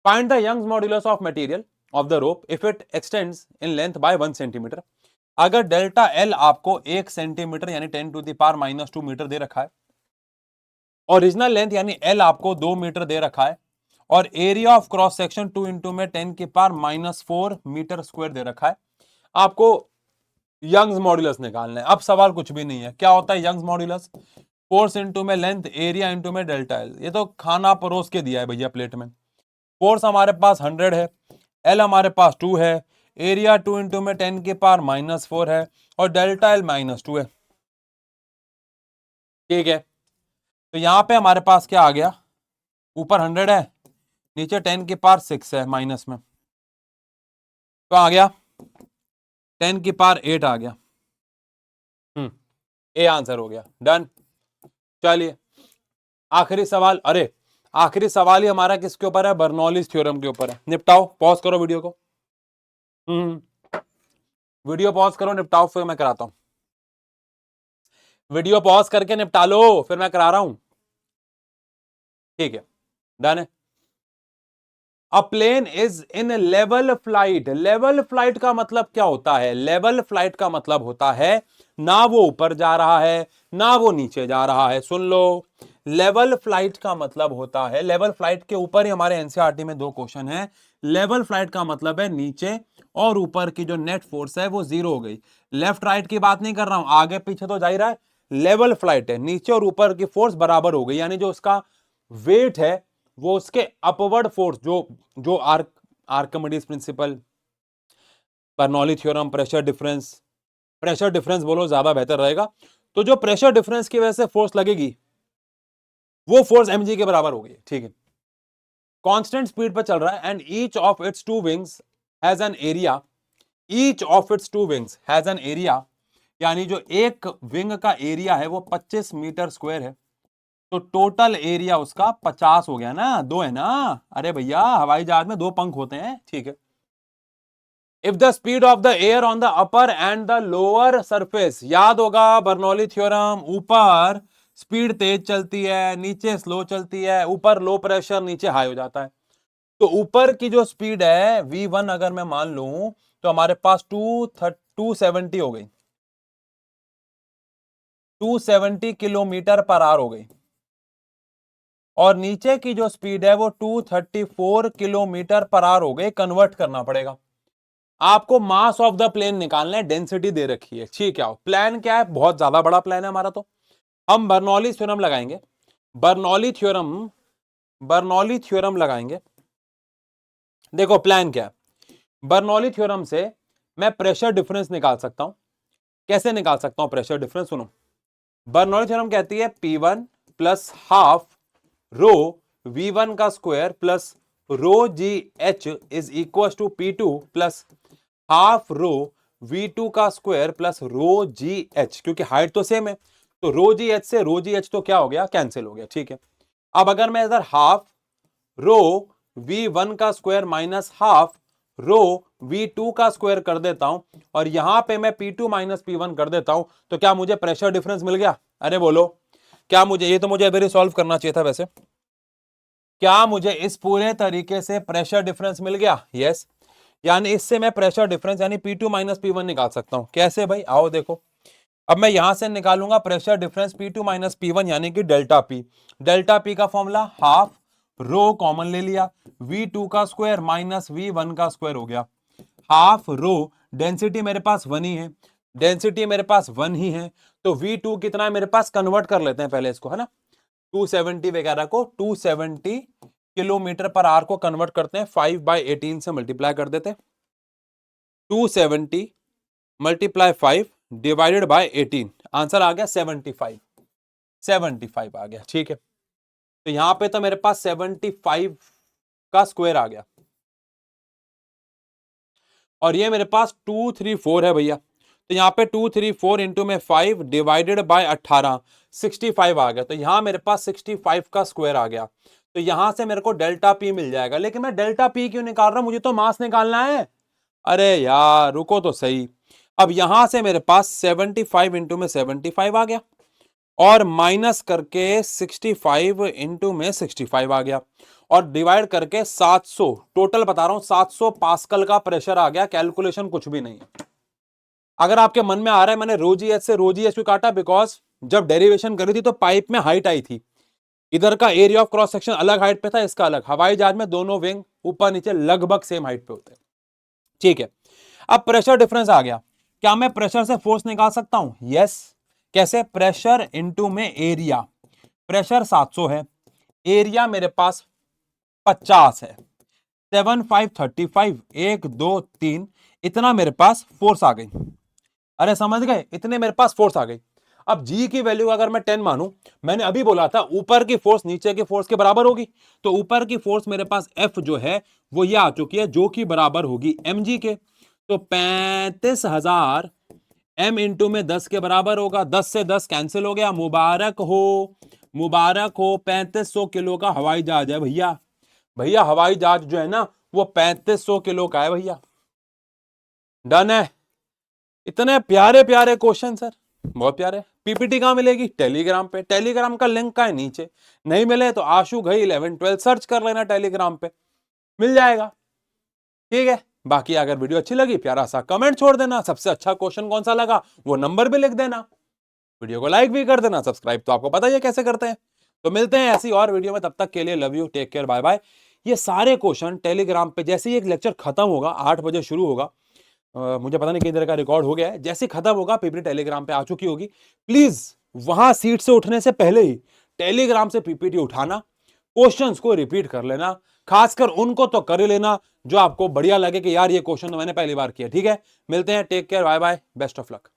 find the Young's modulus of material of the rope if it extends in length by 1 centimetre. अगर डेल्टा एल आपको 1 सेंटीमीटर यानी 10 टू द पावर -2 मीटर दे रखा है, ओरिजिनल लेंथ यानी एल आपको 2 मीटर दे रखा है, और area of cross section 2 into में 10 की पावर -4 मीटर स्क्वायर दे रखा है। आपको यंग्स मॉड्यूलस निकालना है। अब सवाल कुछ भी नहीं है, क्या होता है यंग्स मॉड्यूलस? फोर्स इंटू में लेंथ, एरिया इंटू में डेल्टा एल। ये तो खाना परोस के दिया है भैया प्लेट में। फोर्स हमारे पास 100 है, एल हमारे पास 2 है, एरिया 2 इंटू में 10 की पावर -4 है और डेल्टा एल -2 है। ठीक है, तो यहां पे हमारे पास क्या आ गया? ऊपर 100 है, नीचे 10 की पावर 6 है माइनस में, तो आ गया 10 की पावर 8 आ गया। ए आंसर हो गया, डन। चलिए आखिरी सवाल। अरे आखिरी सवाल ही हमारा किसके ऊपर है? बर्नौलीज थ्योरम के ऊपर है। निपटाओ, पॉज करो वीडियो को। वीडियो पॉज करो, निपटाओ, फिर मैं कराता हूं। वीडियो पॉज करके निपटा लो, फिर मैं करा रहा हूं। ठीक है, डन है। A plane is in level flight. Level flight का मतलब क्या होता है? लेवल फ्लाइट का मतलब होता है ना वो ऊपर जा रहा है ना वो नीचे जा रहा है। सुन लो, लेवल फ्लाइट का मतलब होता है, लेवल फ्लाइट के ऊपर ही हमारे एनसीईआरटी में 2 क्वेश्चन है। लेवल फ्लाइट का मतलब है नीचे और ऊपर की जो नेट फोर्स है वो 0 हो गई। लेफ्ट राइट की बात नहीं कर रहा हूं, आगे पीछे तो जा ही रहा है। लेवल फ्लाइट है, नीचे और ऊपर की फोर्स बराबर हो गई, यानी जो उसका वेट है वो उसके अपवर्ड फोर्स, जो जो Archimedes principal, Bernoulli theorem, pressure difference बोलो ज्यादा बेहतर रहेगा। तो जो प्रेशर डिफरेंस की वजह से फोर्स लगेगी वो फोर्स mg के बराबर हो गई। ठीक है, कांस्टेंट स्पीड पर चल रहा है and each of its two wings has an area, each of its two wings has an area, यानी जो एक विंग का एरिया है वो 25 मीटर स्क्वायर है। तो टोटल एरिया उसका 50 हो गया ना, 2 है ना। अरे भैया हवाई जहाज में 2 पंख होते हैं। ठीक है, if the speed of the air on the upper and the lower surface, याद होगा बर्नौली थ्योरम, ऊपर स्पीड तेज चलती है, नीचे स्लो चलती है, ऊपर लो प्रेशर नीचे हाई हो जाता है। तो ऊपर की जो स्पीड है v1 अगर मैं मान लूं तो हमारे पास 270 हो गई, 270 किलोमीटर पर आवर हो गई। और नीचे की जो स्पीड है वो 234 किलोमीटर पर आवर हो गई। कन्वर्ट करना पड़ेगा आपको। मास ऑफ द प्लेन निकालना है, डेंसिटी दे रखी है। ठीक है, प्लान क्या है? बहुत ज्यादा बड़ा प्लान है हमारा। तो हम बर्नौली थ्योरम लगाएंगे, बर्नौली थ्योरम, बर्नौली थ्योरम लगाएंगे। देखो प्लान क्या है, बर्नौली थ्योरम से मैं प्रेशर डिफरेंस निकाल सकता हूं। कैसे निकाल सकता हूं प्रेशर डिफरेंस? सुनो, बर्नौली थ्योरम कहती है P1 plus half rho V1 का square plus rho G H is equal to P2 plus half rho V2 का square plus rho G H, क्योंकि हाइट तो सेम है तो रो जी एच से रो जी एच तो क्या हो गया? कैंसिल हो गया। ठीक है, अब अगर मैं इधर हाफ रो V1 का square minus half rho V2 का स्क्वायर कर देता हूं और यहां पे मैं P2 माइनस P1 कर देता हूं, तो क्या मुझे प्रेशर डिफरेंस मिल गया? अरे बोलो, क्या मुझे, ये तो मुझे इधर सॉल्व करना चाहिए था वैसे। क्या मुझे इस पूरे तरीके से प्रेशर डिफरेंस मिल गया? यस, यानी इससे मैं प्रेशर डिफरेंस यानी P2 माइनस P1 निकाल सकता हूं। कैसे भाई? आओ देखो, अब मैं यहां से निकालूंगा pressure difference P2 minus P1 यानी कि डेल्टा P। डेल्टा P का फॉर्मूला हाफ रो कॉमन ले लिया, V2 का स्क्वायर माइनस V1 का स्क्वायर हो गया, हाफ रो, डेंसिटी मेरे पास 1 ही है, डेंसिटी मेरे पास 1 ही है, तो V2 कितना है मेरे पास? कन्वर्ट कर लेते हैं पहले इसको, है ना। 270 वगैरह को 270 किलोमीटर पर आवर को कन्वर्ट करते हैं, 5/18 से मल्टीप्लाई कर देते हैं। 270 मल्टीप्लाई 5 डिवाइडेड बाय 18, आंसर आ गया 75, 75 आ गया। ठीक है, तो यहां पे तो मेरे पास 75 का स्क्वायर आ गया और ये मेरे पास 234 है भैया, तो यहां पे 234 इंटू में 5 डिवाइडेड बाय 18, 65 आ गया। तो यहां मेरे पास 65 का स्क्वायर आ गया, तो यहां से मेरे को डेल्टा पी मिल जाएगा। लेकिन मैं डेल्टा पी क्यों निकाल रहा हूं? मुझे तो मास निकालना है। अरे यार रुको तो सही, अब यहां से मेरे पास 75 इंटू में 75 आ गया और माइनस करके 65 इंटू में 65 आ गया और डिवाइड करके 700, टोटल बता रहा हूं 700 पास्कल का प्रेशर आ गया। कैलकुलेशन कुछ भी नहीं है। अगर आपके मन में आ रहा है मैंने रो जी एच से रो जी एच को काटा, बिकॉज जब डेरिवेशन करी थी तो पाइप में हाइट आई थी, इधर का एरिया ऑफ क्रॉस सेक्शन अलग हाइट पे था, इसका अलग। हवाई जहाज में दोनों विंग ऊपर नीचे लगभग सेम हाइट पे होते हैं, ठीक है। अब प्रेशर डिफरेंस आ गया, क्या मैं प्रेशर से फोर्स निकाल सकता हूं? यस। कैसे? प्रेशर इनटू में एरिया। प्रेशर 700 है, एरिया मेरे पास 50 है, 7 5 35, 1 2 3, इतना मेरे पास फोर्स आ गई। अरे समझ गए, इतने मेरे पास फोर्स आ गई। अब जी की वैल्यू अगर मैं 10 मानूं, मैंने अभी बोला था ऊपर की फोर्स नीचे की फोर्स के बराबर होगी, तो ऊपर की फोर्स मेरे पास एफ जो है वो ये आ चुकी है, जो कि बराबर होगी एम जी के। तो 35,000 एम इंटू में 10 के बराबर होगा, 10 से 10 कैंसिल हो गया। मुबारक हो, मुबारक हो, 3500 किलो का हवाई जहाज है भैया। भैया हवाई जहाज जो है ना वो 3500 किलो का है भैया। डन है। इतने प्यारे प्यारे क्वेश्चन सर, बहुत प्यारे। पीपीटी कहां मिलेगी? टेलीग्राम पे। टेलीग्राम का लिंक का है नीचे, नहीं मिले तो आशु घई 11-12 सर्च कर लेना, टेलीग्राम पे मिल जाएगा, ठीक है। बाकी अगर वीडियो अच्छी लगी प्यारा सा कमेंट छोड़ देना, सबसे अच्छा क्वेश्चन कौन सा लगा वो नंबर भी लिख देना, वीडियो को लाइक भी कर देना, सब्सक्राइब तो आपको पता ही है कैसे करते हैं। तो मिलते हैं ऐसी और वीडियो में, तब तक के लिए love you, take care, bye bye. ये सारे क्वेश्चन टेलीग्राम पे, जैसे ही एक लेक्चर खत्म होगा 8 बजे शुरू होगा, मुझे पता नहीं किस तरह का रिकॉर्ड हो गया है, जैसे खत्म होगा पीपीटी टेलीग्राम पे आ चुकी होगी, प्लीज वहां सीट से उठने से पहले ही टेलीग्राम से पीपीटी उठाना, क्वेश्चंस को रिपीट कर लेना, खासकर उनको तो कर ही लेना जो आपको बढ़िया लगे कि यार ये क्वेश्चन तो मैंने पहली बार किया, ठीक है। मिलते हैं, take care, bye bye, best of luck.